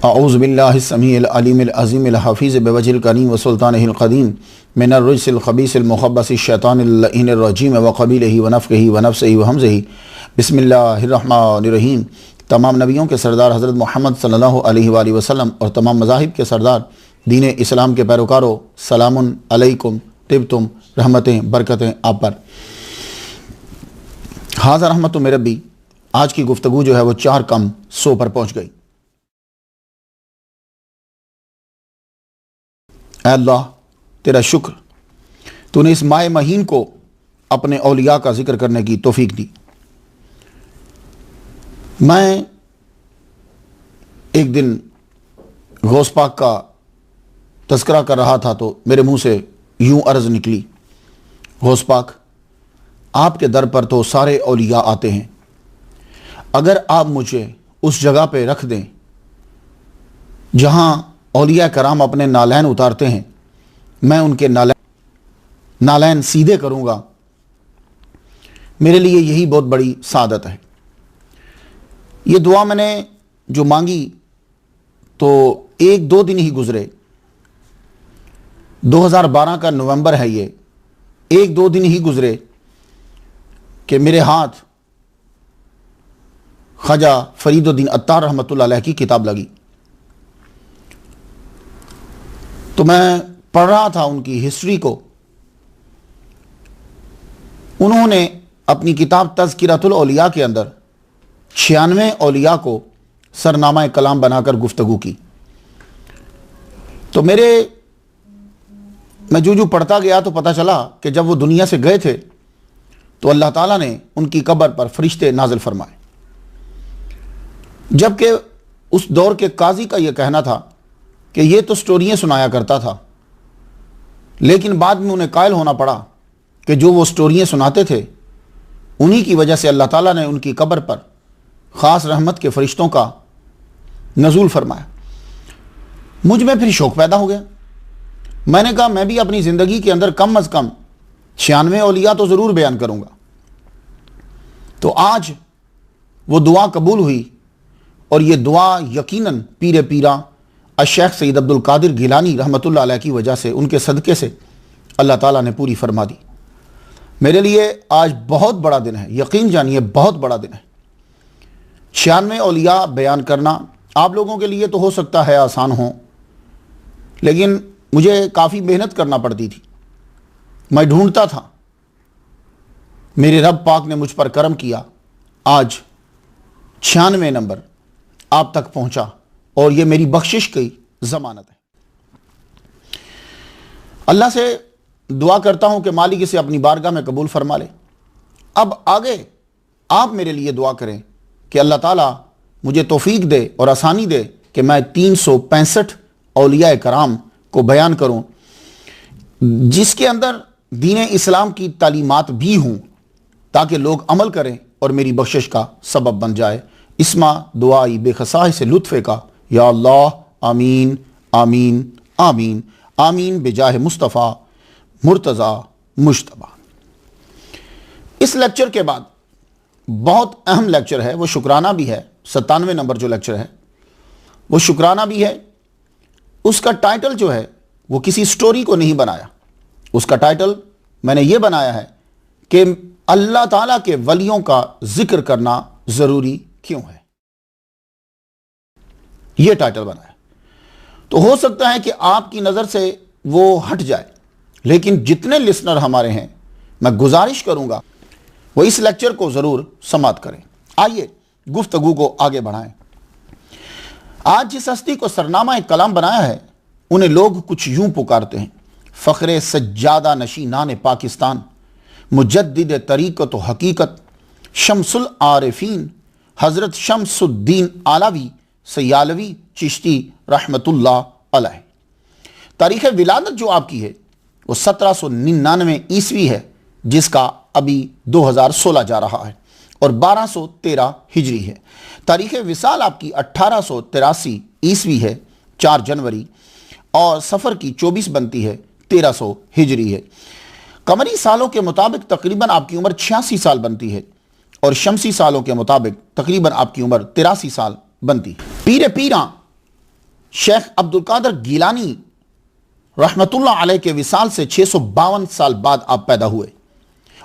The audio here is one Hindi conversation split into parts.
अऊज़ु बिल्लाहि स्समीइल अलीमिल अज़ीमिल हफ़ीज़ बिवजहिल करीम व सुल्तानिहिल क़दीम मिनर रिज्सिल ख़बीसिल मुख़ब्बसिश शैतानिर लईनिर रजीम व क़बीलिही व नफ़्ख़िही व नफ़्सिही व हमज़िही बिस्मिल्लाहिर रहमानिर रहीम। तमाम नबियों के सरदार हज़रत मोहम्मद सल्लल्लाहु अलैहि वसल्लम और तमाम मज़ाहिब के सरदार दीन इस्लाम के पैरोकारों, सलामुन अलैकुम, तिब्तुम, रहमतें बरकतें आप पर। हाज़ा रहमतुम मिन रब्बी। आज की गुफ्तगू जो है वो 4 कम 100 पर पहुँच गई। अल्लाह तेरा शुक्र, तूने इस माह महीन को अपने औलिया का जिक्र करने की तौफीक दी। मैं एक दिन गौस पाक का तज़किरा कर रहा था तो मेरे मुंह से यूं अर्ज़ निकली, गौस पाक आपके दर पर तो सारे औलिया आते हैं, अगर आप मुझे उस जगह पे रख दें जहां औलिया कराम अपने नालैन उतारते हैं, मैं उनके नालैन सीधे करूंगा। मेरे लिए यही बहुत बड़ी सादत है। ये दुआ मैंने जो मांगी तो 1-2 दिन ही गुजरे, 2012 का नवंबर है, ये 1-2 दिन ही गुजरे कि मेरे हाथ ख्वाजा फरीदुद्दीन अत्तार रहमतुल्लाह अलैह की किताब लगी। तो मैं पढ़ रहा था उनकी हिस्ट्री को। उन्होंने अपनी किताब तज़किरतुल औलिया के अंदर 96 औलिया को सरनामा कलाम बनाकर गुफ्तगू की। तो मैं जो पढ़ता गया तो पता चला कि जब वो दुनिया से गए थे तो अल्लाह ताला ने उनकी कब्र पर फरिश्ते नाजिल फरमाए। जबकि उस दौर के काजी का यह कहना था कि ये तो स्टोरियाँ सुनाया करता था, लेकिन बाद में उन्हें कायल होना पड़ा कि जो वो स्टोरियाँ सुनाते थे उन्हीं की वजह से अल्लाह ताला ने उनकी कब्र पर ख़ास रहमत के फरिश्तों का नज़ूल फरमाया। मुझ में फिर शौक़ पैदा हो गया। मैंने कहा मैं भी अपनी ज़िंदगी के अंदर कम अज़ कम 96 औलिया तो ज़रूर बयान करूँगा। तो आज वो दुआ कबूल हुई और ये दुआ यकीनन पीरे पीरा शेख सईद अब्दुल कादिर गिलानी रहमतुल्लाह अलैह की वजह से, उनके सदक़े से अल्लाह ताला ने पूरी फरमा दी। मेरे लिए आज बहुत बड़ा दिन है, यकीन जानिए बहुत बड़ा दिन है। 96 औलिया बयान करना आप लोगों के लिए तो हो सकता है आसान हो, लेकिन मुझे काफ़ी मेहनत करना पड़ती थी। मैं ढूंढता था, मेरे रब पाक ने मुझ पर करम किया, आज 96 नंबर आप तक पहुंचा और ये मेरी बख्शिश की ज़मानत है। अल्लाह से दुआ करता हूं कि मालिक इसे अपनी बारगाह में कबूल फरमा ले। अब आगे आप मेरे लिए दुआ करें कि अल्लाह ताला मुझे तौफीक दे और आसानी दे कि मैं 365 औलिया कराम को बयान करूं, जिसके अंदर दीन इस्लाम की तालीमात भी हों, ताकि लोग अमल करें और मेरी बख्शिश का सबब बन जाए। इस्मा दुआई बेखसाह से लुत्फ़े का, या अल्लाह आमीन आमीन आमीन आमीन बेजाह मुस्तफ़ा मुर्तज़ा मुश्तबा। इस लेक्चर के बाद बहुत अहम लेक्चर है, वो शुक्राना भी है। 97 नंबर जो लेक्चर है वो शुक्राना भी है। उसका टाइटल जो है वो किसी स्टोरी को नहीं बनाया, उसका टाइटल मैंने ये बनाया है कि अल्लाह ताला के वलियों का जिक्र करना ज़रूरी क्यों है, ये टाइटल बनाया। तो हो सकता है कि आपकी नज़र से वो हट जाए, लेकिन जितने लिसनर हमारे हैं, मैं गुजारिश करूंगा वो इस लेक्चर को ज़रूर समाअत करें। आइए गुफ्तगू को आगे बढ़ाएं। आज जिस हस्ती को सरनामा कलाम बनाया है उन्हें लोग कुछ यूं पुकारते हैं, फ़ख्रे सज्जादा नशीनान पाकिस्तान, मुजद्दिद तरीक़त व हकीकत, शम्सुल आरिफीन, हज़रत शम्सुद्दीन आलावी सयालवी चिश्ती रहमतुल्लाह अलैह। तारीख़ विलादत जो आपकी है वो 1799 ईस्वी है, जिसका अभी 2016 जा रहा है, और 1213 हिजरी है। तारीख़ विसाल आपकी 1883 ईस्वी है, 4 जनवरी, और सफ़र की 24 बनती है, 1300 हिजरी है। कमरी सालों के मुताबिक तकरीबन आपकी उम्र 86 साल बनती है, और शमसी सालों के मुताबिक तकरीबन आपकी उम्र 83 साल बनती है। पीरे पीरा शेख अब्दुल कादर गीलानी रहमतुल्लाह अलैह के विसाल से 652 साल बाद आप पैदा हुए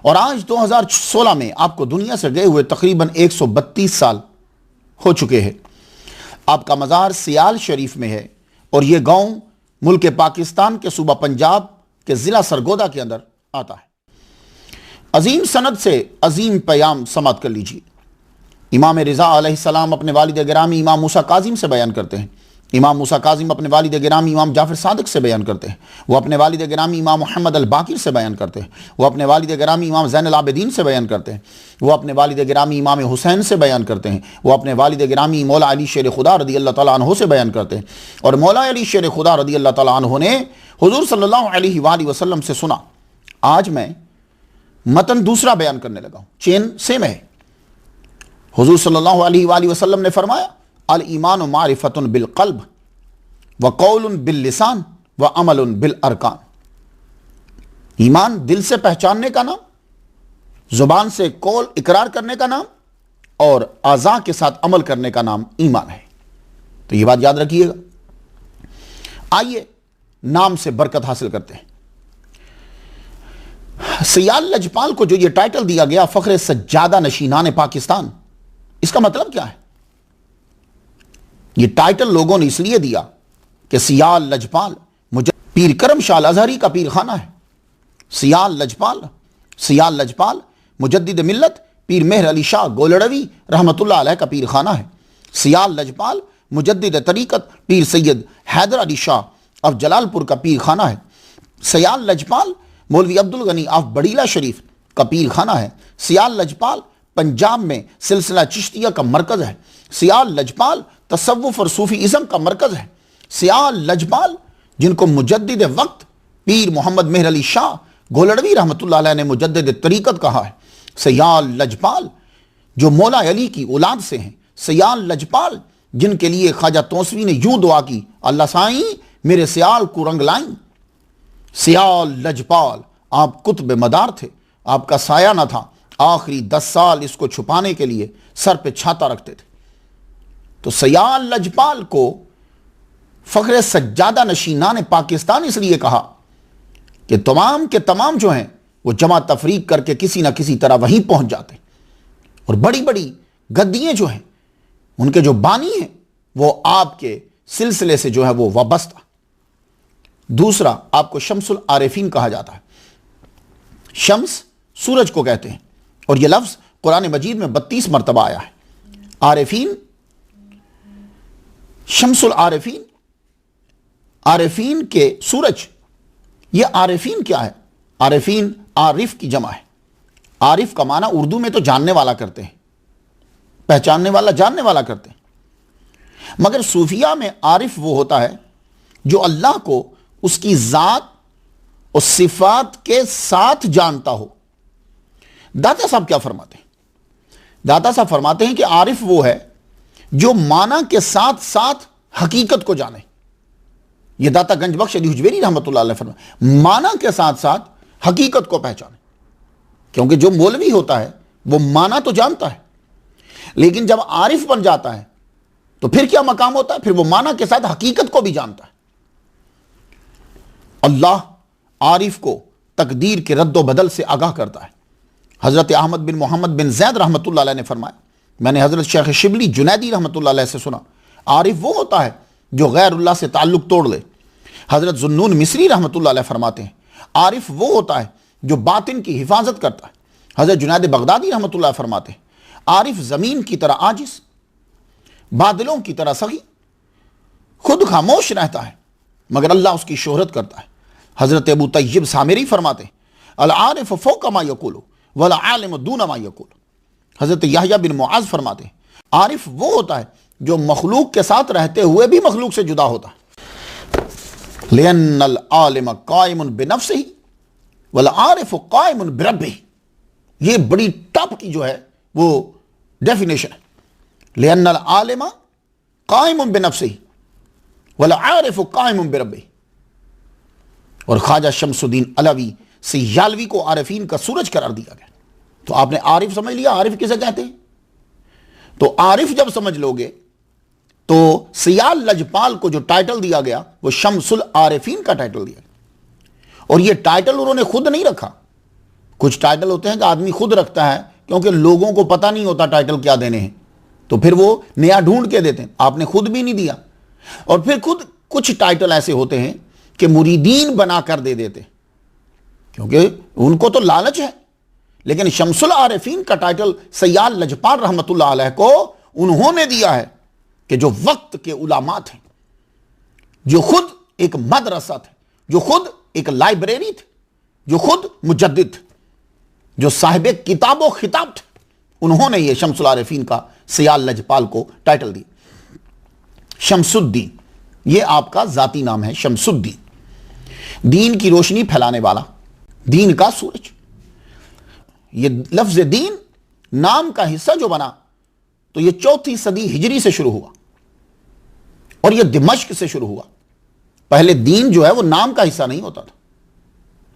और आज 2016 में आपको दुनिया से गए हुए तकरीबन 132 साल हो चुके हैं। आपका मज़ार सियाल शरीफ में है और यह गांव मुल्क पाकिस्तान के सूबा पंजाब के ज़िला सरगोदा के अंदर आता है। अजीम सनद से अजीम पैगाम समात कर लीजिए। इमाम रिज़ा अलैहिस्सलाम अपने वालिद गिरामी इमाम मूसा काज़िम से बयान करते हैं। इमाम मूसा काज़िम अपने वालिद गिरामी इमाम जाफ़र सादिक से बयान करते हैं। वो अपने वालिद गिरामी इमाम मोहम्मद अल बाकिर से बयान करते हैं। वो अपने वालिद गिरामी इमाम ज़ैनुल आबिदीन से बयान करते हैं। वो अपने वालिद गिरामी इमाम हुसैन से बयान करते हैं। वो अपने वालिद गिरामी मौला अली शेर खुदा रदी अल्लाह तआला अन्हु से बयान करते हैं। और मौला अली शेर खुदा रदी अल्लाह तआला अन्हु ने हुज़ूर सल्लल्लाहु अलैहि वसल्लम से सुना। आज मैं मतन दूसरा बयान करने लगा हूँ, चेन सेम है। हुज़ूर सल्लल्लाहु अलैहि वसल्लम ने फरमाया, अल ईमान मारिफतुन बिल क़ल्ब व कौलुन बिल लिसान व अमलुन बिल अरकान। ईमान दिल से पहचानने का नाम, जुबान से कौल इकरार करने का नाम और आज़ा के साथ अमल करने का नाम ईमान है। तो यह बात याद रखिएगा। आइए नाम से बरकत हासिल करते हैं। सियाल लजपाल को जो ये टाइटल दिया गया फख्र सज्जादा नशीनान पाकिस्तान, इसका मतलब क्या है? ये टाइटल लोगों ने इसलिए दिया कि सियाल लजपाल पीर करम शाह अज़हरी का पीर खाना है। सियाल लजपाल मुजद्दिद मिल्लत पीर मेहर अली शाह गोलड़वी रहमतुल्लाह अलैह का पीर खाना है। सियाल लजपाल मुजद्दिद तरीक़त पीर सैयद हैदर अली शाह ऑफ जलालपुर का पीर खाना है। सियाल लजपाल मौलवी अब्दुल गनी ऑफ बड़ीला शरीफ का पीर खाना है। सियाल लजपाल पंजाब में सिलसिला चिश्तिया का मरकज है। सियाल लजपाल तसव्वुफ और सूफीइज़्म का मरकज है। सियाल लजपाल जिनको मुजद्दिद वक्त पीर मोहम्मद मेहर अली शाह गोलड़वी रहमतुल्लाह अलैह ने मुजद्दिद तरीक़त कहा है। सियाल लजपाल जो मौला अली की औलाद से हैं। सियाल लजपाल जिनके लिए ख्वाजा तौसवी ने यूं दुआ की, अल्लाह साईं मेरे सियाल को रंग लाईं। सियाल लजपाल आप कुतुब मदार थे, आपका साया न था। आखिरी 10 साल इसको छुपाने के लिए सर पे छाता रखते थे। तो सियाल लजपाल को फख्र सज्जादा नशीनान पाकिस्तान इसलिए कहा कि तमाम के तमाम जो हैं वो जमा तफरीक करके किसी ना किसी तरह वहीं पहुंच जाते और बड़ी बड़ी गद्दियाँ जो हैं उनके जो बानी हैं वो आपके सिलसिले से जो है वो वाबस्ता। दूसरा, आपको शम्सुल आरिफीन कहा जाता है। शम्स सूरज को कहते हैं और यह लफ्ज़ कुरान मजीद में 32 मरतबा आया है। आरिफीन, शम्सुल आरिफीन, आरिफीन के सूरज। यह आरिफीन क्या है? आरिफीन आरिफ की जमा है। आरिफ का माना उर्दू में तो जानने वाला करते हैं, पहचानने वाला, जानने वाला करते हैं, मगर सूफिया में आरिफ वो होता है जो अल्लाह को उसकी ज़ात और सिफात के साथ जानता हो। दाता साहब क्या फरमाते हैं? दाता साहब फरमाते हैं कि आरिफ वो है जो माना के साथ साथ हकीकत को जाने। ये दाता गंज बख्श अली हुजवेरी रहमतुल्लाह अलैह फरमाते, माना के साथ साथ हकीकत को पहचाने। क्योंकि जो मौलवी होता है वो माना तो जानता है, लेकिन जब आरिफ बन जाता है तो फिर क्या मकाम होता है? फिर वो माना के साथ हकीकत को भी जानता है। अल्लाह आरिफ को तकदीर के रद्दो बदल से आगाह करता है। हज़रत अहमद बिन मोहम्मद बिन जैद रहमतुल्लाह अलैह ने फरमाया, मैंने हज़रत शेख शिबली जुनैदी रहमतुल्लाह अलैह से सुना, आरिफ वो होता है जो गैरुल्लाह से ताल्लुक़ तोड़ ले। हज़रत जुन्नून मिस्री रहमतुल्लाह अलैह फरमाते हैं, आरिफ वो होता है जो बातिन की हिफाजत करता है। हज़रत जुनैद बगदादी रहमतुल्लाह फरमाते हैं, आरिफ ज़मीन की तरह आजिज़, बादलों की तरह सगी, खुद खामोश रहता है मगर अल्लाह उसकी शोहरत करता है। हज़रत अबू तय्यब सामिरी फरमाते हैं, अल आरिफ फौक़ मा यक़ूलु वल आलिम दून मा यक़ूलु। हज़रत याहया बिन मुआज़ फरमाते हैं, आरिफ वो होता है जो मखलूक के साथ रहते हुए भी मखलूक से जुदा होता है। लिअन्नल आलिम काइमुन बिनफ्सिही वल आरिफ काइमुन बिरब्बिही। ये बड़ी टॉप की जो है वो डेफिनेशन है। लिअन्नल आलिम काइमुन बिनफ्सिही वल आरिफ काइमुन बिरब्बिही। और ख्वाजा शमसुद्दीन अलवी सियालवी को आरिफीन का सूरज करार दिया गया। तो आपने आरिफ समझ लिया, आरिफ किसे कहते हैं? तो आरिफ जब समझ लोगे तो सियाल लजपाल को जो टाइटल दिया गया वो शम्सुल आरिफीन का टाइटल दिया गया। और ये टाइटल उन्होंने खुद नहीं रखा। कुछ टाइटल होते हैं कि आदमी खुद रखता है क्योंकि लोगों को पता नहीं होता टाइटल क्या देने हैं, तो फिर वो नया ढूंढ के देते हैं। आपने खुद भी नहीं दिया। और फिर खुद कुछ टाइटल ऐसे होते हैं कि मुरीदीन बनाकर दे देते, क्योंकि उनको तो लालच है। लेकिन शम्सुल आरिफीन का टाइटल सैयाद लजपाल रहमतुल्लाह अलैह को उन्होंने दिया है कि जो वक्त के उलामा थे, जो खुद एक मदरसा थे, जो खुद एक लाइब्रेरी थे, जो खुद मुजद्दिद थे, जो साहिब किताबो खिताब थे, उन्होंने ये शम्सुल आरिफीन का सैयाद लजपाल को टाइटल दिया। शम्सुद्दीन ये आपका जाती नाम है। शम्सुद्दीन दीन की रोशनी फैलाने वाला, दीन का सूरज। ये लफ्ज दीन नाम का हिस्सा जो बना तो ये 4वीं सदी हिजरी से शुरू हुआ और ये दिमश्क से शुरू हुआ। पहले दीन जो है वो नाम का हिस्सा नहीं होता था।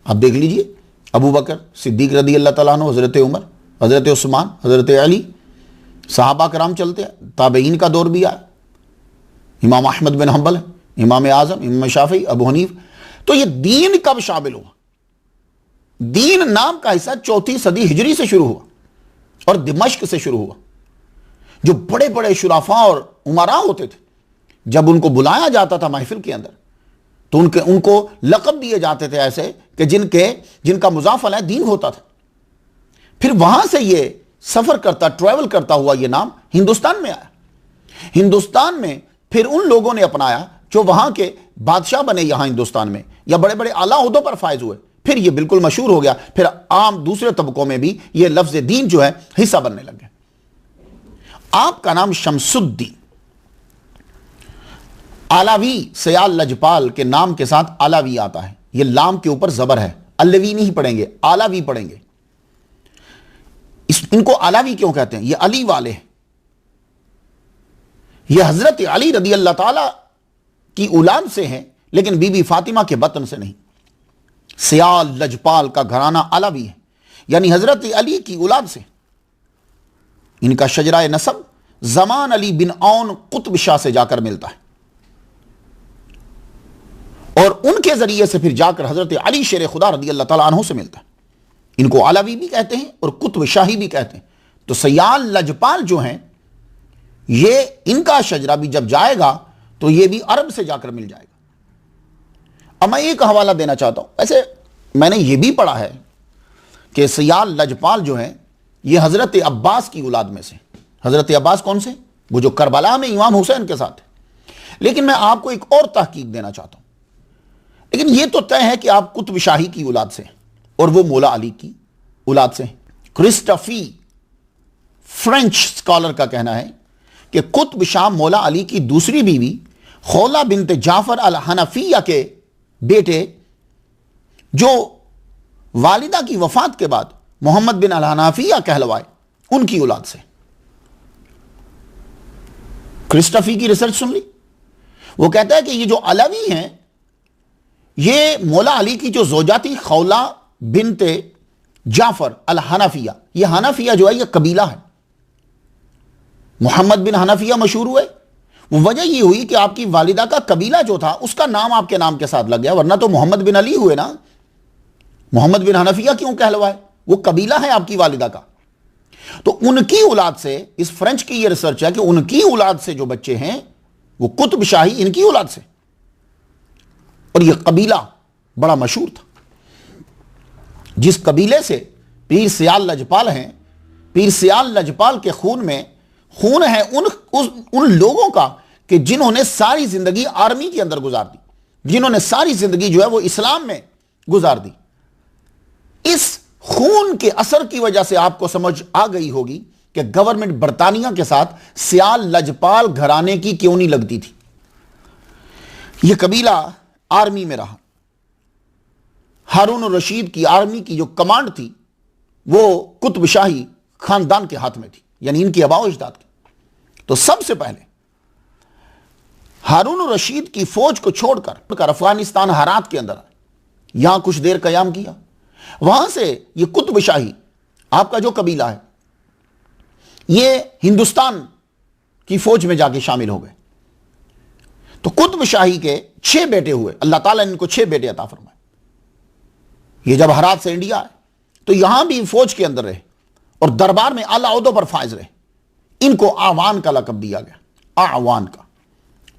आप देख लीजिए, अबू बकर सिद्दीक रदी अल्लाह तआला अन्हु, हजरत उमर, हजरत उस्मान, हजरत अली, सहाबा कराम चलते हैं, ताबईन का दौर भी आया, इमाम अहमद बिन हंबल, इमाम आजम, इमाम शाफी, अबू हनीफ। तो ये दीन कब शामिल हुआ? दीन नाम का हिस्सा 4वीं सदी हिजरी से शुरू हुआ और दिमश्क से शुरू हुआ। जो बड़े बड़े शुराफा और उमरा होते थे, जब उनको बुलाया जाता था महफिल के अंदर, तो उनको लक़ब दिए जाते थे ऐसे कि जिनका मुज़ाफ़ अलैह दीन होता था। फिर वहां से ये सफर करता, ट्रैवल करता हुआ ये नाम हिंदुस्तान में आया। हिंदुस्तान में फिर उन लोगों ने अपनाया जो वहां के बादशाह बने यहां हिंदुस्तान में, या बड़े बड़े आला ओहदों पर फायज हुए। फिर ये बिल्कुल मशहूर हो गया। फिर आम दूसरे तबकों में भी ये लफ्ज दीन जो है हिस्सा बनने लग गया। आपका नाम शम्सुद्दीन, आलावी सैयाद लजपाल के नाम के साथ आलावी आता है। ये लाम के ऊपर जबर है, अल्लवी नहीं पढ़ेंगे, आलावी पढ़ेंगे। इनको आलावी क्यों कहते हैं? ये अली वाले हैं। ये हजरत अली रदी अल्लाह ताला की औलाद से हैं, लेकिन बीबी फातिमा के बतन से नहीं। सैयाद लजपाल का घराना अलावी है, यानी हजरत अली की औलाद से। इनका शजरा नसब जमान अली बिन औन कुतब शाह से जाकर मिलता है और उनके जरिए से फिर जाकर हजरत अली शेर खुदा रदी अल्लाह ताला अन्हु से मिलता है। इनको अलावी भी कहते हैं और कुतब शाही भी कहते हैं। तो सैयाद लजपाल जो हैं, ये इनका शजरा भी जब जाएगा तो ये भी अरब से जाकर मिल जाएगा। अब मैं एक हवाला देना चाहता हूं। ऐसे मैंने ये भी पढ़ा है कि सैयाद लजपाल जो हैं, ये हजरत अब्बास की औलाद में से। हजरत अब्बास कौन से? वो जो करबला में इमाम हुसैन के साथ है। लेकिन मैं आपको एक और तहकीक देना चाहता हूं। लेकिन यह तो तय है कि आप कुतुब शाही की औलाद से और वो मौला अली की औलाद से। क्रिस्टफी फ्रेंच स्कॉलर का कहना है कि कुतुब शाह मौला अली की दूसरी बीवी खौला बिनत जाफर अल हनफिया के बेटे, जो वालिदा की वफात के बाद मोहम्मद बिन अल हनफिया कहलवाए, उनकी औलाद से। क्रिस्टफी की रिसर्च सुन ली। वो कहता है कि ये जो अलवी हैं, ये मौला अली की जो जोजा थी खौला बिनते जाफर अल हनफिया, ये हनफिया जो है ये कबीला है। मोहम्मद बिन हनफिया मशहूर हुए, वो वजह ये हुई कि आपकी वालिदा का कबीला जो था उसका नाम आपके नाम के साथ लग गया, वरना तो मोहम्मद बिन अली हुए ना। मोहम्मद बिन हनफिया क्यों कहलवाए? वो कबीला है आपकी वालिदा का। तो उनकी औलाद से, इस फ्रेंच की ये रिसर्च है कि उनकी औलाद से जो बच्चे हैं वो कुतुब शाही इनकी औलाद से। और ये कबीला बड़ा मशहूर था। जिस कबीले से पीर सयाल लजपाल हैं, पीर सयाल लजपाल के खून में खून है उन लोगों का कि जिन्होंने सारी जिंदगी आर्मी के अंदर गुजार दी, जिन्होंने सारी जिंदगी जो है वो इस्लाम में गुजार दी। इस खून के असर की वजह से आपको समझ आ गई होगी कि गवर्नमेंट बरतानिया के साथ सयाल लजपाल घराने की क्यों नहीं लगती थी। यह कबीला आर्मी में रहा। हारून रशीद की आर्मी की जो कमांड थी वो कुतुब शाही खानदान के हाथ में थी, यानी इनकी आबा अजदाद की। तो सबसे पहले हारून रशीद की फौज को छोड़कर अफगानिस्तान हरात के अंदर यहां कुछ देर कयाम किया। वहां से ये कुतुब शाही आपका जो कबीला है, ये हिंदुस्तान की फौज में जाके शामिल हो गए। तो कुतुब शाही के 6 बेटे हुए, अल्लाह ताला ने इनको 6 बेटे अता फरमाए। ये जब हरात से इंडिया आए तो यहां भी फौज के अंदर रहे और दरबार में आला ओहदों पर फायज रहे। इनको आवान का लक़ब दिया गया, आवान का।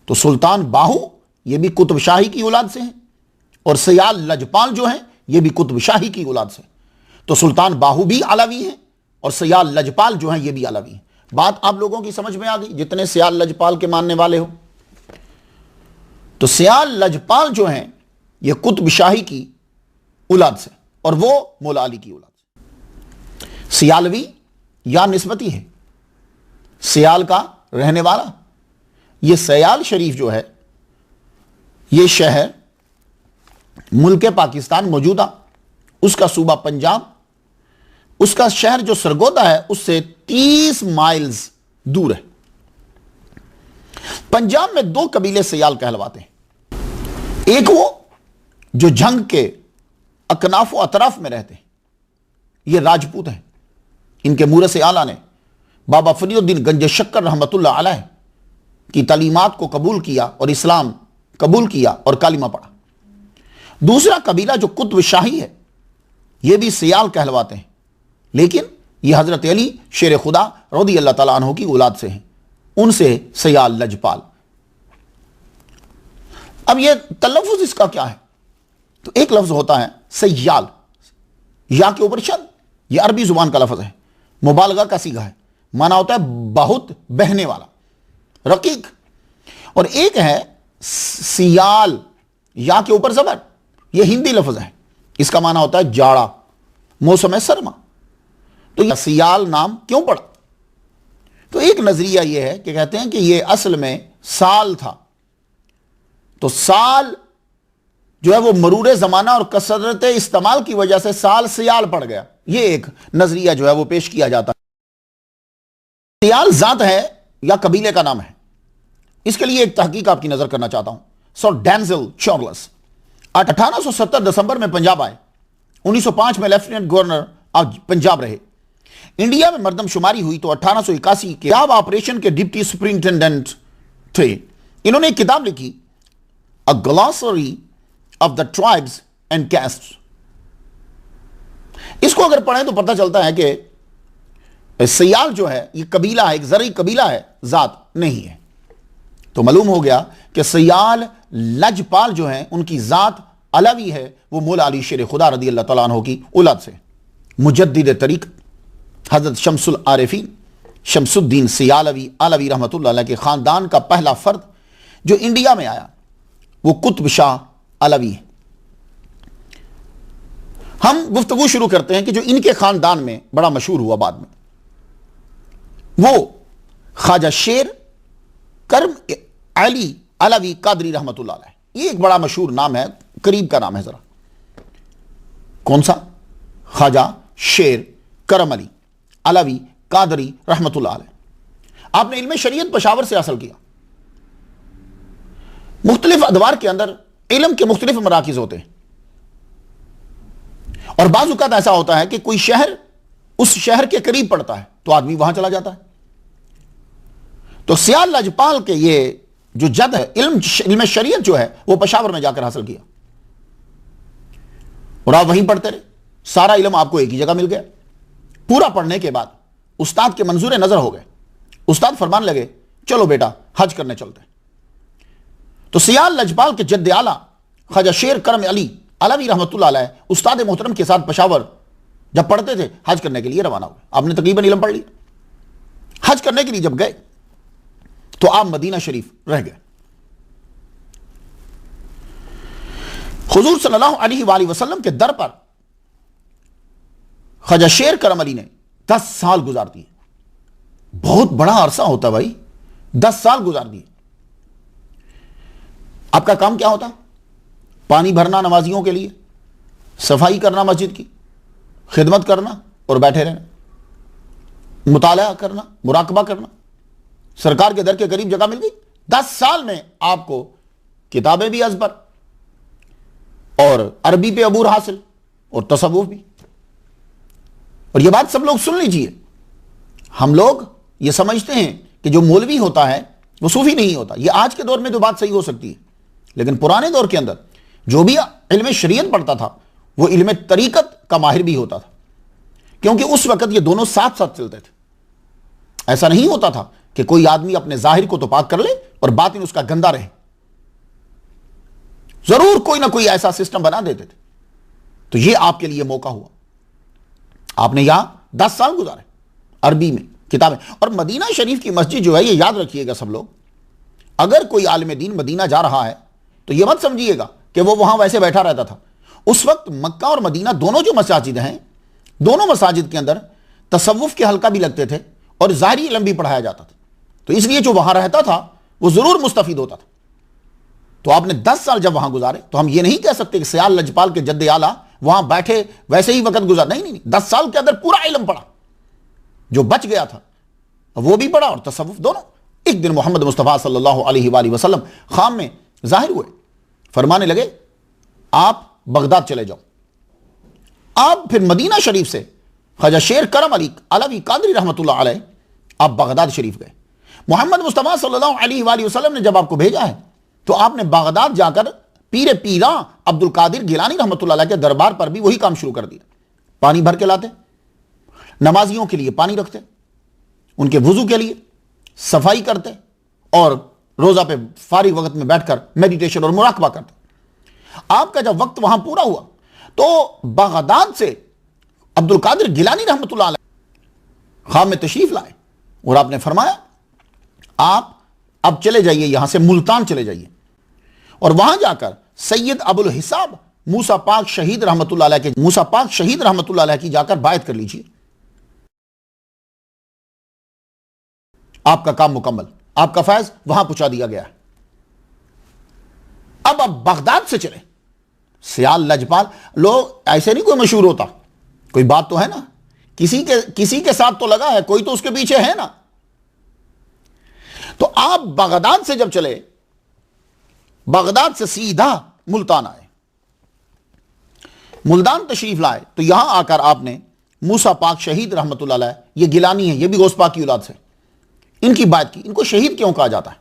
तो सुल्तान बाहू ये भी कुतुब शाही की औलाद से हैं और सयाल लजपाल जो हैं ये भी कुतुब शाही की औलाद से। तो सुल्तान बाहू भी अलवी हैं और सयाल लजपाल जो हैं ये भी अलवी हैं। बात आप लोगों की समझ में आ गई जितने सयाल लजपाल के मानने वाले हो। तो सयाल लजपाल जो हैं ये कुतुब शाही की औलाद से और वो मौला अली की औलाद से। सियालवी या निस्बती है, सियाल का रहने वाला। ये सयाल शरीफ जो है ये शहर मुल्क पाकिस्तान मौजूदा, उसका सूबा पंजाब, उसका शहर जो सरगोदा है उससे 30 माइल्स दूर है। पंजाब में 2 कबीले सयाल कहलवाते हैं। एक वो जो जंग के अकनाफ व अतराफ में रहते हैं, ये राजपूत हैं। इनके मूरस आला ने बाबा फरीउद्दीन गंज शक्कर रहमतुल्लाह अलैह की तालीमात को कबूल किया और इस्लाम कबूल किया और कालिमा पढ़ा। दूसरा कबीला जो कुतुब शाही है ये भी सयाल कहलवाते हैं, लेकिन ये हजरत अली शेर खुदा रज़ी अल्लाह तआला अन्हु की औलाद से हैं, उनसे सयाल लजपाल। अब ये तलफ़ुज़ इसका क्या है? तो एक लफ्ज़ होता है सयाल, या के ऊपर शद, यह अरबी जुबान का लफ्ज़ है, मुबालगा का सीगा है, माना होता है बहुत बहने वाला, रकीक। और एक है सियाल, या के ऊपर ज़बर, यह हिंदी लफ्ज़ है, इसका माना होता है जाड़ा, मौसम सरमा। तो यह सियाल नाम क्यों पड़ा? तो एक नजरिया यह है कि कहते हैं कि यह असल में साल था, तो साल जो है वो मरूर जमाना और कसरत इस्तेमाल की वजह से साल सियाल पड़ गया। यह एक नजरिया जो है वो पेश किया जाता है। सियाल जात है या कबीले का नाम है? इसके लिए एक तहकीक आपकी नजर करना चाहता हूं। सर डैंजल चार्ल्स 1870 दिसंबर में पंजाब आए, 1905 में लेफ्टिनेंट गवर्नर ऑफ पंजाब रहे। इंडिया में मर्दमशुमारी हुई तो 1881 के पंजाब ऑपरेशन के डिप्टी सुपरिंटेंडेंट थे। इन्होंने एक किताब लिखी, अ glossary of the tribes and कैस्ट्स। इसको अगर पढ़ें तो पता चलता है कि सयाल जो है ये कबीला है, एक ज़रई कबीला है, जात नहीं है। तो मालूम हो गया कि सयाल लजपाल जो है उनकी जात अलवी है, वो मौला अली शेर खुदा रज़ी अल्लाह तआला अन्हु की औलाद से। मुजद्दिद तरीक़ हज़रत शम्सुल आरिफीन शम्सुद्दीन सियालवी अलवी रहमतुल्लाह अलैह के ख़ानदान का पहला फ़र्द जो इंडिया में आया वो कुतुब शाह अलवी है। हम गुफ्तगू शुरू करते हैं कि जो इनके ख़ानदान में बड़ा मशहूर हुआ बाद में, वो ख्वाजा शेर कर्म अली अलवी कादरी रहमतुल्लाह अलैह। ये एक बड़ा मशहूर नाम है, करीब का नाम है जरा। कौन सा? ख्वाजा शेर करम अली अलवी कादरी रहमतुल्लाह अलैह। आपने इल्म शरीयत पेशावर से हासिल किया। मुख्तलिफ अदवार के अंदर इल्म के मुख्तलिफ मराकिज होते हैं और बाज़ औक़ात ऐसा होता है कि कोई शहर उस शहर के करीब पड़ता है तो आदमी वहां चला जाता है। तो सियाल लजपाल के ये जो जद है इल्म शरीयत जो है वो पेशावर में जाकर हासिल किया और आप वहीं पढ़ते रहे। सारा इल्म आपको एक ही जगह मिल गया। पूरा पढ़ने के बाद उस्ताद के मंजूर नजर हो गए। उस्ताद फरमान लगे, चलो बेटा हज करने चलते हैं। तो सियाल लजपाल के जद्द आला ख्वाजा शेर करम अली अलवी रहमतुल्लाह अलैह उस्ताद मोहतरम के साथ पेशावर जब पढ़ते थे हज करने के लिए रवाना हुए। आपने तकरीबन इल्म पढ़ लिया। हज करने के लिए जब गए तो आप मदीना शरीफ रह गए। हुजूर सल्लल्लाहु अलैहि वसल्लम के दर पर ख्वाजा शेर करम अली ने 10 साल गुजार दिए। बहुत बड़ा अरसा होता भाई, 10 साल गुजार दिए। आपका काम क्या होता? पानी भरना नमाजियों के लिए, सफाई करना मस्जिद की, खिदमत करना और बैठे रहना, मुताला करना, मुराकबा करना। सरकार के दर के करीब जगह मिल गई। 10 साल में आपको किताबें भी अज़बर और अरबी पे अबूर हासिल और तसव्वुफ भी। और यह बात सब लोग सुन लीजिए। हम लोग ये समझते हैं कि जो मौलवी होता है वो सूफी नहीं होता। ये आज के दौर में तो बात सही हो सकती है, लेकिन पुराने दौर के अंदर जो भी इल्म शरीयत पढ़ता था वो इल्म तरीकत का माहिर भी होता था, क्योंकि उस वक्त ये दोनों साथ साथ चलते थे। ऐसा नहीं होता था कि कोई आदमी अपने जाहिर को तो पाक कर ले और बातिन उसका गंदा रहे, जरूर कोई ना कोई ऐसा सिस्टम बना देते थे। तो ये आपके लिए मौका हुआ, आपने यहां 10 साल गुजारे अरबी में किताबें। और मदीना शरीफ की मस्जिद जो है, ये याद रखिएगा सब लोग, अगर कोई आलिम दीन मदीना जा रहा है तो यह मत समझिएगा कि वो वहां वैसे बैठा रहता था। उस वक्त मक्का और मदीना दोनों जो मसाजिद हैं, दोनों मसाजिद के अंदर तसव्वुफ के हल्का भी लगते थे और ज़ाहिरी इल्म भी पढ़ाया जाता था। तो इसलिए जो वहां रहता था वो जरूर मुस्तफीद होता था। तो आपने 10 साल जब वहां गुजारे, तो हम ये नहीं कह सकते कि सयाल लजपाल के जद्दे आला वहां बैठे वैसे ही वक्त गुजार, नहीं, 10 साल के अंदर पूरा इल्म पढ़ा, जो बच गया था वो भी पढ़ा और तसव्वुफ दोनों। एक दिन मोहम्मद मुस्तफ़ा सल्लल्लाहु अलैहि वसल्लम खाम में जाहिर हुए, फरमाने लगे आप बगदाद चले जाओ। आप फिर मदीना शरीफ से ख्वाजा शेर करम अली अलवी कादरी रहमतुल्लाह अलैह आप बगदाद शरीफ गए। मोहम्मद मुस्तफ़ा सल्लल्लाहु अलैहि वसल्लम ने जब आपको भेजा है तो आपने बगदाद जाकर पीरे पीरा अब्दुल कादिर गिलानी रहमतुल्लाह अलैह के दरबार पर भी वही काम शुरू कर दिया। पानी भर के लाते, नमाजियों के लिए पानी रखते, उनके वुजू के लिए सफाई करते और रोजा पे फारिग वक्त में बैठकर मेडिटेशन और मुराकबा करते। आपका जब वक्त वहां पूरा हुआ तो बगदाद से अब्दुल कादिर गिलानी रहमतुल्लाह अलैह खाम में तशरीफ लाए और आपने फरमाया आप अब चले जाइए, यहां से मुल्तान चले जाइए और वहां जाकर सैयद अबुल हिसाब मूसा पाक शहीद रहमतुल्लाह अलैह की जाकर बायत कर लीजिए। आपका काम मुकम्मल, आपका फैज वहां पहुंचा दिया गया है। अब आप बगदाद से चले। सियाल लजपाल लोग ऐसे नहीं कोई मशहूर होता, कोई बात तो है ना, किसी के साथ तो लगा है, कोई तो उसके पीछे है ना। तो आप बगदाद से जब चले, बगदाद से सीधा मुल्तान आए, मुल्तान तशरीफ लाए, तो यहां आकर आपने मूसा पाक शहीद रहमतुल्लाह अलैह, ये गिलानी है, ये भी गौस पाक की औलाद से, इनकी बात की। इनको शहीद क्यों कहा जाता है?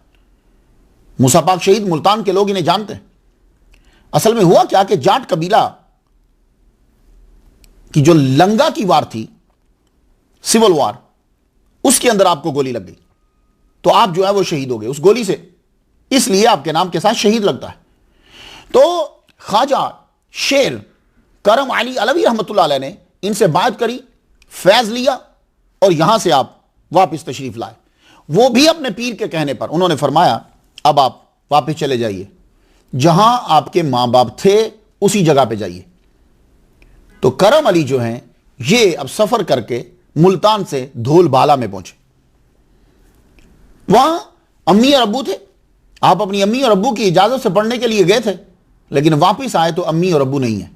मूसा पाक शहीद मुल्तान के लोग इन्हें जानते हैं। असल में हुआ क्या कि जाट कबीला की जो लंगा की वार थी, सिविल वार, उसके अंदर आपको गोली लग गई, तो आप जो है वो शहीद हो गए उस गोली से, इसलिए आपके नाम के साथ शहीद लगता है। तो ख्वाजा शेर करम अली अलवी रहमतुल्लाह अलैह ने इनसे बात करी, फैज लिया और यहां से आप वापस तशरीफ लाए। वो भी अपने पीर के कहने पर उन्होंने फरमाया अब आप वापस चले जाइए, जहां आपके मां बाप थे उसी जगह पे जाइए। तो करम अली जो हैं ये अब सफर करके मुल्तान से धोल बाला में पहुंचे। वहां अम्मी और अब्बू थे, आप अपनी अम्मी और अब्बू की इजाजत से पढ़ने के लिए गए थे, लेकिन वापस आए तो अम्मी और अब्बू नहीं है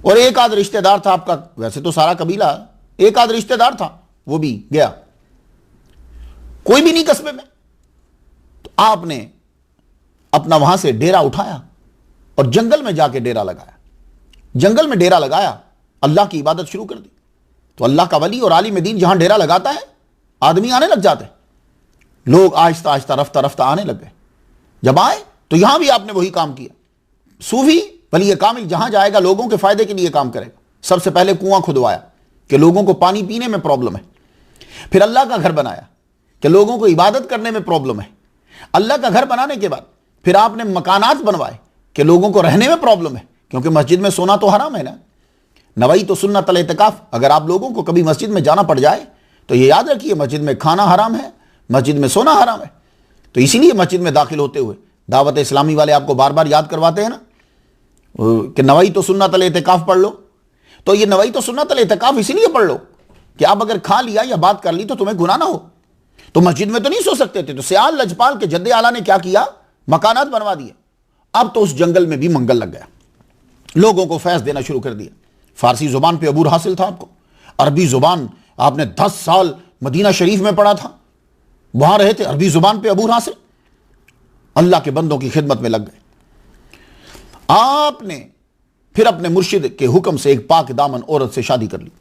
और एक आध रिश्तेदार था आपका, वैसे तो सारा कबीला, एक आध रिश्तेदार था वो भी गया, कोई भी नहीं कस्बे में। तो आपने अपना वहां से डेरा उठाया और जंगल में जाके डेरा लगाया। जंगल में डेरा लगाया, अल्लाह की इबादत शुरू कर दी। तो अल्लाह का वली और आलिम दीन जहां डेरा लगाता है, आदमी आने लग जाते, लोग आहिस्ता आहिस्ता रफ्ता रफ्ता आने लग गए। जब आए तो यहां भी आपने वही काम किया। सूफी वली कामिल जहां जाएगा लोगों के फायदे के लिए काम करेगा। सबसे पहले कुआं खुदवाया कि लोगों को पानी पीने में प्रॉब्लम है, फिर अल्लाह का घर बनाया कि लोगों को इबादत करने में प्रॉब्लम है। अल्लाह का घर बनाने के बाद फिर आपने मकानात बनवाए कि लोगों को रहने में प्रॉब्लम है, क्योंकि मस्जिद में सोना तो हराम है ना। नवई तो सुन्नत अल इतिकाफ, अगर आप लोगों को कभी मस्जिद में जाना पड़ जाए तो ये याद रखिए मस्जिद में खाना हराम है, मस्जिद में सोना हराम है। तो इसीलिए मस्जिद में दाखिल होते हुए दावत इस्लामी वाले आपको बार बार याद करवाते हैं ना कि नवई तो सुन्नत अल इतिकाफ पढ़ लो। तो ये नवई तो सुन्नत अल इतिकाफ इसीलिए पढ़ लो कि आप अगर खा लिया या बात कर ली तो तुम्हें गुनाह ना हो। तो मस्जिद में तो नहीं सो सकते थे, तो सियाल लजपाल के जद्दे आला ने क्या किया, मकानात बनवा दिए। अब तो उस जंगल में भी मंगल लग गया, लोगों को फैज देना शुरू कर दिया। फारसी जुबान पे अबूर हासिल था आपको, अरबी जुबान आपने 10 साल मदीना शरीफ में पढ़ा था, वहां रहे थे, अरबी जुबान पे अबूर हासिल, अल्लाह के बंदों की खिदमत में लग गए। आपने फिर अपने मुर्शिद के हुक्म से एक पाक दामन औरत से शादी कर ली।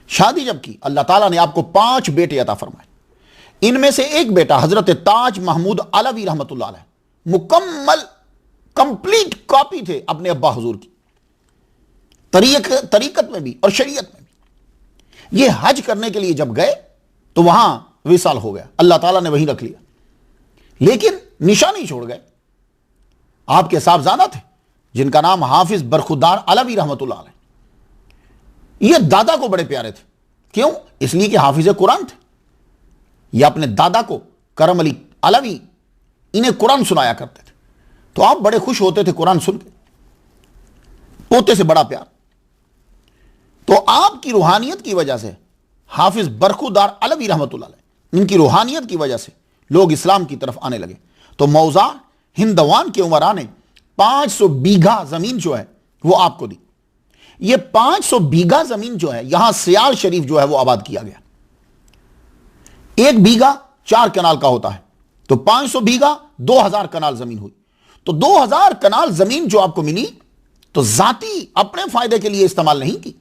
शादी जब की, अल्लाह ताला ने आपको 5 बेटे अता फरमाए। इनमें से एक बेटा हजरत ताज महमूद अलवी रहमतुल्लाह अलैह मुकम्मल कंप्लीट कॉपी थे अपने अब्बा हुजूर की, तरीकत में भी और शरीयत में भी। ये हज करने के लिए जब गए तो वहां विसाल हो गया, अल्लाह ताला ने वहीं रख लिया, लेकिन निशानी छोड़ गए। आपके साहबजादा थे जिनका नाम हाफिज बरखुदार अलवी रहमतुल्लाह अलैह, ये दादा को बड़े प्यारे थे। क्यों? इसलिए कि हाफिज कुरान थे। ये अपने दादा को करम अली अलवी इन्हें कुरान सुनाया करते थे, तो आप बड़े खुश होते थे कुरान सुन के, पोते से बड़ा प्यार। तो आपकी रूहानियत की वजह से हाफिज बरखुदार अलवी रहमतुल्लाह अलैह, इनकी रूहानियत की वजह से लोग इस्लाम की तरफ आने लगे। तो मौजा हिंदवान के उमरा ने 500 बीघा जमीन जो है वो आपको दी। ये 500 बीघा जमीन जो है यहां सियाल शरीफ जो है वो आबाद किया गया। एक बीघा 4 कनाल का होता है, तो 500 बीघा 2000 कनाल जमीन हुई। तो 2000 कनाल जमीन जो आपको मिली, तो जाती अपने फायदे के लिए इस्तेमाल नहीं की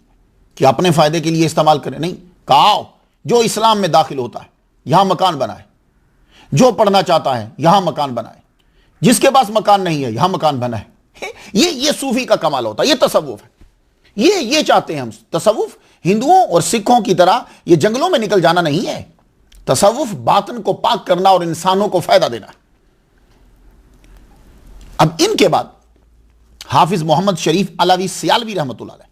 कि अपने फायदे के लिए इस्तेमाल करें, नहीं कहा जो इस्लाम में दाखिल होता है यहां मकान बनाए, जो पढ़ना चाहता है यहां मकान बनाए, जिसके पास मकान नहीं है यहां मकान बनाए। ये सूफी का कमाल होता है, ये तसव्वुफ है। ये चाहते हैं हम। तसव्वुफ हिंदुओं और सिखों की तरह ये जंगलों में निकल जाना नहीं है। तसव्वुफ बातन को पाक करना और इंसानों को फायदा देना। अब इनके बाद हाफिज मोहम्मद शरीफ अलवी सियालवी रहमतुल्लाह अलैह,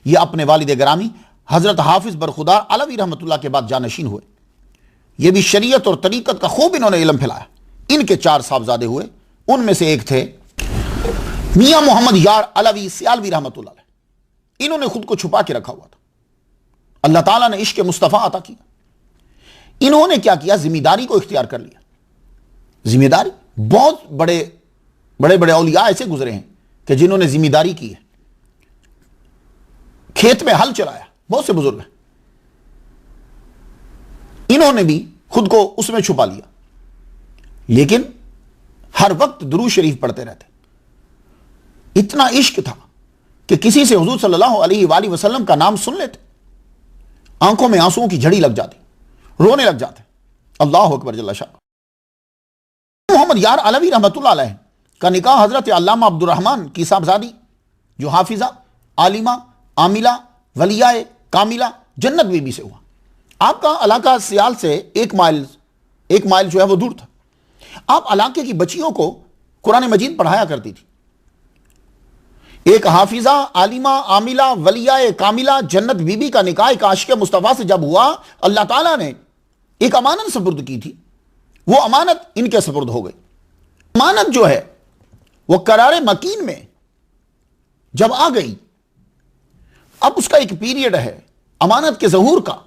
ये अपने वालिद ग्रामी हजरत हाफिज बरखुदार अलवी रहमतुल्लाह के बाद जानशीन हुए। ये भी शरीयत और तरीकत का खूब इन्होंने इल्म फैलाया। इनके 4 साहबजादे हुए, उनमें से एक थे मियां मोहम्मद यार अलवी सियालवी रहमतुल्लाह अलैह। इन्होंने खुद को छुपा के रखा हुआ था, अल्लाह ताला ने इश्क मुस्तफा अता किया। इन्होंने क्या किया, जिम्मेदारी को इख्तियार कर लिया। जिम्मेदारी, बहुत बड़े बड़े औलिया ऐसे गुजरे हैं कि जिन्होंने जिम्मेदारी की है, खेत में हल चलाया, बहुत से बुजुर्ग हैं, इन्होंने भी खुद को उसमें छुपा लिया, लेकिन हर वक्त दुरूद शरीफ पढ़ते रहते। इतना इश्क था कि किसी से हुजूर सल्लल्लाहु अलैहि वसल्लम का नाम सुन लेते, आंखों में आंसुओं की झड़ी लग जाती, रोने लग जाते। अल्लाह अकबर जल्ला शाह। मोहम्मद यार अलवी रहमतुल्लाह अलैह का निकाह हजरत अल्लामा अब्दुर रहमान की साहबजादी जो हाफिजा आलिमा आमिला वलिया कामिला जन्नत बीबी से हुआ। आपका इलाका सियाल से 1 माइल जो है वो दूर था। आप इलाके की बच्चियों को कुरान मजीद पढ़ाया करती थी। एक हाफिजा आलिमा आमिला वलिया कामिला जन्नत बीबी का निकाह एक आशिक मुस्तफा से जब हुआ, अल्लाह ताला ने एक अमानत सपुर्द की थी, वो अमानत इनके सपुर्द हो गई। अमानत जो है वो करारे मकीन में जब आ गई, अब उसका एक पीरियड है अमानत के ज़हूर का।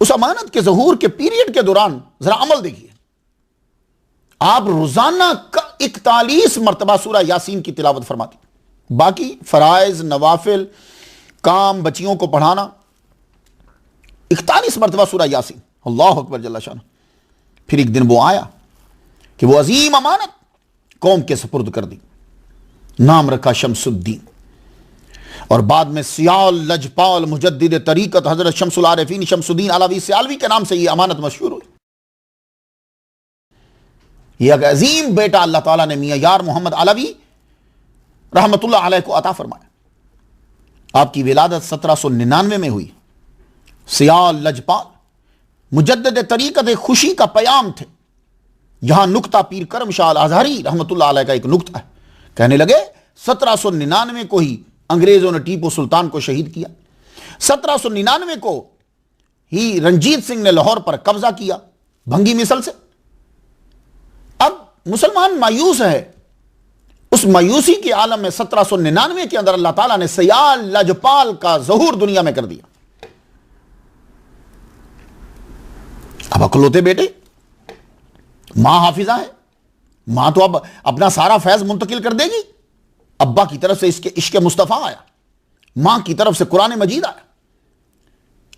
उस अमानत के ज़हूर के पीरियड के दौरान जरा अमल देखिए, आप रोजाना का 41 मरतबा सूरा यासीन की तिलावत फरमाती। बाकी फराइज नवाफिल काम बच्चियों को पढ़ाना, 41 मरतबा सूरा यासीन। अल्लाह अकबर जल्ला शान। फिर एक दिन वो आया कि वो अजीम अमानत कौम के सपुर्द कर दी, नाम रखा शमसुद्दीन, और बाद में सियाल लजपाल मुजद्दिद तरीकत हजरत शमसुल आरिफीन शमसुद्दीन अलवी सियालवी के नाम से ये अमानत मशहूर हुई। यह एक अजीम बेटा अल्लाह ताला ने मियां यार मोहम्मद अलवी रहमतुल्लाह अलैह को अता फरमाया। आपकी विलादत 1799 में हुई। सियाल लजपाल मुजद्दिद तरीकत खुशी का पयाम थे। यहां नुक्ता पीर करम शाह अजहरी रहमतुल्लाह अलैह का एक नुक्ता है। कहने लगे 1799 को ही अंग्रेजों ने टीपू सुल्तान को शहीद किया, 1799 को ही रंजीत सिंह ने लाहौर पर कब्जा किया भंगी मिसल से। अब मुसलमान मायूस है। उस मायूसी के आलम में 1799 के अंदर अल्लाह ताला ने सियाल लजपाल का ज़हूर दुनिया में कर दिया। अब अकलौते बेटे, मां हाफिजा है, मां तो अब अपना सारा फैज मुंतकिल कर देगी। अब्बा की तरफ से इसके इश्क मुस्तफा आया, मां की तरफ से कुरान मजीद आया,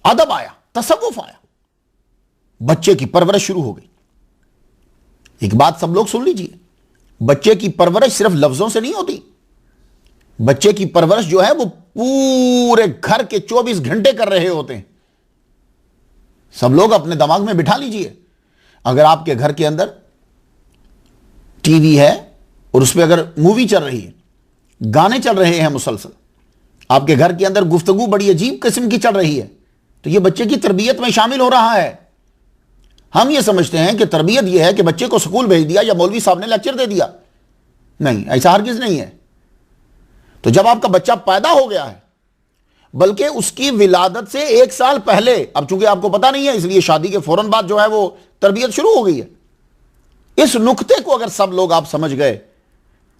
अदब आया, तसव्वुफ आया, बच्चे की परवरिश शुरू हो गई। एक बात सब लोग सुन लीजिए, बच्चे की परवरिश सिर्फ लफ्जों से नहीं होती। बच्चे की परवरिश जो है वो पूरे घर के 24 घंटे कर रहे होते हैं। सब लोग अपने दिमाग में बिठा लीजिए, अगर आपके घर के अंदर टीवी है और उस पर अगर मूवी चल रही है, गाने चल रहे हैं मुसलसल, आपके घर के अंदर गुफ्तगू बड़ी अजीब किस्म की चल रही है, तो यह बच्चे की तरबियत में शामिल हो रहा है। हम ये समझते हैं कि तरबियत यह है कि बच्चे को स्कूल भेज दिया या मौलवी साहब ने लेक्चर दे दिया। नहीं, ऐसा हरगिज नहीं है। तो जब आपका बच्चा पैदा हो गया है, बल्कि उसकी विलादत से 1 साल पहले, अब चूंकि आपको पता नहीं है इसलिए शादी के फौरन बाद जो है वो तरबियत शुरू हो गई है। इस नुक्ते को अगर सब लोग आप समझ गए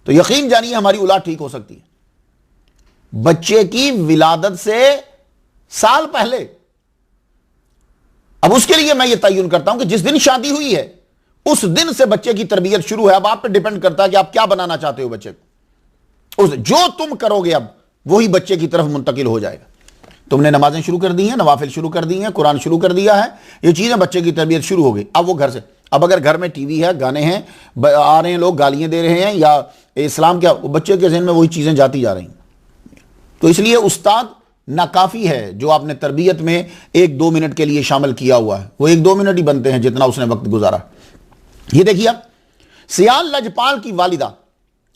तो यकीन जानिए हमारी औलाद ठीक हो सकती है। बच्चे की विलादत से साल पहले, अब उसके लिए मैं ये तयन करता हूं कि जिस दिन शादी हुई है उस दिन से बच्चे की तरबियत शुरू है। अब आप पे डिपेंड करता है कि आप क्या बनाना चाहते हो बच्चे को। जो तुम करोगे अब वही बच्चे की तरफ मुंतकिल हो जाएगा। तुमने नमाजें शुरू कर दी हैं, नवाफिल शुरू कर दी हैं, कुरान शुरू कर दिया है, ये चीजें बच्चे की तरबियत शुरू हो गई। अब वो घर से, अब अगर घर में टीवी है, गाने हैं, आ रहे हैं लोग, गालियां दे रहे हैं या इस्लाम क्या, बच्चे के जहन में वही चीजें जाती जा रही हैं। तो इसलिए उस्ताद नाकाफी है जो आपने तरबियत में 1-2 मिनट के लिए शामिल किया हुआ है, वो 1-2 मिनट ही बनते हैं जितना उसने वक्त गुजारा। ये देखिए अब सियाल लजपाल की वालिदा,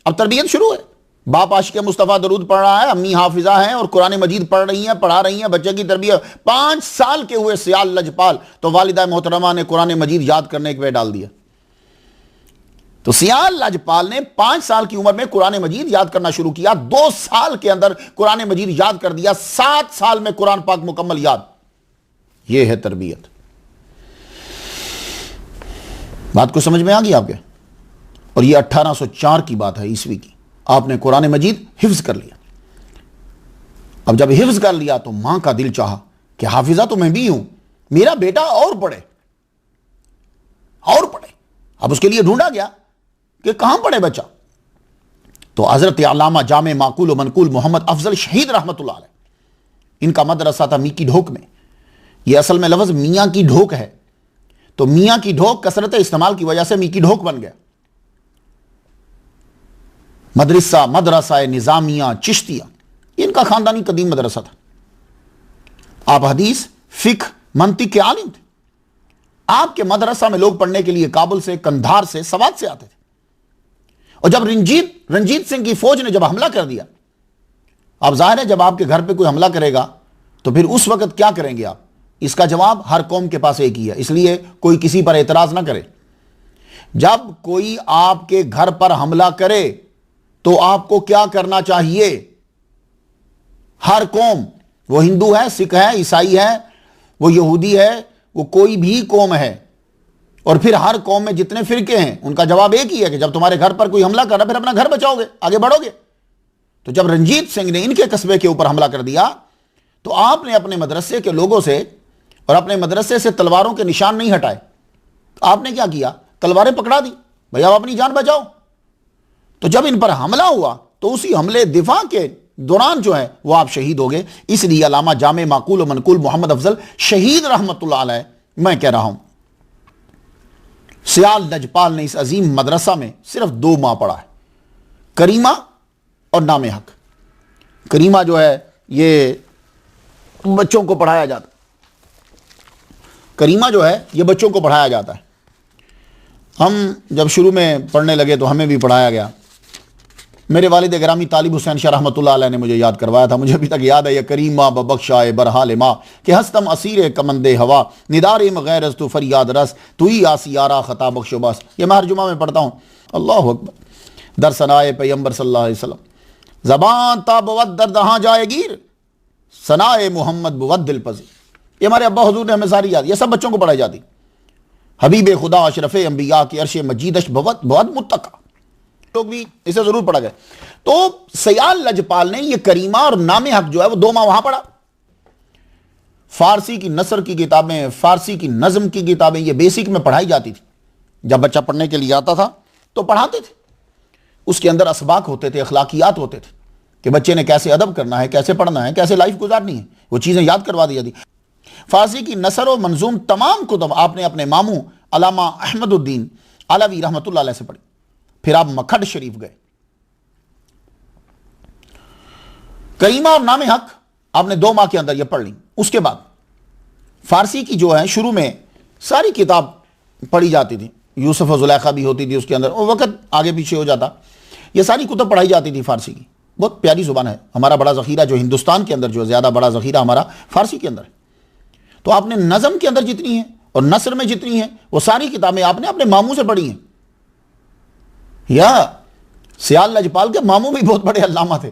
अब तरबियत शुरू है। बाप आशिक मुस्तफ़ा दरूद पढ़ रहा है, अम्मी हाफिजा हैं और कुरान मजीद पढ़ रही हैं, पढ़ा रही हैं, बच्चे की तरबियत। 5 साल के हुए सियाल लजपाल, तो वालिदा मोहतरमा ने कुरान मजीद याद करने के पे डाल दिया। तो सियाल लजपाल ने 5 साल की उम्र में कुरान मजीद याद करना शुरू किया, 2 साल के अंदर कुरान मजीद याद कर दिया, 7 साल में कुरान पाक मुकम्मल याद। यह है तरबियत। बात को समझ में आ गई आपके? और यह 1804 की बात है, ईस्वी की। आपने कुरान मजीद हिफ्ज कर लिया। अब जब हिफ्ज कर लिया तो मां का दिल चाहा कि हाफिजा तो मैं भी हूं, मेरा बेटा और पढ़े और पढ़े। अब उसके लिए ढूंढा गया कि कहां पढ़े बच्चा। तो हजरत अल्लामा जामे माकूल मनकूल मोहम्मद अफजल शहीद रहमतुल्लाह अलैह, इनका मदरसा था मी की ढोक में। यह असल में लफ्ज मियां की ढोक है, तो मियां की ढोक कसरत इस्तेमाल की वजह से मी की ढोक बन गया। मदरसा निजामिया चिश्तिया, इनका खानदानी कदीम मदरसा था। आप हदीस फिक मंतिक के आलिम थे। आपके मदरसा में लोग पढ़ने के लिए काबुल से, कंधार से, सवात से आते थे। और जब रंजीत सिंह की फौज ने जब हमला कर दिया, आप जाहिर है जब आपके घर पे कोई हमला करेगा तो फिर उस वक्त क्या करेंगे आप? इसका जवाब हर कौम के पास एक ही है, इसलिए कोई किसी पर एतराज ना करे। जब कोई आपके घर पर हमला करे तो आपको क्या करना चाहिए? हर कौम, वो हिंदू है, सिख है, ईसाई है, वो यहूदी है, वो कोई भी कौम है, और फिर हर कौम में जितने फिरके हैं उनका जवाब एक ही है कि जब तुम्हारे घर पर कोई हमला कर रहा फिर अपना घर बचाओगे, आगे बढ़ोगे। तो जब रंजीत सिंह ने इनके कस्बे के ऊपर हमला कर दिया तो आपने अपने मदरसे के लोगों से और अपने मदरसे से तलवारों के निशान नहीं हटाए। तो आपने क्या किया? तलवारें पकड़ा दी, भैया आप अपनी जान बचाओ। तो जब इन पर हमला हुआ तो उसी हमले दिफा के दौरान जो है वो आप शहीद हो गए। इसलिए अल्लामा जामे माकूल और मनकूल मोहम्मद अफजल शहीद रहमतुल्लाह अलैह, मैं कह रहा हूं सियाल लजपाल ने इस अजीम मदरसा में सिर्फ 2 माह पढ़ा है, करीमा और नामे हक। करीमा जो है ये बच्चों को पढ़ाया जाता, करीमा जो है ये बच्चों को पढ़ाया जाता है। हम जब शुरू में पढ़ने लगे तो हमें भी पढ़ाया गया। मेरे वालिद गिरामी तालिब हुसैन शाह रहमतुल्लाह अलैह ने मुझे याद करवाया था। मुझे अभी तक याद है, ये करीमा बबख्शाए बरहाल माँ कि हस्तम असीर कमंदे हवा निदार मगैर तु फरियाद रस तुई आसियारा खता बख्शो बस। ये मैं हर जुमा में पढ़ता हूँ। अल्लाह अकबर। दर सनाए पैगंबर सल्लल्लाहु अलैहि वसल्लम, ज़बान ता बवद दर दहाँ जाएगीर सनाए मोहम्मद बवद दिल पजी। ये हमारे अब्बा हुजूर ने हमें सारी याद, ये सब बच्चों को पढ़ाई जाती। हबीब खुदा अशरफ अंबिया की अर्श मजीदश बहुत बहुत मुत्तका, लोग भी इसे जरूर पढ़ा गए। तो सियाल लजपाल ने ये करीमा और नामे हक जो है वो 2 माह वहां पढ़ा। फारसी की नसर की किताबें, फारसी की नज्म की किताबें ये बेसिक में पढ़ाई जाती थी। जब बच्चा पढ़ने के लिए आता था तो पढ़ाते थे। उसके अंदर असबाक होते थे, अखलाकियात होते थे कि बच्चे ने कैसे अदब करना है, कैसे पढ़ना है, कैसे लाइफ गुजारनी है, वो चीजें याद करवा दी जाती। फारसी की नसर और मंजूम तमाम कुतुब आपने अपने मामू अल्लामा अहमदुद्दीन अलवी रहमतुल्लाह अलैह से पढ़ी। फिर आप मखड शरीफ गए। करीमा और नामे हक आपने 2 माह के अंदर ये पढ़ ली। उसके बाद फारसी की जो है शुरू में सारी किताब पढ़ी जाती थी, यूसुफ और जुलेखा भी होती थी उसके अंदर, वो वक्त आगे पीछे हो जाता। ये सारी कुतुब पढ़ाई जाती थी फारसी की। बहुत प्यारी ज़ुबान है। हमारा बड़ा ज़ख़ीरा जो हिंदुस्तान के अंदर, जो ज़्यादा बड़ा ज़ख़ीरा हमारा फ़ारसी के अंदर है। तो आपने नज़म के अंदर जितनी है और नसर में जितनी है वो सारी किताबें आपने अपने मामू से पढ़ी हैं। या सियाल लजपाल के मामू भी बहुत बड़े अल्लामा थे।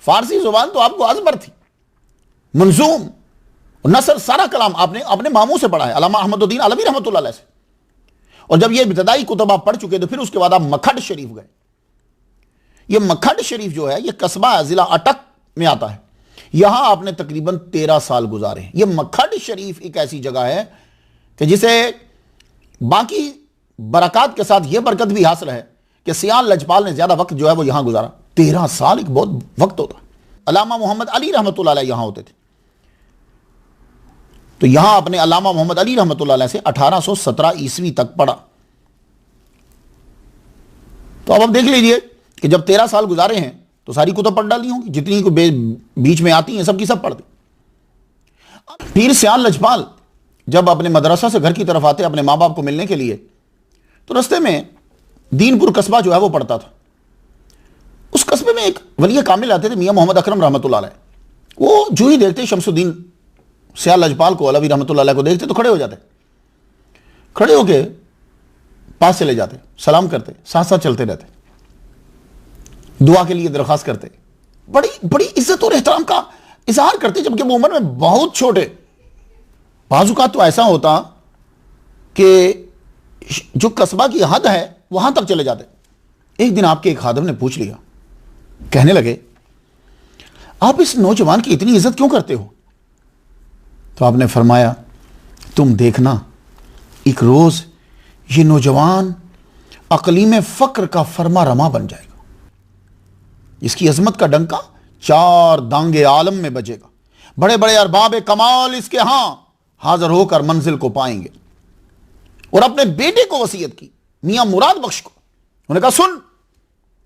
फारसी ज़ुबान तो आपको अज़बर थी। मंजूम नसर सारा कलाम आपने अपने मामू से पढ़ा है, अल्लामा अहमदुद्दीन अलवी रहमतुल्लाह अलैह से। और जब ये इब्तदाई कुतुब आप पढ़ चुके तो फिर उसके बाद आप मखड शरीफ गए। ये मखड शरीफ जो है ये कस्बा ज़िला अटक में आता है। यहां आपने तकरीबन 13 साल गुजारे। ये मखड शरीफ एक ऐसी जगह है कि जिसे बाकी बरकत के साथ यह बरकत भी हासिल है कि सियाल लजपाल ने ज्यादा वक्त जो है वो यहां गुजारा। 13 साल एक बहुत वक्त होता है। अल्लामा मोहम्मद अली रहमतुल्लाह अलैह यहां होते थे। तो यहां अपने अल्लामा मोहम्मद अली रहमतुल्लाह अलैह से 1817 ईस्वी तक पढ़ा। तो अब आप देख लीजिए कि जब 13 साल गुजारे हैं तो सारी कुतुब पढ़ डाली होंगी, जितनी को बीच में आती हैं सबकी सब पढ़ दी। पीर सियाल लजपाल जब अपने मदरसा से घर की तरफ आते अपने माँ बाप को मिलने के लिए, तो रास्ते में दीनपुर कस्बा जो है वो पड़ता था। उस कस्बे में एक वली कामिल आते थे, मियाँ मोहम्मद अकरम रहमतुल्लाह अलैह। वो जो ही देखते शमसुद्दीन सियाल लजपाल को, अलवी रहमतुल्लाह अलैह को देखते तो खड़े हो जाते। खड़े होके पास चले जाते, सलाम करते, साथ साथ चलते रहते, दुआ के लिए दरख्वास्त करते, बड़ी बड़ी इज्जत और एहतराम का इजहार करते, जबकि वो उम्र में बहुत छोटे। बाजुका तो ऐसा होता कि जो कस्बा की हद है वहां तक चले जाते। एक दिन आपके एक खादिम ने पूछ लिया, कहने लगे आप इस नौजवान की इतनी इज्जत क्यों करते हो? तो आपने फरमाया तुम देखना एक रोज ये नौजवान अकलीम फक्र का फरमा रमा बन जाएगा। इसकी अजमत का डंका 4 दांगे आलम में बजेगा। बड़े बड़े अरबाब कमाल इसके यहां हाजिर होकर मंजिल को पाएंगे। और अपने बेटे को वसीयत की, मियां मुराद बख्श को। उन्होंने कहा सुन,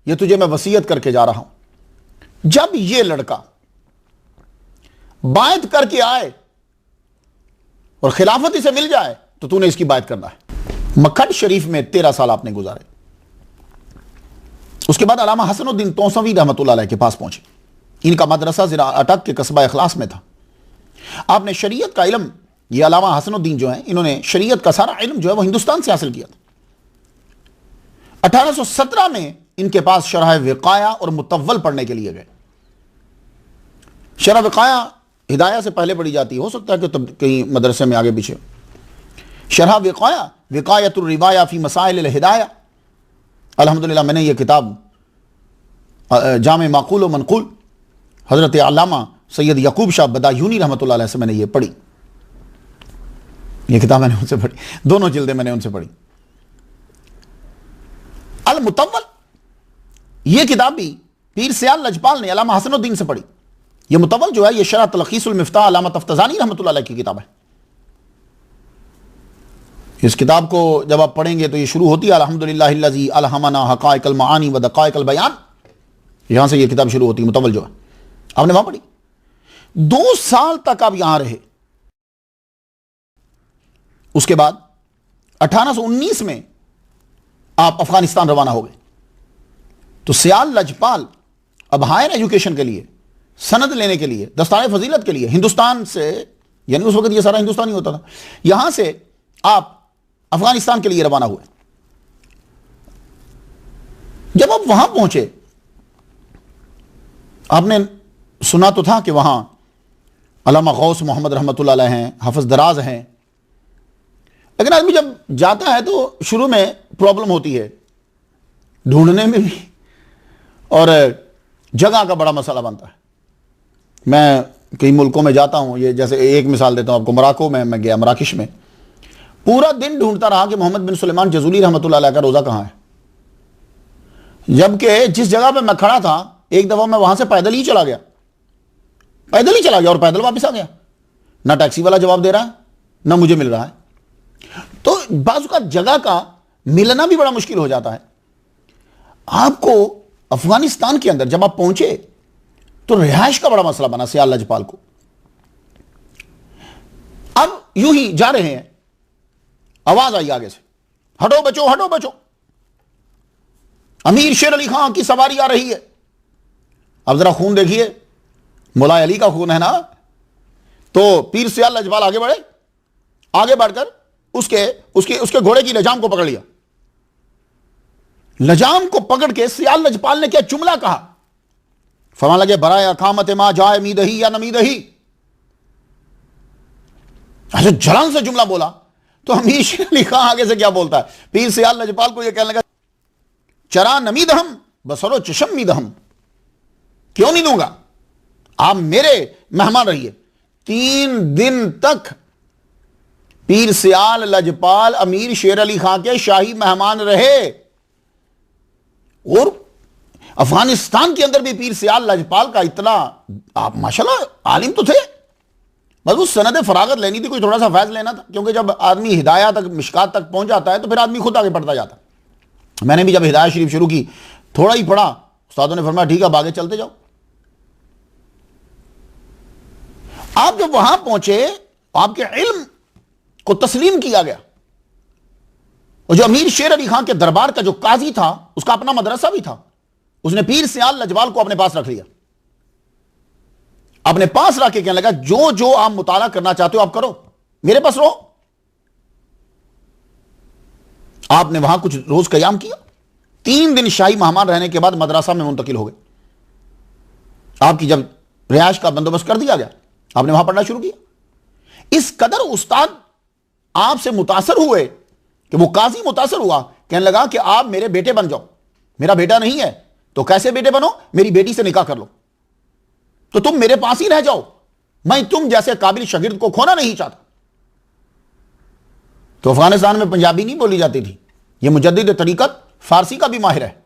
ये तुझे मैं वसीयत करके जा रहा हूं, जब ये लड़का बायत करके आए और खिलाफत इसे मिल जाए तो तूने इसकी बायत करना है। मक्खड शरीफ में 13 साल आपने गुजारे। उसके बाद अल्लामा हसनुद्दीन तौसवी रहमतुल्लाह अलैह के पास पहुंचे। इनका मदरसा ज़िला अटक के कस्बा इखलास में था। आपने शरीयत का इल्म, ये अल्लामा हसनुद्दीन जो है, इन्होंने शरीयत का सारा इल्म जो है वो हिंदुस्तान से हासिल किया था। 1817 में इनके पास शरह विकाया और मुतव्वल पढ़ने के लिए गए। शरह विकाया हिदाया से पहले पढ़ी जाती, हो सकता है कि तब कहीं मदरसे में आगे पीछे। शरह विकाया विकायतुर रिवाया फी मसाइल हिदाया। अल्हम्दुलिल्लाह मैंने ये किताब जामे माकूल व मनकूल हज़रत अल्लामा सैयद यकूब शाह बदायूनी रहमतुल्लाह अलैह से मैंने ये पढ़ी। ये किताब मैंने उनसे पढ़ी, दोनों जिल्दें मैंने उनसे पढ़ी। अल मुतव्वल ये किताब भी पीर सियाल लजपाल ने अल्लामा हसनुद्दीन से पढ़ी। ये मुतव्वल जो है ये शरह तलखीसुल मिफ्ताह अल्लामा तफ्तज़ानी रहमतुल्लाह अलैह की किताब है। इस किताब को जब आप पढ़ेंगे तो ये शुरू होती है अल्हम्दुलिल्लाहिल्लज़ी अलहमना हक़ाइक़ल मआनी व दक़ाइक़ल बयान। यहां से ये किताब शुरू होती है, मुतव्वल जो है आपने वहां पढ़ी। 2 साल तक आप यहां रहे। उसके बाद 1819 में आप अफगानिस्तान रवाना हो गए। तो सियाल लजपाल अब हायर एजुकेशन के लिए, सनद लेने के लिए, दस्ताने फजीलत के लिए हिंदुस्तान से, यानी उस वक्त ये सारा हिंदुस्तान ही होता था, यहां से आप अफगानिस्तान के लिए रवाना हुए। जब आप वहां पहुंचे, आपने सुना तो था कि वहां अल्लामा गौस मोहम्मद रहमतुल्लाह अलैह हैं, हाफिज दराज हैं। लेकिन आदमी जब जाता है तो शुरू में प्रॉब्लम होती है, ढूंढने में भी, और जगह का बड़ा मसला बनता है। मैं कई मुल्कों में जाता हूं, ये जैसे एक मिसाल देता हूं आपको, मोरक्को में मैं गया, मराकिश में पूरा दिन ढूंढता रहा कि मोहम्मद बिन सुलेमान जजूली रहमतुल्लाह अलैह का रोज़ा कहाँ है। जबकि जिस जगह पे मैं खड़ा था, एक दफ़ा मैं वहां से पैदल ही चला गया, पैदल ही चला गया और पैदल वापस आ गया। ना टैक्सी वाला जवाब दे रहा है, ना मुझे मिल रहा है। तो बाज़ का जगह का मिलना भी बड़ा मुश्किल हो जाता है। आपको अफगानिस्तान के अंदर जब आप पहुंचे तो रिहाइश का बड़ा मसला बना सियाल लजपाल को। अब यूं ही जा रहे हैं, आवाज आई आगे से, हटो बचो, हटो बचो, अमीर शेर अली खां की सवारी आ रही है। अब जरा खून देखिए, मौला अली का खून है ना। तो पीर सियाल लजपाल आगे बढ़े, आगे बढ़कर उसके उसके उसके घोड़े की लजाम को पकड़ लिया। लजाम को पकड़ के सियाल लजपाल ने क्या जुमला कहा, फरमान लगे बराया कामत मा जाए मीदही या नमीदही। अच्छा, जलन से जुमला बोला। तो अमीर शेर अली खां आगे से क्या बोलता है, पीर सियाल लजपाल को यह कहने लगा, चरा नमीदहम बसरो चशम मीदहम, क्यों नहीं दूंगा, आप मेरे मेहमान रहिए। 3 दिन तक पीर सियाल लजपाल अमीर शेर अली खां के शाही मेहमान रहे। और अफगानिस्तान के अंदर भी पीर सियाल लजपाल का इतना, आप माशाल्लाह आलिम तो थे, बस उस सनद फरागत लेनी थी, कोई थोड़ा सा फैज लेना था। क्योंकि जब आदमी हिदाया तक, मिशकात तक पहुंच जाता है तो फिर आदमी खुद आगे बढ़ता जाता। मैंने भी जब हिदायत शरीफ शुरू की, थोड़ा ही पढ़ा, उस्तादों ने फरमाया ठीक है, अब आगे चलते जाओ। आप जब वहां पहुंचे, आपके इल्म को तस्लीम किया गया। और जो अमीर शेर अली खां के दरबार का जो काजी था, उसका अपना मदरसा भी था, उसने पीर सियाल लजपाल को अपने पास रख लिया। अपने पास रख के कहने लगा, जो जो आप मुताला करना चाहते हो आप करो, मेरे पास रहो। आपने वहां कुछ रोज कयाम किया। 3 दिन शाही मेहमान रहने के बाद मदरसा में मुंतकिल हो गए। आपकी जब रिहायश का बंदोबस्त कर दिया गया, आपने वहां पढ़ना शुरू किया। इस कदर उस्ताद आपसे मुतासर हुए कि वो काजी मुतासर हुआ, कहने लगा कि आप मेरे बेटे बन जाओ। मेरा बेटा नहीं है तो कैसे बेटे बनो, मेरी बेटी से निकाह कर लो, तो तुम मेरे पास ही रह जाओ, मैं तुम जैसे काबिल शागिर्द को खोना नहीं चाहता। तो अफगानिस्तान में पंजाबी नहीं बोली जाती थी, यह मुजद्दिद तरीकत फारसी का भी माहिर है।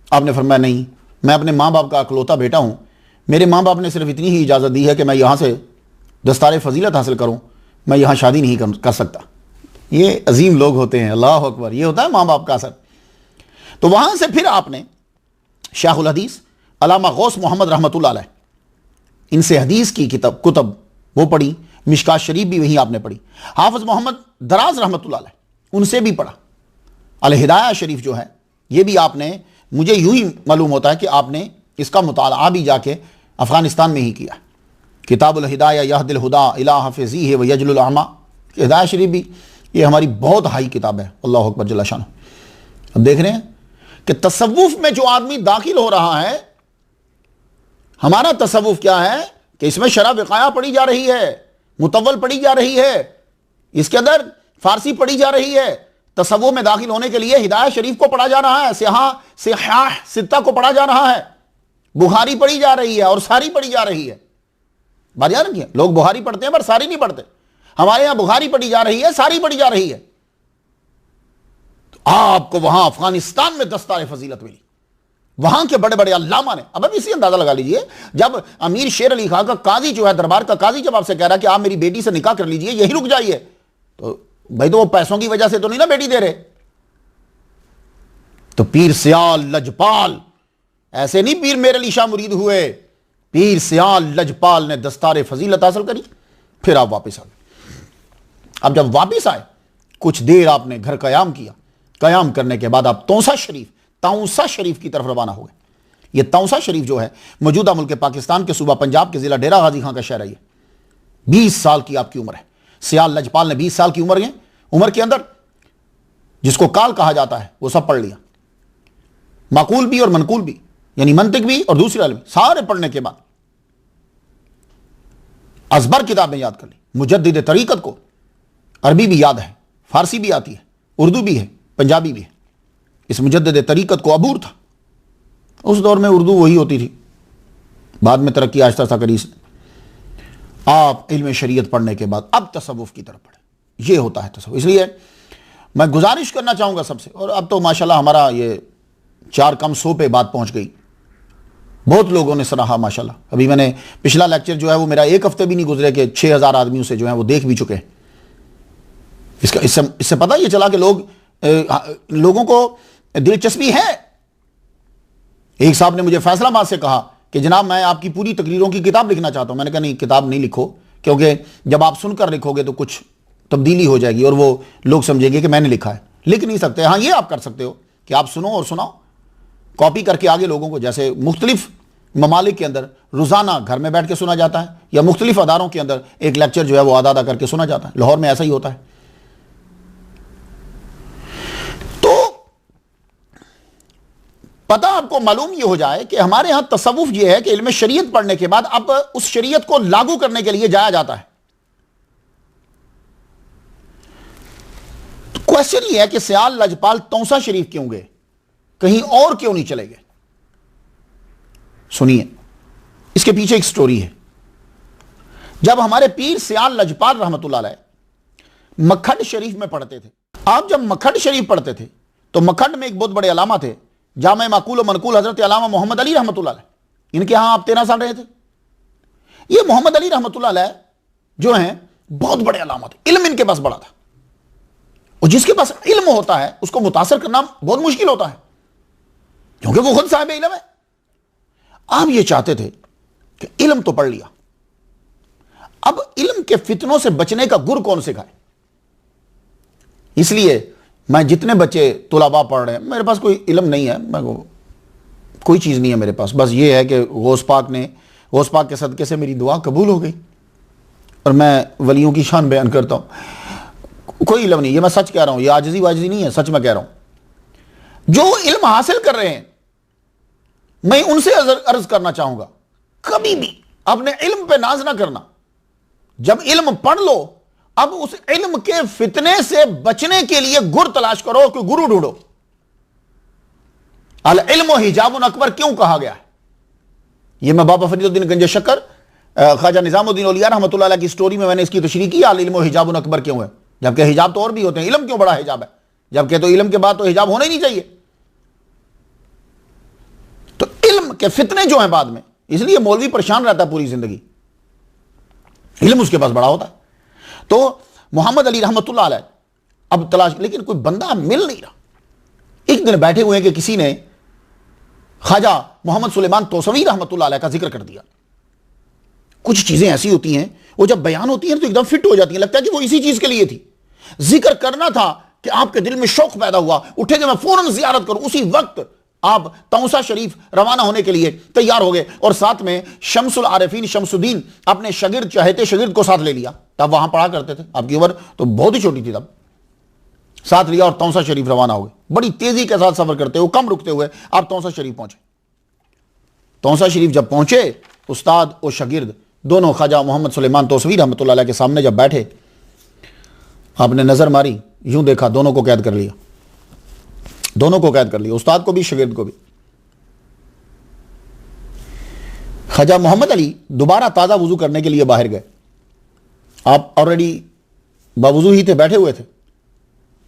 आपने फरमाया नहीं, मैं अपने मां बाप का अकलौता बेटा हूं, मेरे मां बाप ने सिर्फ इतनी ही इजाजत दी है कि मैं यहां से दस्तार फजीलत हासिल करूं, मैं यहां शादी नहीं कर सकता। ये अजीम लोग होते हैं, अल्लाह अकबर, ये होता है मां बाप का असर। तो वहां से फिर आपने शाहुल हदीस अल्लामा गौस मोहम्मद रहमतुल्लाह अलैह, इनसे हदीस की कुतब वो पढ़ी, मिशकात शरीफ भी वहीं आपने पढ़ी। हाफिज मोहम्मद दराज रहमतुल्लाह अलैह, उनसे भी पढ़ा। अल हिदाया शरीफ जो है, ये भी आपने, मुझे यूं ही मालूम होता है कि आपने इसका मुताला भी जाके अफगानिस्तान में ही किया। किताबुल हिदाया यहदिल हुदा इला हाफिज़ी है व यजलुल अमा, हिदाया शरीफ भी ये हमारी बहुत हाई किताब है, अल्लाह अकबर जल्ल शान। अब देख रहे हैं कि तसव्वुफ में जो आदमी दाखिल हो रहा है, हमारा तसव्वुफ क्या है कि इसमें शरह विकाया पढ़ी जा रही है, मुतव्वल पढ़ी जा रही है, इसके अंदर फारसी पढ़ी जा रही है। तसव्वुफ में दाखिल होने के लिए हिदायत शरीफ को पढ़ा जा रहा है, सिहाह सित्ता को पढ़ा जा रहा है, बुखारी पढ़ी जा रही है और सारी पढ़ी जा रही है। बात याद रखिए, लोग बुखारी पढ़ते हैं पर सारी नहीं पढ़ते। हमारे यहां बुखारी पढ़ी जा रही है, सारी पढ़ी जा रही है। तो आपको वहां अफगानिस्तान में दस्तार फजीलत मिली, वहां के बड़े बड़े अल्लामा ने। अब इसी अंदाजा लगा लीजिए, जब अमीर शेर अली खां का काजी जो है, दरबार का काजी जब आपसे कह रहा है कि आप मेरी बेटी से निकाह कर लीजिए, यही रुक जाइए, तो भाई तो वो पैसों की वजह से तो नहीं ना बेटी दे रहे। तो पीर सियाल लजपाल, ऐसे नहीं पीर मेरे अली शाह मुरीद हुए, पीर सियाल लजपाल ने दस्तार फजीलत हासिल करी। फिर आप वापस आ गए। अब जब वापस आए, कुछ देर आपने घर कयाम किया। कयाम करने के बाद आप तौसा शरीफ की तरफ रवाना हो गए। यह तौसा शरीफ जो है, मौजूदा मुल्क पाकिस्तान के सूबा पंजाब के जिला डेरा गाजी खां का शहर है। 20 साल की आपकी उम्र है। सियाल लजपाल ने 20 साल की उम्र के अंदर जिसको काल कहा जाता है वो सब पढ़ लिया, माकूल भी और मनकूल भी, यानी मंतिक भी और दूसरे इल्म सारे पढ़ने के बाद अजबर किताबें याद कर ली। मुजद्दिद तरीकत को अरबी भी याद है, फारसी भी आती है, उर्दू भी है, पंजाबी भी है। इस मुजद्दिद तरीकत को अबूर था। उस दौर में उर्दू वही होती थी, बाद में तरक्की आहिस्ता आहिस्ता करी। आप इल्म शरीयत पढ़ने के बाद अब तसव्वुफ की तरफ पढ़े, ये होता है तसव्वुफ। इसलिए मैं गुजारिश करना चाहूँगा सबसे, और अब तो माशाल्लाह हमारा ये 4 कम 100 पे बात पहुँच गई, बहुत लोगों ने सराहा माशाल्लाह। अभी मैंने पिछला लेक्चर जो है वो मेरा 1 हफ्ते भी नहीं गुजरे कि 6000 आदमियों से जो है वो देख भी चुके हैं। इससे पता ये चला कि लोगों को दिलचस्पी है। एक साहब ने मुझे फैसलाबाद से कहा कि जनाब मैं आपकी पूरी तकरीरों की किताब लिखना चाहता हूं। मैंने कहा नहीं, किताब नहीं लिखो, क्योंकि जब आप सुनकर लिखोगे तो कुछ तब्दीली हो जाएगी और वो लोग समझेंगे कि मैंने लिखा है। लिख नहीं सकते। हाँ, ये आप कर सकते हो कि आप सुनो और सुनाओ, कॉपी करके आगे लोगों को, जैसे मुख्तलिफ ममालिक के अंदर रोज़ाना घर में बैठ के सुना जाता है, या मुख्तलिफ अदारों के अंदर एक लेक्चर जो है वो आधा आधा करके सुना जाता है। लाहौर में ऐसा ही होता है। तो पता आपको मालूम ये हो जाए कि हमारे यहां तसव्वुफ ये है कि इल्म शरीयत पढ़ने के बाद अब उस शरीयत को लागू करने के लिए जाया जाता है। तो क्वेश्चन ये है कि सियाल लजपाल तौसा शरीफ क्यों गए, कहीं और क्यों नहीं चले गए? सुनिए, इसके पीछे एक स्टोरी है। जब हमारे पीर सियाल लजपाल रहमतुल्लाह अलैह मखड शरीफ में पढ़ते थे, आप जब मखड शरीफ पढ़ते थे तो मखड में एक बहुत बड़े अलामा थे, जामे माकूल और मनकूल हजरत अल्लामा मोहम्मद अली रहमतुल्लाह अलैह। इनके यहां आप 13 साल रहे थे। ये मोहम्मद अली रहमतुल्लाह अलैह जो हैं बहुत बड़े अलामा थे, इल्म इनके पास बड़ा था, और जिसके पास इल्म होता है उसको मुतासर करना बहुत मुश्किल होता है, क्योंकि वो खुद साहिब इल्म है। आप ये चाहते थे कि इल्म तो पढ़ लिया, अब इल्म के फितनों से बचने का गुर कौन सिखाए? इसलिए मैं जितने बच्चे तुलाबा पढ़ रहे हैं, मेरे पास कोई इल्म नहीं है, मैं कोई चीज़ नहीं है मेरे पास, बस ये है कि गौस पाक के सदक़े से मेरी दुआ कबूल हो गई और मैं वलियों की शान बयान करता हूँ। कोई इल्म नहीं, ये मैं सच कह रहा हूँ, ये आजिज़ी वाजिज़ी नहीं है, सच मैं कह रहा हूँ। जो इल्म हासिल कर रहे हैं, मैं उनसे अर्ज करना चाहूंगा, कभी भी अपने इल्म पे नाज ना करना। जब इल्म पढ़ लो, अब उस इल्म के फितने से बचने के लिए गुर तलाश करो, कि गुरु ढूंढो। अल इल्म हिजाबुन अकबर क्यों कहा गया है? यह मैं बाबा फरीदुद्दीन गंज शक्कर, ख्वाजा निजामुद्दीन औलिया रहमतुल्लाह अलैह की स्टोरी में मैंने इसकी तशरीह की। अल इल्म हिजाबुन अकबर क्यों है, जबकि हिजाब तो और भी होते हैं, इल्म क्यों बड़ा हिजाब है? जबकि तो इल्म के बाद तो हिजाब होना ही नहीं चाहिए। तो इल्म के फितने जो हैं बाद में, इसलिए मौलवी परेशान रहता है पूरी जिंदगी, इल्म उसके पास बड़ा होता है। तो मोहम्मद अली रहमतुल्लाह अलैह अब तलाश, लेकिन कोई बंदा मिल नहीं रहा। एक दिन बैठे हुए हैं कि किसी ने ख्वाजा मोहम्मद सुलेमान तोसवी रहमतुल्लाह अलैह का जिक्र कर दिया। कुछ चीजें ऐसी होती हैं, वो जब बयान होती हैं तो एकदम फिट हो जाती है, लगता है कि वो इसी चीज के लिए थी। जिक्र करना था कि आपके दिल में शौक पैदा हुआ, उठे कि मैं फौरन जियारत करूं, उसी वक्त आप तौसा शरीफ रवाना होने के लिए तैयार हो गए, और साथ में शम्सुल आरिफीन शमसुद्दीन अपने शगिर्द, चहेते शगिर्द को साथ ले लिया। तब वहां पढ़ा करते थे, आपकी उम्र तो बहुत ही छोटी थी तब, साथ लिया और तौसा शरीफ रवाना हो गए। बड़ी तेजी के साथ सफर करते हुए, कम रुकते हुए आप तौसा शरीफ पहुंचे। तौसा शरीफ जब पहुंचे, उस्ताद और शगिर्द दोनों ख्वाजा मोहम्मद सुलेमान तोसवी रहमतुल्लाह अलैह के सामने जब बैठे, आपने नजर मारी, यूं देखा, दोनों को कैद कर लिया, दोनों को कैद कर लिया, उस्ताद को भी शगिर्द को भी। ख्वाजा मोहम्मद अली दोबारा ताज़ा वुजू करने के लिए बाहर गए। आप ऑलरेडी बावुजू ही थे, बैठे हुए थे।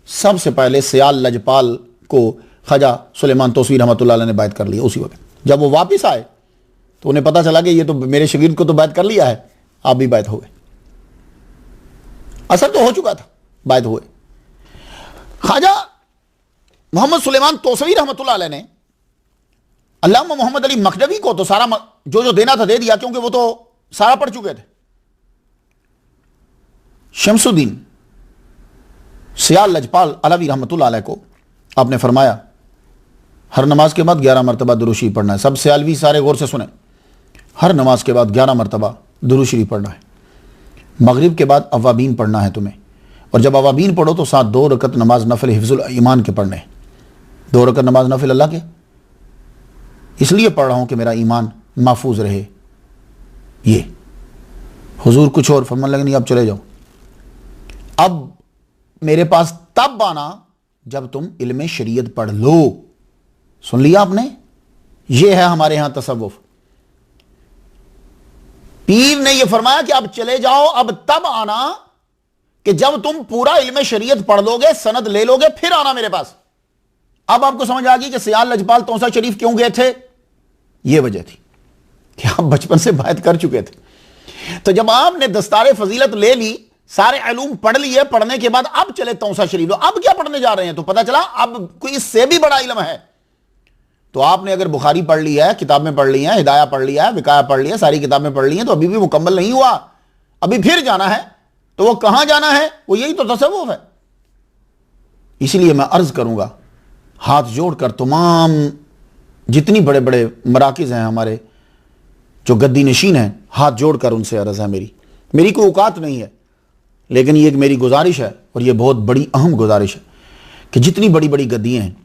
सबसे पहले सियाल लजपाल को ख्वाजा सुलेमान तोसवी रहमतुल्लाह अलैह ने बैत कर लिया उसी वक्त। जब वो वापस आए तो उन्हें पता चला कि ये तो मेरे शगिर्द को तो बैत कर लिया है, आप भी बैत हो गए। असर तो हो चुका था, बैत हुए। ख्वाजा मोहम्मद सुलेमान तोसवी रहमतुल्लाह अलैह ने अल्लामा मोहम्मद अली मखदवी को तो सारा जो देना था दे दिया, क्योंकि वो तो सारा पढ़ चुके थे। शमसुद्दीन सियाल लजपाल अलवी रहमतुल्लाह अलैह को आपने फरमाया, हर नमाज के बाद 11 मरतबा दुरूद शरीफ पढ़ना है। सब सियालवी सारे गौर से सुने, हर नमाज के बाद 11 मरतबा दुरूद शरीफ पढ़ना है। मगरिब के बाद अवाबीन पढ़ना है तुम्हें, और जब अवाबीन पढ़ो तो साथ 2 रकत नमाज नफिल हिफ्जुल ईमान के पढ़ने हैं। 2 रकत नमाज नफिल अल्लाह के इसलिए पढ़ रहा हूं कि मेरा ईमान महफूज रहे। ये हुजूर कुछ और फरमान लगे, नहीं अब चले जाओ, अब मेरे पास तब आना जब तुम इल्म शरीयत पढ़ लो। सुन लिया आपने? ये है हमारे यहां तसव्वुफ। पीर ने यह फरमाया कि अब चले जाओ, अब तब आना कि जब तुम पूरा इल्म शरीयत पढ़ लोगे, सनद ले लोगे, फिर आना मेरे पास। अब आपको समझ आ गई कि सियाल लजपाल तौसा शरीफ क्यों गए थे। यह वजह थी कि आप बचपन से बात कर चुके थे। तो जब आपने दस्तारे फजीलत ले ली, सारे इल्म पढ़ लिए, पढ़ने के बाद अब चले तौसा शरीफ, अब क्या पढ़ने जा रहे हैं, तो पता चला अब कोई इससे भी बड़ा इल्म है। तो आपने अगर बुखारी पढ़ लिया है, किताबें पढ़ ली हैं, हिदाया पढ़ लिया है, विकाया पढ़ लिया, सारी किताबें पढ़ ली हैं, तो अभी भी मुकम्मल नहीं हुआ, अभी फिर जाना है तो वो कहां जाना है? वो यही तो तसव्वुफ है। इसलिए मैं अर्ज करूंगा हाथ जोड़कर, तमाम जितनी बड़े बड़े मराकिज़ हैं हमारे जो गद्दी नशीन हैं, हाथ जोड़कर उनसे अर्ज है मेरी कोई औकात नहीं है, लेकिन ये एक मेरी गुजारिश है, और ये बहुत बड़ी अहम गुजारिश है कि जितनी बड़ी बड़ी गद्दियाँ हैं,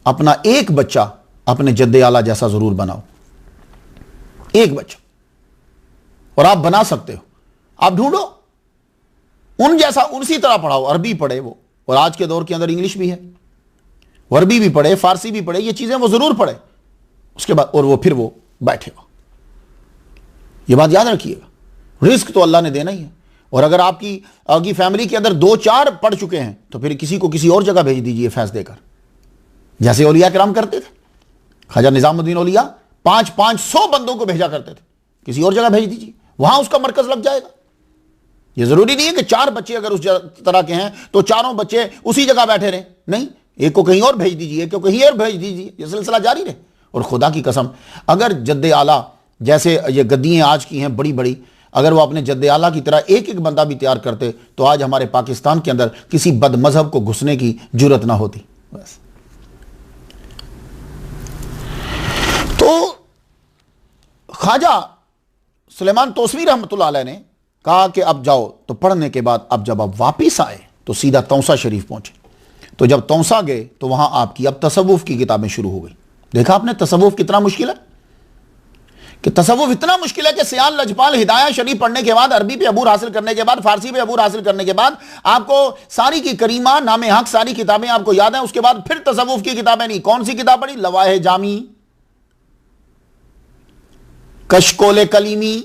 अपना एक बच्चा अपने जद्दे आला जैसा ज़रूर बनाओ, एक बच्चा। और आप बना सकते हो, आप ढूंढो उन जैसा, उसी तरह पढ़ाओ। अरबी पढ़े वो, और आज के दौर के अंदर इंग्लिश भी है, अरबी भी पढ़े, फारसी भी पढ़े, ये चीज़ें वो ज़रूर पढ़े। उसके बाद और वो फिर वो बैठेगा। ये बात याद रखिएगा, रिस्क तो अल्लाह ने देना ही है। और अगर आपकी फैमिली के अंदर 2-4 पढ़ चुके हैं तो फिर किसी को किसी और जगह भेज दीजिए फैस देकर, जैसे औलिया किराम करते थे। ख्वाजा निजामुद्दीन औलिया 500 बंदों को भेजा करते थे, किसी और जगह भेज दीजिए, वहां उसका मरकज लग जाएगा। यह जरूरी नहीं है कि 4 बच्चे अगर उस तरह के हैं तो चारों बच्चे उसी जगह बैठे रहे, नहीं, एक को कहीं और भेज दीजिए, एक को कहीं और भेज दीजिए, यह सिलसिला जारी रहे। और खुदा की कसम, अगर जद्दे आला जैसे ये गद्दियाँ आज की हैं बड़ी बड़ी, अगर वो अपने जद्दे आला की तरह एक एक बंदा भी तैयार करते तो आज हमारे पाकिस्तान के अंदर किसी बदमजहब को घुसने की जुर्रत ना होती। बस तो ख्वाजा सुलेमान तोसवी रहमतुल्लाह अलैह ने कहा कि अब जाओ। तो पढ़ने के बाद अब जब आप वापिस आए तो सीधा तौसा शरीफ पहुंचे। तो जब तौसा गए तो वहां आपकी अब तसव्वुफ की किताबें शुरू हो गई। देखा आपने तसव्वुफ कितना मुश्किल है, कि तसव्वुफ इतना मुश्किल है कि सियान लजपाल हिदाया शरीफ पढ़ने के बाद, अरबी पे अबूर हासिल करने के बाद, फारसी पे अबूर हासिल करने के बाद, आपको सारी की करीमा, नामे हक, सारी किताबें आपको याद है। उसके बाद फिर तसव्वुफ की किताबें नहीं, कौन सी किताब पढ़ी? लवाहे जामी, कशकोले कलीमी,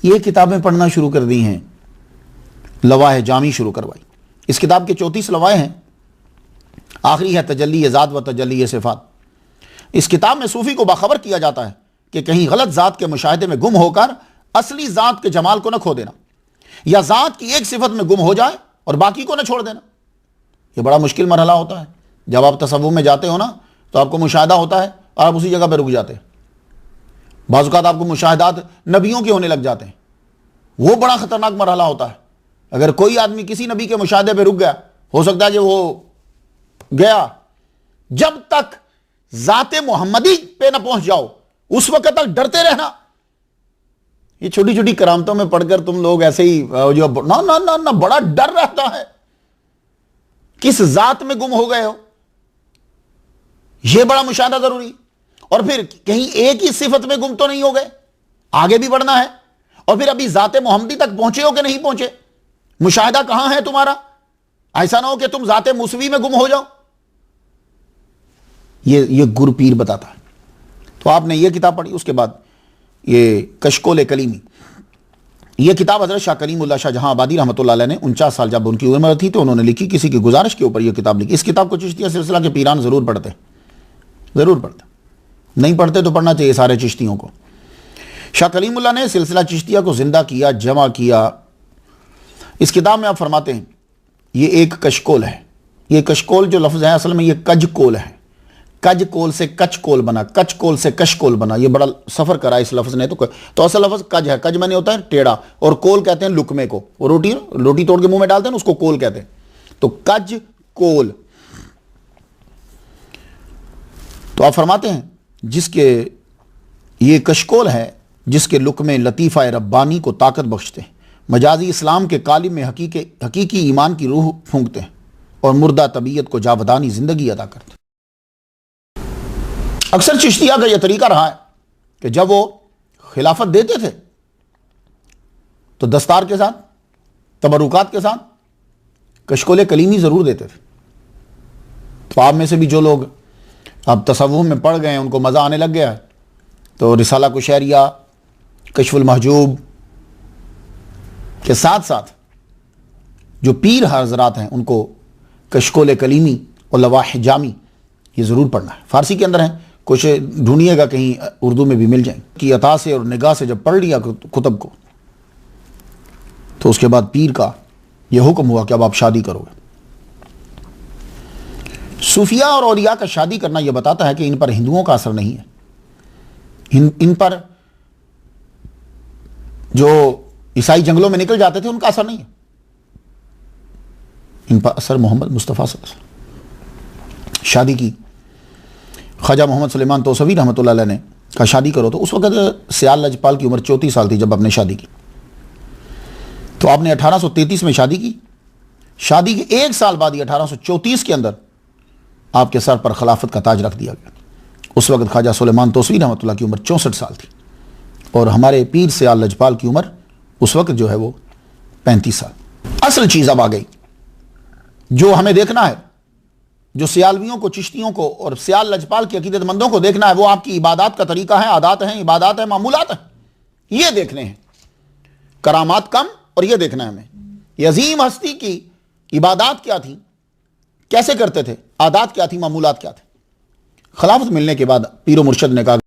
ये किताबें पढ़ना शुरू कर दी हैं। लवाहे जामी शुरू करवाई। इस किताब के 34 लवाहे हैं। आखिरी है तजल्ली ज़ात व तजल्ली सिफात। इस किताब में सूफी को बाखबर किया जाता है कि कहीं गलत ज़ात के मुशाहिदे में गुम होकर असली ज़ात के जमाल को न खो देना, या ज़ात की एक सिफत में गुम हो जाए और बाकी को न छोड़ देना। यह बड़ा मुश्किल मरहला होता है। जब आप तसव्वुफ में जाते हो ना, तो आपको मुशाहिदा होता है और आप उसी जगह पर रुक जाते हैं। बाज़ औक़ात आपको मुशाहिदात नबियों के होने लग जाते हैं। वो बड़ा ख़तरनाक मरहला होता है। अगर कोई आदमी किसी नबी के मुशाहिदे पर रुक गया, हो सकता है कि वो गया, जब तक ज़ाते मोहम्मदी पे ना पहुंच जाओ उस वक्त तक डरते रहना। ये छोटी छोटी करामतों में पढ़कर तुम लोग ऐसे ही जो ना ना ना ना बड़ा डर रहता है, किस ज़ात में गुम हो गए हो, यह बड़ा मुशाहिदा जरूरी। और फिर कहीं एक ही सिफत में गुम तो नहीं हो गए, आगे भी बढ़ना है। और फिर अभी ज़ाते मोहम्मदी तक पहुंचे हो कि नहीं पहुंचे, मुशाहिदा कहां है तुम्हारा? ऐसा ना हो कि तुम ज़ाते मुसवी में गुम हो जाओ। ये गुरु पीर बताता है। तो आपने ये किताब पढ़ी। उसके बाद ये कशकोले कलीमी, ये किताब हज़रत शाह कलीमुल्लाह शाह जहां आबादी रहमतुल्लाह अलैह ने 49 साल जब उनकी उम्र थी तो उन्होंने लिखी। किसी की गुजारिश के ऊपर यह किताब लिखी। इस किताब को चिश्तिया सिलसिला के पीरान ज़रूर पढ़ते, नहीं पढ़ते तो पढ़ना चाहिए सारे चिश्तियों को। शाह कलीमुल्लाह ने सिलसिला चिश्तिया को जिंदा किया, जमा किया। इस किताब में आप फरमाते हैं ये एक कशकोल है। ये कशकोल जो लफ्ज़ है असल में ये कजकोल है। कजकोल से कचकोल बना, कचकोल से कशकोल बना। ये बड़ा सफ़र करा इस लफ्ज़ ने। तो असल लफ्ज़ कज है। कज माने होता है टेढ़ा, और कोल कहते हैं लुकमे को। वो रोटी तोड़ के मुंह में डालते हैं ना, उसको कोल कहते हैं। तो कज कोल। तो आप फरमाते हैं जिसके ये कशकोल है, जिसके लुकमे लतीफ़ा रब्बानी को ताकत बख्शते हैं, मजाजी इस्लाम के कालिम में हकीकी ईमान की रूह फूंकते हैं और मुर्दा तबीयत को जावदानी ज़िंदगी अदा करते हैं। अक्सर चिश्तिया का यह तरीका रहा है कि जब वो खिलाफत देते थे तो दस्तार के साथ, तबरुकात के साथ कशकोले कलीमी ज़रूर देते थे। तो आप में से भी जो लोग अब तसव्वुफ में पढ़ गए हैं, उनको मज़ा आने लग गया है, तो रिसाला कुशैरिया, कशफुल महजूब के साथ साथ जो पीर हज़रात हैं उनको कशकोले कलीमी और लवाह जामी ये ज़रूर पढ़ना है। फ़ारसी के अंदर है, कुछ ढूंढिएगा कहीं उर्दू में भी मिल जाएंगे। कि अता से और निगाह से जब पढ़ लिया कुतुब को, तो उसके बाद पीर का यह हुक्म हुआ कि अब आप शादी करोगे। सूफिया और औलिया का शादी करना यह बताता है कि इन पर हिंदुओं का असर नहीं है। इन पर जो ईसाई जंगलों में निकल जाते थे, उनका असर नहीं है। इन पर असर मोहम्मद मुस्तफ़ा सल्लल्लाहु अलैहि वसल्लम। शादी की, ख्वाजा मोहम्मद सुलेमान तौसवी रहमतुल्लाह अलैह ने कहा शादी करो, तो उस वक्त सियाल लजपाल की उम्र 34 साल थी जब आपने शादी की। तो आपने 1833 में शादी की। शादी के एक साल बाद ही 1834 के अंदर आपके सर पर खिलाफत का ताज रख दिया गया। उस वक्त ख्वाजा सुलेमान तौसवी रहमतुल्लाह की उम्र 64 साल थी और हमारे पीर सियाल लजपाल की उम्र उस वक्त जो है वो 35 साल। असल चीज़ अब आ गई जो हमें देखना है, जो सियालवियों को, चिश्तियों को और सियाल लजपाल के अकीदतमंदों को देखना है, वो आपकी इबादत का तरीका है, आदात हैं, इबादत है, मामूलात हैं, ये देखने हैं। करामात कम और ये देखना है हमें ये अजीम हस्ती की इबादत क्या थी, कैसे करते थे, आदात क्या थी, मामूलात क्या थे। खिलाफत मिलने के बाद पीरो मुर्शद ने कहा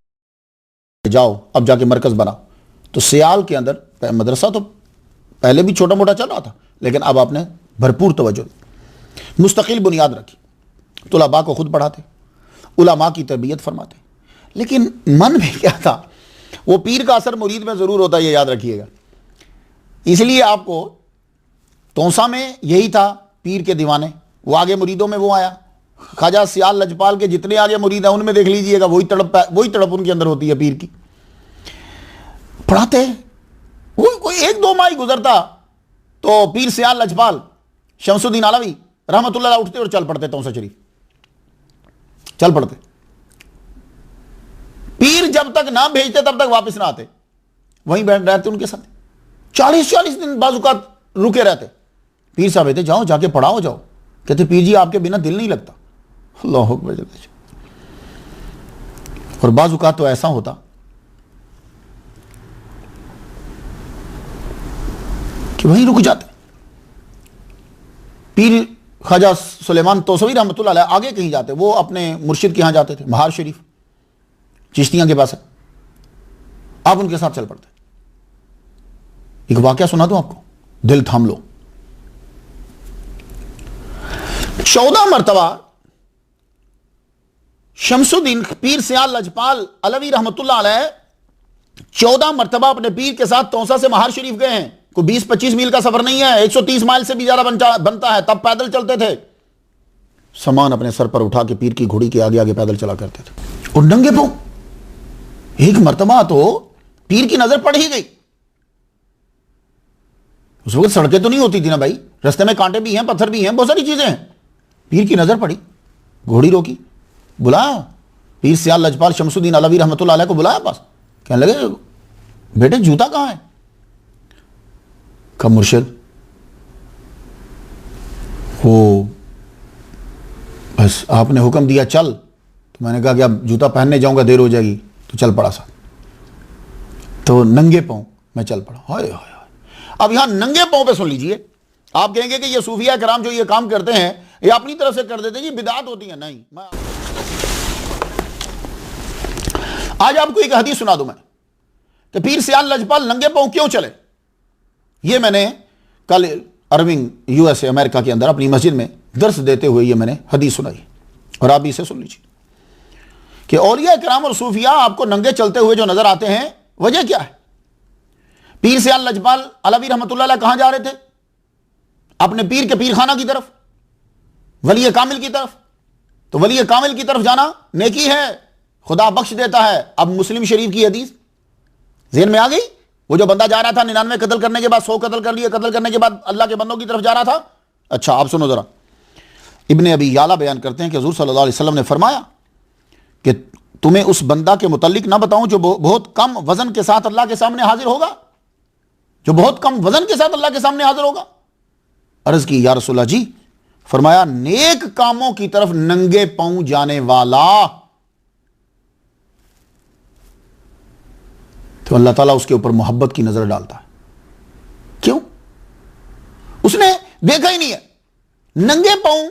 जाओ अब जाके मरकज बना। तो सियाल के अंदर मदरसा तो पहले भी छोटा मोटा चल रहा था, लेकिन अब आपने भरपूर तवज्जो दी, मुस्तकिल बुनियाद रखी, तुलबा को खुद पढ़ाते, उलमा की तरबियत फरमाते। लेकिन मन में क्या था, वो पीर का असर मुरीद में ज़रूर होता है, ये याद रखिएगा। इसलिए आपको तोसा में यही था, पीर के दीवाने, वो आगे मुरीदों में वो आया। ख्वाजा सियाल लजपाल के जितने आगे मुरीद हैं उनमें देख लीजिएगा वही तड़प उनके अंदर होती है पीर की। पढ़ाते वो कोई एक दो माह गुजरता तो पीर सियाल लजपाल शमसुद्दीन आलवी रहमतुल्लाह उठते और चल पड़ते, तौसा शरीफ चल पड़ते। पीर जब तक ना भेजते तब तक वापस ना आते, वहीं बैठ रहते उनके साथ 40-40 दिन बाजुकात रुके रहते। पीर साहब कहते जाओ जाके पढ़ाओ जाओ। कहते पीर जी आपके बिना दिल नहीं लगता। अल्लाह अकबर। और बाजुकात तो ऐसा होता कि वहीं रुक जाते। पीर ख्वाजा सुलेमान तौसवी रहमतुल्लाह अलैह आगे कहीं जाते, वो अपने मुर्शिद के यहां जाते थे, महार शरीफ चिश्तियां के पास है, आप उनके साथ चल पड़ते। एक वाकया सुना दूं आपको, दिल थाम लो। 14 मरतबा शमसुद्दीन पीर सियाल लजपाल अलवी रहमतुल्लाह अलैह 14 मरतबा अपने पीर के साथ तौसा से महार शरीफ गए हैं। कोई 20-25 मील का सफर नहीं है, 130 माइल से भी ज्यादा बनता है। तब पैदल चलते थे, सामान अपने सर पर उठा के पीर की घोड़ी के आगे आगे पैदल चला करते थे और नंगे पांव। एक मरतबा तो पीर की नजर पड़ ही गई। उस वक्त सड़कें तो नहीं होती थी ना भाई, रास्ते में कांटे भी हैं, पत्थर भी हैं, बहुत सारी चीजें हैं। पीर की नजर पड़ी, घोड़ी रोकी, बुलाया पीर सियाल लजपाल शमसुद्दीन अलवी रहमतुल्लाह अलैह को, बुलाया पास। कहने लगे बेटे जूता कहां है? कब मुर्शिद वो बस आपने हुक्म दिया चल, तो मैंने कहा कि अब जूता पहनने जाऊंगा, देर हो जाएगी, तो चल पड़ा सा। तो नंगे पांव मैं चल पड़ा। हाय हाय। अब यहां नंगे पांव पे सुन लीजिए, आप कहेंगे कि ये सूफिया कराम जो ये काम करते हैं ये अपनी तरफ से कर देते हैं, ये बिदात होती है। नहीं, आज आपको एक हदीस सुना दूं मैं कि पीर सियाल लजपाल नंगे पांव क्यों चले। ये मैंने कल अर्विंग यूएसए अमेरिका के अंदर अपनी मस्जिद में दर्स देते हुए ये मैंने हदीस सुनाई, और आप भी इसे सुन लीजिए कि औलिया कराम और सूफिया आपको नंगे चलते हुए जो नजर आते हैं, वजह क्या है। पीर सियाल लजपाल अलवी रहमतुल्लाह अलैह कहां जा रहे थे? अपने पीर के पीर खाना की तरफ, वली कामिल की तरफ। तो वली कामिल की तरफ जाना नेकी है, खुदा बख्श देता है। अब मुस्लिम शरीफ की हदीस ज़हन में आ गई। वो जो बंदा जा रहा था 99 कत्ल करने के बाद 100 कत्ल कर लिए, कत्ल करने के बाद अल्लाह के बंदों की तरफ जा रहा था। अच्छा आप सुनो जरा, इब्ने अबी याला बयान करते हैं कि हुज़ूर सल्लल्लाहु अलैहि वसल्लम ने फरमाया कि तुम्हें उस बंदा के मुतल्लिक ना बताऊं जो बहुत कम वजन के साथ अल्लाह के सामने हाजिर होगा, जो बहुत कम वजन के साथ अल्लाह के सामने हाजिर होगा। अर्ज की या रसूलल्लाह जी, फरमाया नेक कामों की तरफ नंगे पांव जाने वाला, तो अल्लाह ताला उसके ऊपर मोहब्बत की नजर डालता है। क्यों? उसने देखा ही नहीं है। नंगे पांव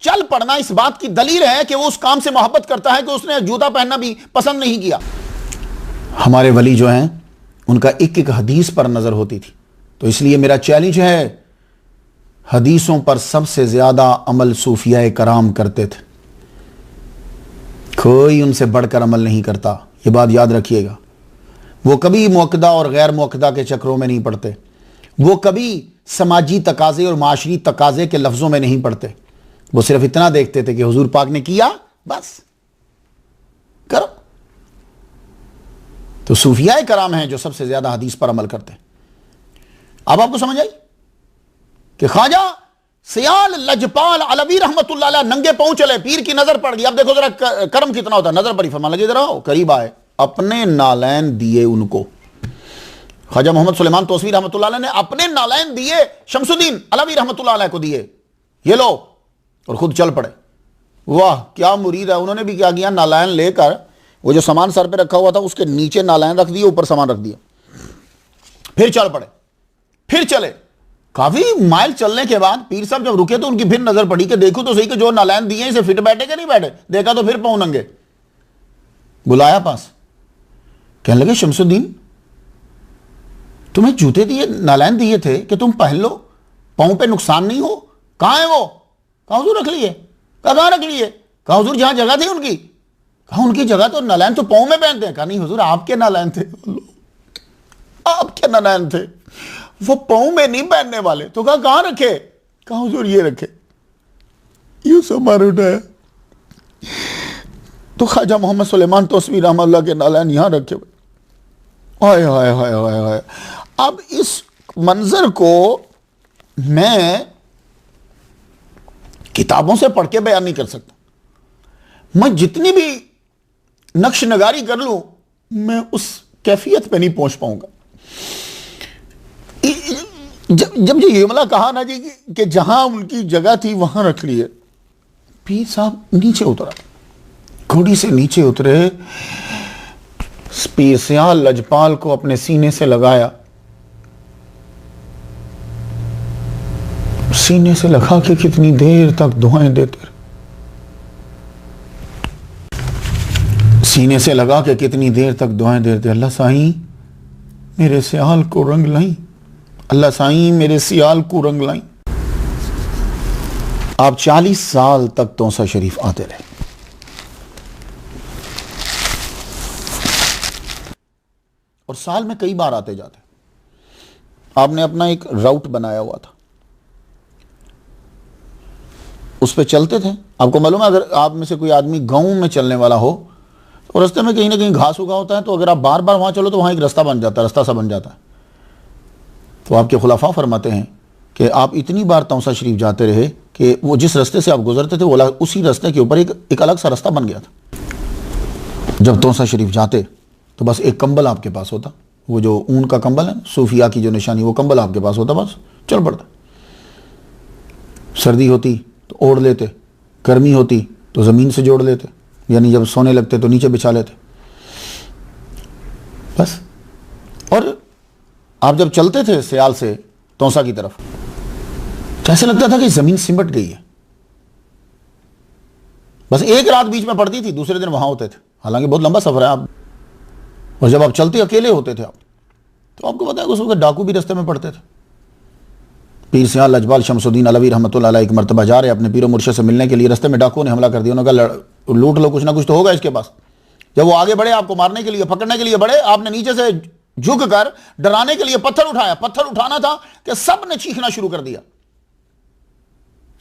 चल पड़ना इस बात की दलील है कि वो उस काम से मोहब्बत करता है कि उसने जूता पहनना भी पसंद नहीं किया। हमारे वली जो हैं उनका एक एक हदीस पर नजर होती थी। तो इसलिए मेरा चैलेंज है, हदीसों पर सबसे ज्यादा अमल सूफिया कराम करते थे, कोई उनसे बढ़कर अमल नहीं करता। ये बात याद रखिएगा। वो कभी मुअक्कदा और गैर मुअक्कदा के चक्रों में नहीं पड़ते। वो कभी समाजी तकाजे और माशरी तकाजे के लफ्जों में नहीं पढ़ते, वो सिर्फ इतना देखते थे कि हुजूर पाक ने किया, बस करो। तो सूफियाए कराम हैं जो सबसे ज्यादा हदीस पर अमल करते हैं। अब आपको समझ आई कि ख्वाजा सियाल लजपाल अलवी रहमतुल्लाह अलैह नंगे पांव चले, पीर की नजर पड़ गई। अब देखो जरा कर्म कितना होता है, नजर पड़ी, फरमान लगे जरा करीब आए, अपने नालैन दिए उनको। ख्वाजा मोहम्मद सुलेमान तोसवी रहमतुल्लाह अलैह ने अपने नालैन दिए शमसुद्दीन अलवी रहमतुल्लाह अलैह को दिए, ये लो, और खुद चल पड़े। वाह क्या मुरीद है। उन्होंने भी क्या किया, नालैन लेकर वो जो सामान सर पे रखा हुआ था उसके नीचे नालैन रख दिए, ऊपर सामान रख दिया, फिर चल पड़े, फिर चले। काफी माइल चलने के बाद पीर साहब जब रुके तो उनकी फिर नजर पड़ी कि देखो तो सही कि जो नालैन दिए इसे फिट बैठे कि नहीं बैठे। देखा तो फिर पाँव नंगे। बुलाया पास, कहने लगे शमसुद्दीन तुम्हें जूते दिए, नालैन दिए थे कि तुम पहन लो, पाँव पे नुकसान नहीं हो। कहां है वो? कहा हुजूर रख लिए। कहां रख लिए? कहा हुजूर जहां जगह थी उनकी। कहा उनकी जगह तो नालैन तो पाँव में पहनते हैं। कहा नहीं हुजूर आपके नालैन थे, आपके नालैन थे, वो पाँव में नहीं पहनने वाले। तो कहा कहां रखे? कहा हुजूर ये रखे। यूं सब मार उठाया। तो ख्वाजा मोहम्मद सुलेमान तोसवी रहमतुल्लाह के नालैन यहां रखे हुए। हाय हाय हाय हाय हाय। अब इस मंजर को मैं किताबों से पढ़ के बयान नहीं कर सकता। मैं जितनी भी नक्श नगारी कर लूं, मैं उस कैफियत पे नहीं पहुंच पाऊंगा। जब ये जुमला कहा ना जी कि जहां उनकी जगह थी वहां रख लिए, पीर साहब नीचे उतरा, घोड़ी से नीचे उतरे, पीर सियाल लजपाल को अपने सीने से लगाया, सीने से लगा के कितनी देर तक दुआएं देते रहे, सीने से लगा के कितनी देर तक दुआएं देते। अल्लाह साईं मेरे सियाल को रंग लाई, अल्लाह साईं मेरे सियाल को रंग लाई। आप 40 साल तक तौसा शरीफ आते रहे। और साल में कई बार आते जाते। आपने अपना एक राउट बनाया हुआ था, उस पर चलते थे। आपको मालूम है अगर आप में से कोई आदमी गांव में चलने वाला हो और रास्ते में कहीं ना कहीं घास उगा होता है, तो अगर आप बार बार वहां चलो तो वहां एक रास्ता बन जाता है, रास्ता सा बन जाता है। तो आपके खुलाफा फरमाते हैं कि आप इतनी बार तौसा शरीफ जाते रहे कि वो जिस रास्ते से आप गुजरते थे वो उसी रास्ते के ऊपर एक अलग सा रास्ता बन गया था। जब तौसा शरीफ जाते तो बस एक कंबल आपके पास होता, वो जो ऊन का कंबल है, सूफिया की जो निशानी, वो कंबल आपके पास होता, बस चल पड़ता। सर्दी होती तो ओढ़ लेते, गर्मी होती तो ज़मीन से जोड़ लेते, यानी जब सोने लगते तो नीचे बिछा लेते, बस। और आप जब चलते थे सियाल से तौसा की तरफ, तो ऐसे लगता था कि ज़मीन सिमट गई है। बस एक रात बीच में पड़ती थी, दूसरे दिन वहां होते थे। हालांकि बहुत लंबा सफर है आप, और जब आप चलते अकेले होते थे आप, तो आपको पता है उस वक्त डाकू भी रास्ते में पड़ते थे। पीर सियाल लजपाल शमसुद्दीन अलवी रहमतुल्लाह अलैह एक मरतबा जा रहे अपने पीरो मुर्शिद से मिलने के लिए, रास्ते में डाकू ने हमला कर दिया। उन्होंने कहा लूट लो, कुछ ना कुछ तो होगा इसके पास। जब वो आगे बढ़े आपको मारने के लिए, पकड़ने के लिए बढ़े, आपने नीचे से झुक कर डराने के लिए पत्थर उठाया। पत्थर उठाना था कि सब ने चीखना शुरू कर दिया,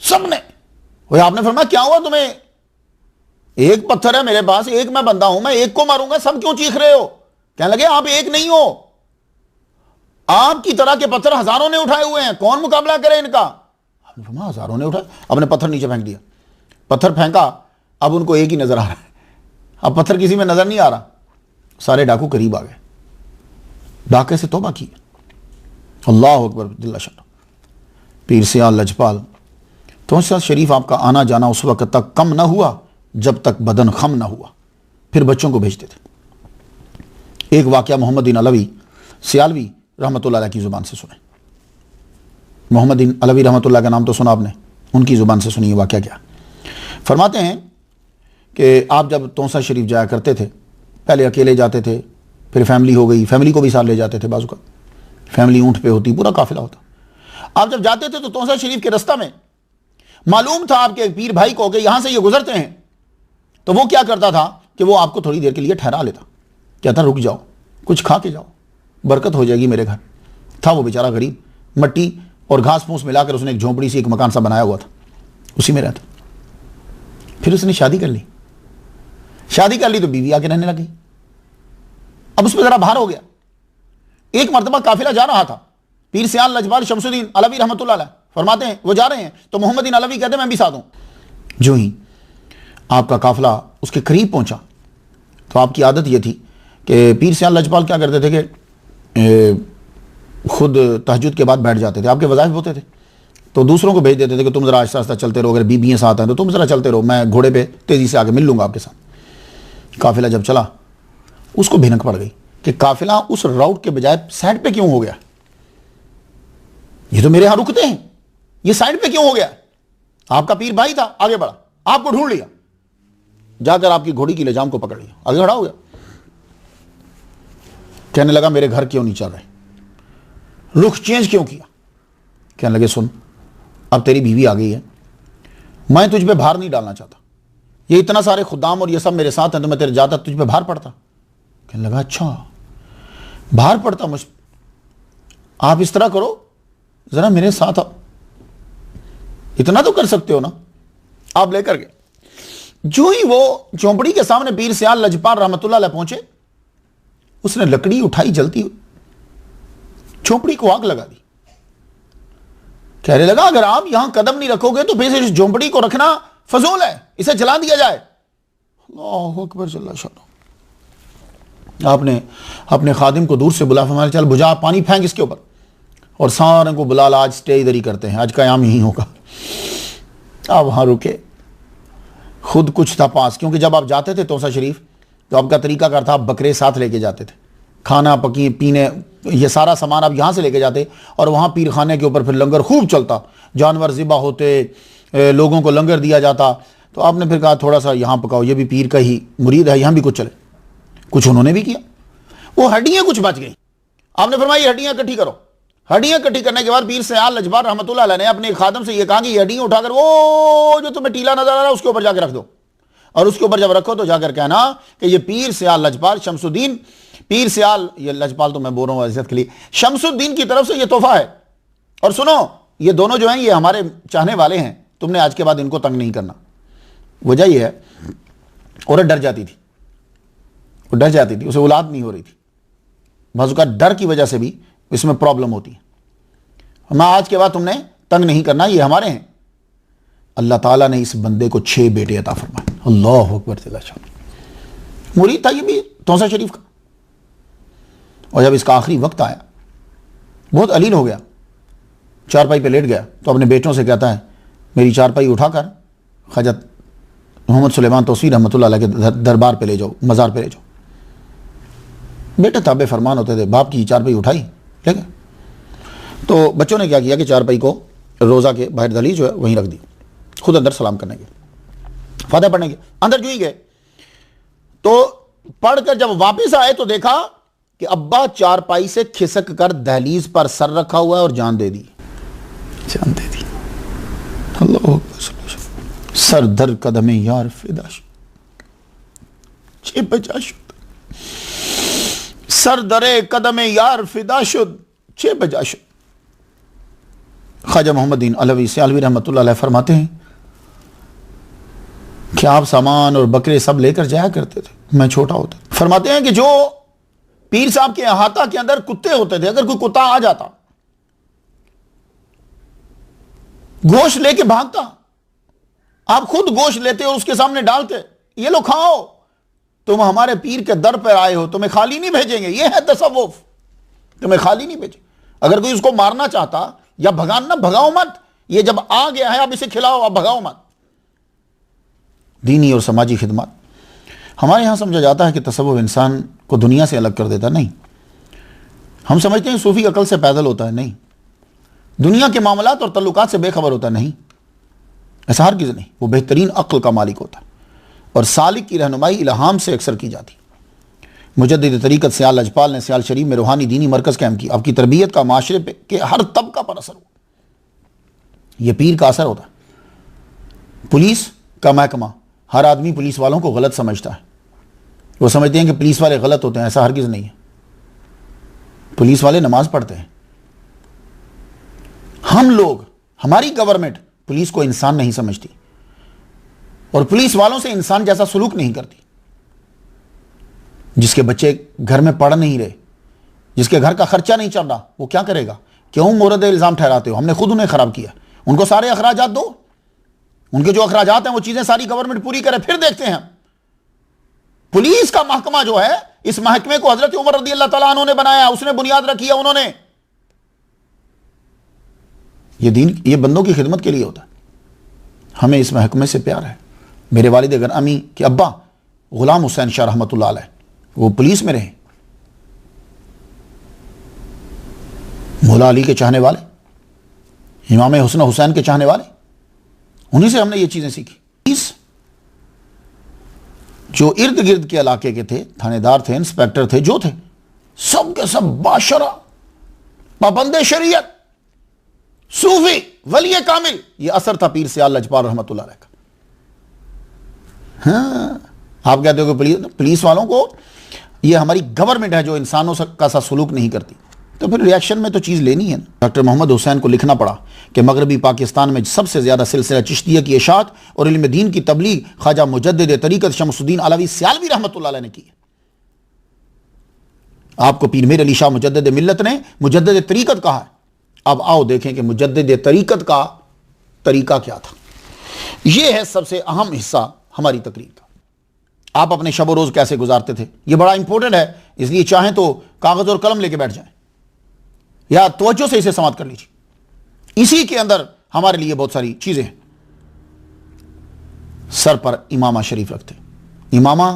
सबने। आपने फरमाया क्या हुआ तुम्हें? एक पत्थर है मेरे पास, एक मैं बंदा हूं, मैं एक को मारूंगा, सब क्यों चीख रहे हो? कहने लगे आप एक नहीं हो, आपकी तरह के पत्थर हजारों ने उठाए हुए हैं, कौन मुकाबला करे इनका? हजारों ने उठाए। अपने पत्थर नीचे फेंक दिया, पत्थर फेंका, अब उनको एक ही नजर आ रहा है, अब पत्थर किसी में नजर नहीं आ रहा। सारे डाकू करीब आ गए, डाके से तौबा की। अल्लाह अकबर दिल्ला शाह। पीर सियाल लजपाल तौसा शरीफ आपका आना जाना उस वक्त तक कम ना हुआ जब तक बदन खम ना हुआ। फिर बच्चों को भेजते थे। एक वाकया मोहम्मदीन अलवी सियालवी रहमतुल्लाह की ज़ुबान से सुने। मोहम्मदीन अलवी रहमतुल्लाह का नाम तो सुना आपने, उनकी ज़ुबान से सुनिए वाकया क्या। फरमाते हैं कि आप जब तौसा शरीफ जाया करते थे, पहले अकेले जाते थे, फिर फैमिली हो गई, फैमिली को भी साथ ले जाते थे। बाजू का फैमिली ऊँट पे होती, पूरा काफिला होता। आप जब जाते थे तो तौसा शरीफ के रास्ता में मालूम था आपके पीर भाई को कि यहां से ये गुजरते हैं, तो वो क्या करता था कि वो आपको थोड़ी देर के लिए ठहरा लेता, कहता रुक जाओ, कुछ खा के जाओ, बरकत हो जाएगी मेरे घर। था वो बेचारा गरीब, मट्टी और घास फूस मिलाकर उसने एक झोंपड़ी सी, एक मकान सा बनाया हुआ था, उसी में रहता। फिर उसने शादी कर ली। शादी कर ली तो बीवी आके रहने लगी। अब उस पर जरा भार हो गया। एक मरतबा काफिला जा रहा था, पीर सियाल लजपाल शमसुद्दीन अलवी रहमतुल्लाह अलैह फरमाते हैं वो जा रहे हैं तो मोहम्मदीन अलवी कहते हैं मैं भी साथ हूं। जो ही आपका काफिला उसके करीब पहुंचा तो आपकी आदत यह थी कि पीर सियाल लजपाल क्या करते थे कि खुद तहज्जुद के बाद बैठ जाते थे, आपके वज़ाइफ होते थे, तो दूसरों को भेज देते थे कि तुम ज़रा आहिस्ता आहिस्ता चलते रहो, अगर बीबियाँ साथ हैं तो तुम ज़रा चलते रहो, मैं घोड़े पे तेज़ी से आके मिल लूँगा आपके साथ। काफिला जब चला उसको भिनक पड़ गई कि काफिला उस राउट के बजाय साइड पे क्यों हो गया, ये तो मेरे यहां रुकते हैं, ये साइड पे क्यों हो गया। आपका पीर भाई था, आगे बढ़ा, आपको ढूंढ लिया, जाकर आपकी घोड़ी की लेजाम को पकड़ लिया, आगे खड़ा हो गया। कहने लगा मेरे घर क्यों नहीं चल रहे, रुख चेंज क्यों किया। कहने लगे सुन, अब तेरी बीवी आ गई है, मैं तुझ पे भार नहीं डालना चाहता, ये इतना सारे खुदाम और ये सब मेरे साथ हैं, तो मैं तेरे जाता तुझ पे भार पड़ता। कहने लगा अच्छा भार पड़ता मुझ, आप इस तरह करो जरा मेरे साथ आओ, इतना तो कर सकते हो ना। आप लेकर गए। जो ही वो झोंपड़ी के सामने पीर सियाल लजपाल रहमतुल्लाह अलैह पहुंचे, उसने लकड़ी उठाई जलती हुई, झोंपड़ी को आग लगा दी। कहने लगा अगर आप यहां कदम नहीं रखोगे तो फिर इस झोंपड़ी को रखना फजूल है, इसे जला दिया जाए। अल्लाहु अकबर जल्ला शान। आपने अपने खादिम को दूर से बुला, फरमाया चल बुझा, पानी फेंक इसके ऊपर, और सारे को बुला ला, आज स्टे इधर ही करते हैं, आज कयाम यही होगा। आप वहां रुके, खुद कुछ था पास, क्योंकि जब आप जाते थे तोसा शरीफ तो आपका तरीकाकार था, आप बकरे साथ लेके जाते थे, खाना पकी पीने ये सारा सामान आप यहाँ से लेके जाते, और वहाँ पीर खाने के ऊपर फिर लंगर खूब चलता, जानवर ज़िबा होते, लोगों को लंगर दिया जाता। तो आपने फिर कहा थोड़ा सा यहाँ पकाओ, ये भी पीर का ही मुरीद है, यहाँ भी कुछ चले। कुछ उन्होंने भी किया, वो हड्डियाँ कुछ बच गई। आपने फरमाया हड्डियाँ इकट्ठी करो। हड्डियाँ इकट्ठी करने के बाद पीर सियाल लजपाल रहमतुल्लाह अलैह ने अपने खादम से ये कहा कि ये हड्डियाँ उठाकर वो जो तुम्हें टीला नजर आ रहा है उसके ऊपर जाकर रख दो, और उसके ऊपर जब रखो तो जाकर कहना कि ये पीर सियाल लजपाल शमसुद्दीन, पीर सियाल, ये लजपाल तो मैं बोल रहा हूँ इज्जत के लिए, शमसुद्दीन की तरफ से ये तोहफा है। और सुनो ये दोनों जो हैं ये हमारे चाहने वाले हैं, तुमने आज के बाद इनको तंग नहीं करना। वजह यह है औरत डर जाती थी, वो डर जाती थी, उसे औलाद नहीं हो रही थी, बाज़ औक़ात डर की वजह से भी इसमें प्रॉब्लम होती है। मैं आज के बाद तुमने तंग नहीं करना, ये हमारे हैं। अल्लाह ताला ने इस बंदे को 6 बेटे अता फरमाए। अल्लाह अकबर। मुरीद था ये भी तौसा शरीफ का। और जब इसका आखिरी वक्त आया, बहुत अलील हो गया, चारपाई पे लेट गया, तो अपने बेटों से कहता है मेरी चारपाई उठाकर ख्वाजा मोहम्मद सुलेमान तौसी रहमतुल्लाह अलैह के दरबार पे ले जाओ, मज़ार पे ले जाओ। बेटे ताबे फरमान होते थे, बाप की चारपाई उठाई ठीक है। तो बच्चों ने क्या किया कि चारपाई को रोज़ा के बाहर दली जो है वहीं रख दी, खुद अंदर सलाम करने के, फातिहा पढ़ने के, अंदर जो ही गए तो पढ़कर जब वापस आए तो देखा कि अब्बा चारपाई से खिसक कर दहलीज पर सर रखा हुआ है और जान दे दी, जान दे दी। अल्लाह सर दर कदमे यार फिदाश, सर दरे कदमे यार फिदाशुद 6 बजाशुद। ख्वाजा मोहम्मदीन अलवी सियालवी रहमतुल्लाह अलैह फरमाते हैं कि आप सामान और बकरे सब लेकर जाया करते थे, मैं छोटा होता। फरमाते हैं कि जो पीर साहब के अहाता के अंदर कुत्ते होते थे, अगर कोई कुत्ता आ जाता गोश्त लेके भागता, आप खुद गोश्त लेते और उसके सामने डालते, ये लो खाओ, तुम हमारे पीर के दर पर आए हो, तुम्हें खाली नहीं भेजेंगे, ये है तसव्वुफ, तुम्हें खाली नहीं भेजेंगे। अगर कोई उसको मारना चाहता या भगाना, भगाओ मत, ये जब आ गया है आप इसे खिलाओ, आप भगाओ मत। दीनी और समाजी खिदमत। हमारे यहाँ समझा जाता है कि तसव्वुफ इंसान को दुनिया से अलग कर देता, नहीं। हम समझते हैं सूफी अकल से पैदल होता है, नहीं। दुनिया के मामलात और तल्लुकात से बेखबर होता है, नहीं, ऐसा हरगिज़ नहीं। वो बेहतरीन अक्ल का मालिक होता है और सालिक की रहनुमाई इल्हाम से अक्सर की जाती। मुजद्दिद तरीक़त सियाल लजपाल ने सियाल शरीफ में रूहानी दीनी मरकज़ कायम की। आपकी तरबियत का माशरे के हर तबका पर असर हुआ। यह पीर का असर होता है। पुलिस का महकमा, हर आदमी पुलिस वालों को गलत समझता है, वो समझते हैं कि पुलिस वाले गलत होते हैं, ऐसा हरगिज़ नहीं है। पुलिस वाले नमाज पढ़ते हैं, हम लोग, हमारी गवर्नमेंट पुलिस को इंसान नहीं समझती और पुलिस वालों से इंसान जैसा सलूक नहीं करती। जिसके बच्चे घर में पढ़ नहीं रहे, जिसके घर का खर्चा नहीं चल रहा, वो क्या करेगा? क्यों मोरद इल्जाम ठहराते हो? हमने खुद उन्हें खराब किया। उनको सारे अखराजात दो, उनके जो अखराजात हैं वो चीजें सारी गवर्नमेंट पूरी करे, फिर देखते हैं। पुलिस का महकमा जो है, इस महकमे को हजरत उमर रदी अल्लाह तआला अन्हु ने बनाया, उसने बुनियाद रखी है उन्होंने। ये दीन, ये बंदों की खिदमत के लिए होता है। हमें इस महकमे से प्यार है। मेरे वालिद अमी के अब्बा गुलाम हुसैन शाह रहमतुल्लाह अलैह, वो पुलिस में रहे, मौला अली के चाहने वाले, इमाम हुसन हुसैन के चाहने वाले, उन्हीं से हमने ये चीजें सीखी। इस जो इर्द गिर्द के इलाके के थे, थानेदार थे, इंस्पेक्टर थे, जो थे, सब के सब बाशरा, पाबंदे शरीयत, सूफी, वली कामिल। ये असर था पीर सियाल लजपाल रहमतुल्लाह अलैह का। हाँ, आप कहते हो कि पुलिस वालों को, ये हमारी गवर्नमेंट है जो इंसानों का सा सलूक नहीं करती, तो फिर रिएक्शन में तो चीज़ लेनी है ना। डॉक्टर मोहम्मद हुसैन को लिखना पड़ा कि मगरबी पाकिस्तान में सबसे ज़्यादा सिलसिला चिश्तिया की इशाअत और इल्म दीन की तबलीग ख्वाजा मुजद्दिद तरीक़त शमसुद्दीन अलवी सियालवी रहमतुल्लाह अलैह ने की है। आपको पीर मीर अली शाह मुजद्दिद मिल्लत ने मुजद्दिद तरीक़त कहा है। अब आओ देखें कि मुजद्दिद तरीक़त का तरीका क्या था। यह है सबसे अहम हिस्सा हमारी तकरीर का। आप अपने शब रोज़ कैसे गुजारते थे, यह बड़ा इंपॉर्टेंट है, इसलिए चाहें तो कागज़ और कलम लेके बैठ जाएं या तवज्जो से इसे समाप्त कर लीजिए। इसी के अंदर हमारे लिए बहुत सारी चीजें हैं। सर पर इमामा शरीफ रखते। इमामा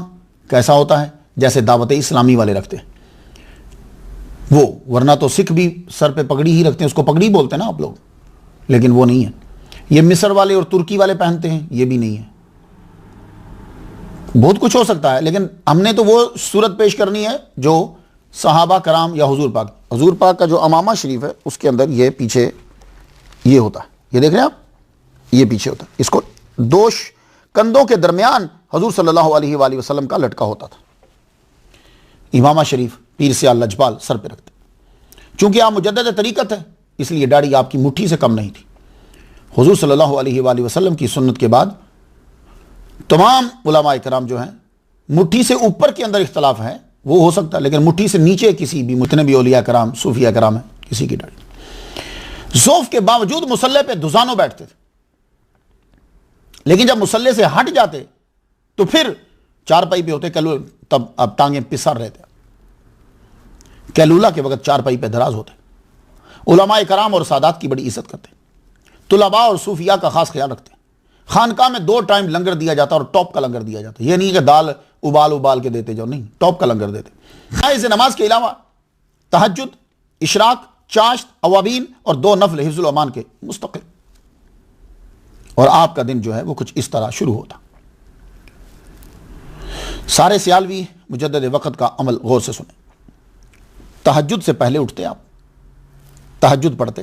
कैसा होता है? जैसे दावत इस्लामी वाले रखते हैं वो, वरना तो सिख भी सर पे पगड़ी ही रखते हैं, उसको पगड़ी बोलते हैं ना आप लोग, लेकिन वो नहीं है। ये मिस्र वाले और तुर्की वाले पहनते हैं, ये भी नहीं है। बहुत कुछ हो सकता है, लेकिन हमने तो वो सूरत पेश करनी है जो सहाबा कराम या हुजूर पाक का जो अमामा शरीफ है उसके अंदर ये पीछे ये होता है, ये देख रहे हैं आप, ये पीछे होता है। इसको दो कंधों के दरमियान हुजूर सल्लल्लाहु अलैहि वसल्लम का लटका होता था। इमामा शरीफ पीर सियाल लजपाल सर पे रखते। चूंकि आप मुजद्दिद तरीक़त है, इसलिए दाढ़ी आपकी मुट्ठी से कम नहीं थी। हुजूर सल्लल्लाहु अलैहि वसल्लम की सुन्नत के बाद तमाम उलमाए कराम जो हैं, मुट्ठी से ऊपर के अंदर इख्तलाफ है, वो हो सकता है, लेकिन मुट्ठी से नीचे किसी भी, मुतने भी औलिया कराम, सूफिया कराम है, किसी की दाढ़ी। ज़ौफ़ के बावजूद मुसल्ले पे दुजानो बैठते थे, लेकिन जब मुसल्ले से हट जाते तो फिर चारपाई पे होते, तब अब टांगे पिसर रहते। कैलूला के वक्त चारपाई पे दराज होते। उलमाए कराम और सादात की बड़ी इज्जत करते। तुलबा और सूफिया का खास ख्याल रखते। खानका में 2 टाइम लंगर दिया जाता और टॉप का लंगर दिया जाता। यह नहीं कि दाल उबाल के देते जाओ, नहीं, टॉप का लंगर देते। इसे नमाज के अलावा तहज्जुद, इशराक, चाश्त, अवाबीन और 2 नफल हिफ्जुल अमान के मुस्तकिल। और आपका दिन जो है वो कुछ इस तरह शुरू होता। सारे सियालवी मुजद्दिद वक़्त का अमल गौर से सुने। तहज्जुद से पहले उठते आप, तहज्जुद पढ़ते,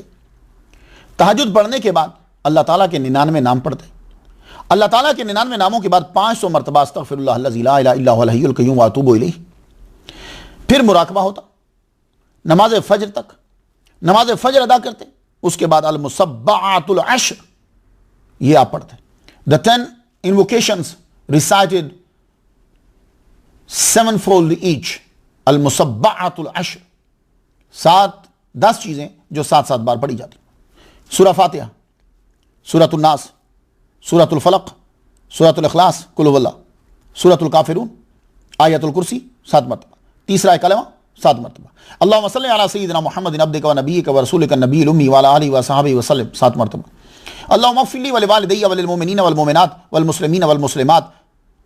तहज्जुद पढ़ने के बाद अल्लाह ताला के 99 नाम पढ़ते। अल्लाह ताला के 99 नामों के बाद 500 मरतबा अस्तगफिरुल्लाह अल्लज़ी ला इलाहा इल्ला हुवल हय्युल क़य्यूम व अतूबु इलैह। फिर मुराकबा होता नमाज फजर तक। नमाज फजर अदा करते, उसके बाद अल मुसब्बाअतुल अश्र ये आप पढ़ते। The 10 invocations recited 7-fold each. अल मुसब्बाअतुल अश्र, 10 चीजें जो 7 बार पढ़ी जाती। सूरह फातिहा, सूरतुल नास, सूरतुल फलक, सूरतुल इखलास, कुल हुवल्लाह, सूरतुल काफिरून, आयतुल कुर्सी 7 मरतबा, तीसरा कलमा 7 मरतबा, अल्लाहुम्मा सल्लि अला सय्यिदिना मुहम्मदिन अब्दिका व नबिय्यिका व रसूलिका नबिय्यिल उम्मी व अला आलिहि व सहाबिहि वसल्लम 7 मरतबा, अल्लाहुम्मा इग़फिर ली व लिवालिदैया व लिलमुमिनीना वल मुमिनात वल मुस्लिमीना वल मुस्लिमात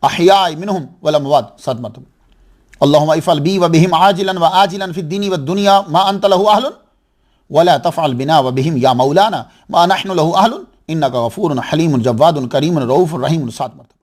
अहयाइ मिनहुम वल अमवात 7 मरतबा, अल्लाहुम्मा इफ़अल बी व बिहिम आजिलन व आजिलन फिद दीनी वद दुनिया मा अंत लहु अहलुन वला तफ़अल बिना व बिहिम या मौलाना मा नहनु लहु अहलुन इन्नका गफ़ूरुन हलीमुन जव्वादुन करीमुन रऊफ़ुर रहीमुन 7 मरतबा।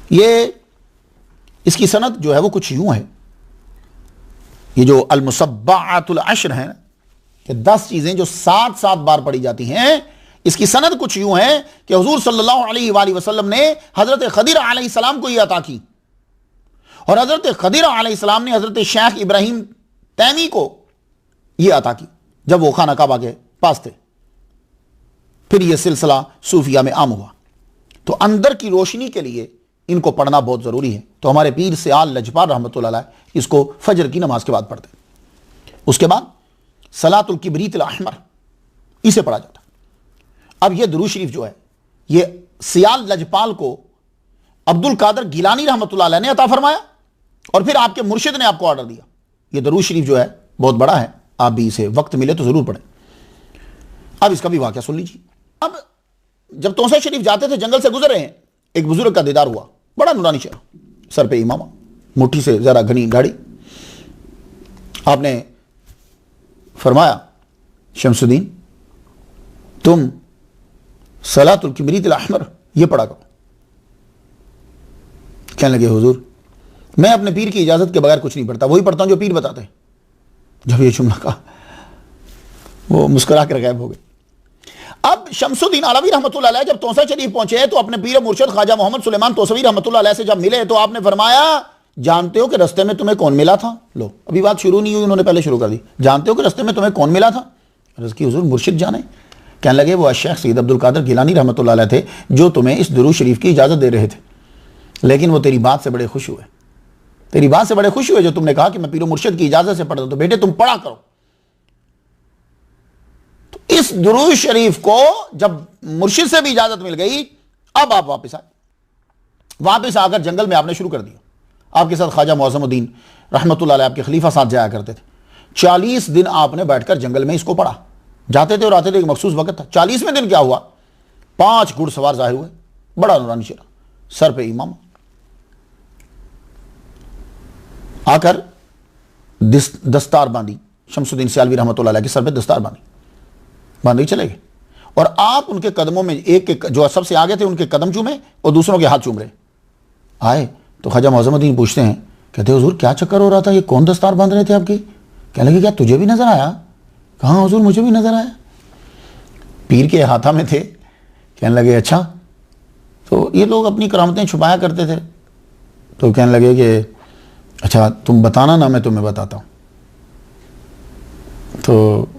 ये इसकी सनद जो है वो कुछ यूं है, ये जो अल-मुसब्बाअतुल अश्र है कि 10 चीजें जो 7-7 बार पढ़ी जाती हैं, इसकी सनद कुछ यूं है कि हुजूर सल्लल्लाहु अलैहि वसल्लम ने हजरत खदिर अलैहिस्सलाम को यह अता की, और हजरत खदिर अलैहिस्सलाम ने हजरत शेख इब्राहिम तैमी को यह अता की जब वो खाना काबा के पास थे। फिर यह सिलसिला सूफिया में आम हुआ। तो अंदर की रोशनी के लिए इनको पढ़ना बहुत जरूरी है। तो हमारे पीर सियाल लजपाल रहमतुल्लाह अलैह इसको फजर की नमाज के बाद पढ़ते। उसके बाद सलातुल किबरीत अल-अहमर इसे पढ़ा जाता। अब यह दुरूद शरीफ जो है, यह सियाल लजपाल को अब्दुल कादर गिलानी रहमतुल्लाह अलैह ने अता फरमाया, और फिर आपके मुर्शिद ने आपको ऑर्डर दिया। यह दुरूद शरीफ जो है बहुत बड़ा है, आप भी इसे वक्त मिले तो जरूर पढ़ें। अब इसका भी वाकया सुन लीजिए। अब जब तौसा शरीफ जाते थे, जंगल से गुजर रहे हैं, एक बुजुर्ग का दीदार हुआ, बड़ा नूरानी चेहरा, सर पे इमामा, मुट्ठी से जरा घनी गाड़ी। आपने फरमाया, शमसुद्दीन तुम सलातुल किबरीत अल-अहमर ये पढ़ा करो। कहने लगे हुजूर मैं अपने पीर की इजाजत के बगैर कुछ नहीं पढ़ता, वही पढ़ता हूं जो पीर बताते हैं। जब ये जुमला कहा वो मुस्कुरा कर गायब हो गए। अब शमसुद्दीन अलवी रहमतुल्लाह अलैह जब तौसा शरीफ पहुंचे तो अपने पीर मुर्शिद ख्वाजा मोहम्मद सुलेमान तौसवी रहमतुल्लाह अलैह से जब मिले तो आपने फरमाया, जानते हो कि रास्ते में तुम्हें कौन मिला था? लो अभी बात शुरू नहीं हुई, उन्होंने पहले शुरू कर दी। जानते हो कि रास्ते में तुम्हें कौन मिला था? अर्ज़ की हुजूर मुर्शिद जाने। कहने लगे वो शेख सैयद अब्दुल कादर गिलानी रहमतुल्लाह अलैह थे जो तुम्हें इस दुरूद शरीफ की इजाजत दे रहे थे, लेकिन वो तेरी बात से बड़े खुश हुए, तेरी बात से बड़े खुश हुए जो तुमने कहा कि मैं पीर मुर्शिद की इजाजत से पढ़ता। तो बेटे तुम पढ़ा करो। तो इस दुरूद शरीफ को जब मुर्शिद से भी इजाजत मिल गई, अब आप वापस आए। वापस आकर जंगल में आपने शुरू कर दिया। आपके साथ ख्वाजा मौज़मुद्दीन रहमतुल्लाह अलैह आपके खलीफा साथ जाया करते थे। 40 दिन आपने बैठकर जंगल में इसको पढ़ा, जाते थे और आते थे, एक मखसूस वक्त था। 40वें दिन क्या हुआ, 5 घुड़सवार जाहिर हुए, बड़ा नूरानी चेहरा, सर पे इमामा, आकर दस्तार बांधी, शमसुद्दीन सियालवी रहमतुल्लाह अलैह के सर पे दस्तार बांधी चले गए। और आप उनके कदमों में, एक के जो सबसे आगे थे उनके कदम चूमे और दूसरों के हाथ चूम रहे। आए तो ख्वाजा मौज़मुद्दीन पूछते हैं, कहते हुजूर क्या चक्कर हो रहा था, ये कौन दस्तार बांध रहे थे आपकी? कहने लगे क्या तुझे भी नजर आया? कहाँ हुजूर मुझे भी नजर आया। पीर के हाथा में थे। कहने लगे अच्छा। तो ये लोग अपनी करामतें छुपाया करते थे। तो कहने लगे कि अच्छा तुम बताना ना, मैं तुम्हें बताता हूँ। तो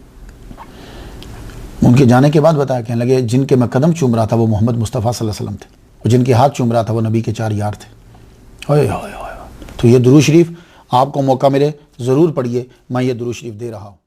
उनके जाने के बाद बताया। कहने लगे जिनके मैं कदम चूम रहा था वो मोहम्मद मुस्तफ़ा सल्लल्लाहु अलैहि वसल्लम थे, और जिनके हाथ चूम रहा था वो नबी के 4 यार थे। ओए ओए ओए। तो ये दुरूद शरीफ आपको मौका मिले ज़रूर पढ़िए, मैं ये दुरूद शरीफ दे रहा हूँ।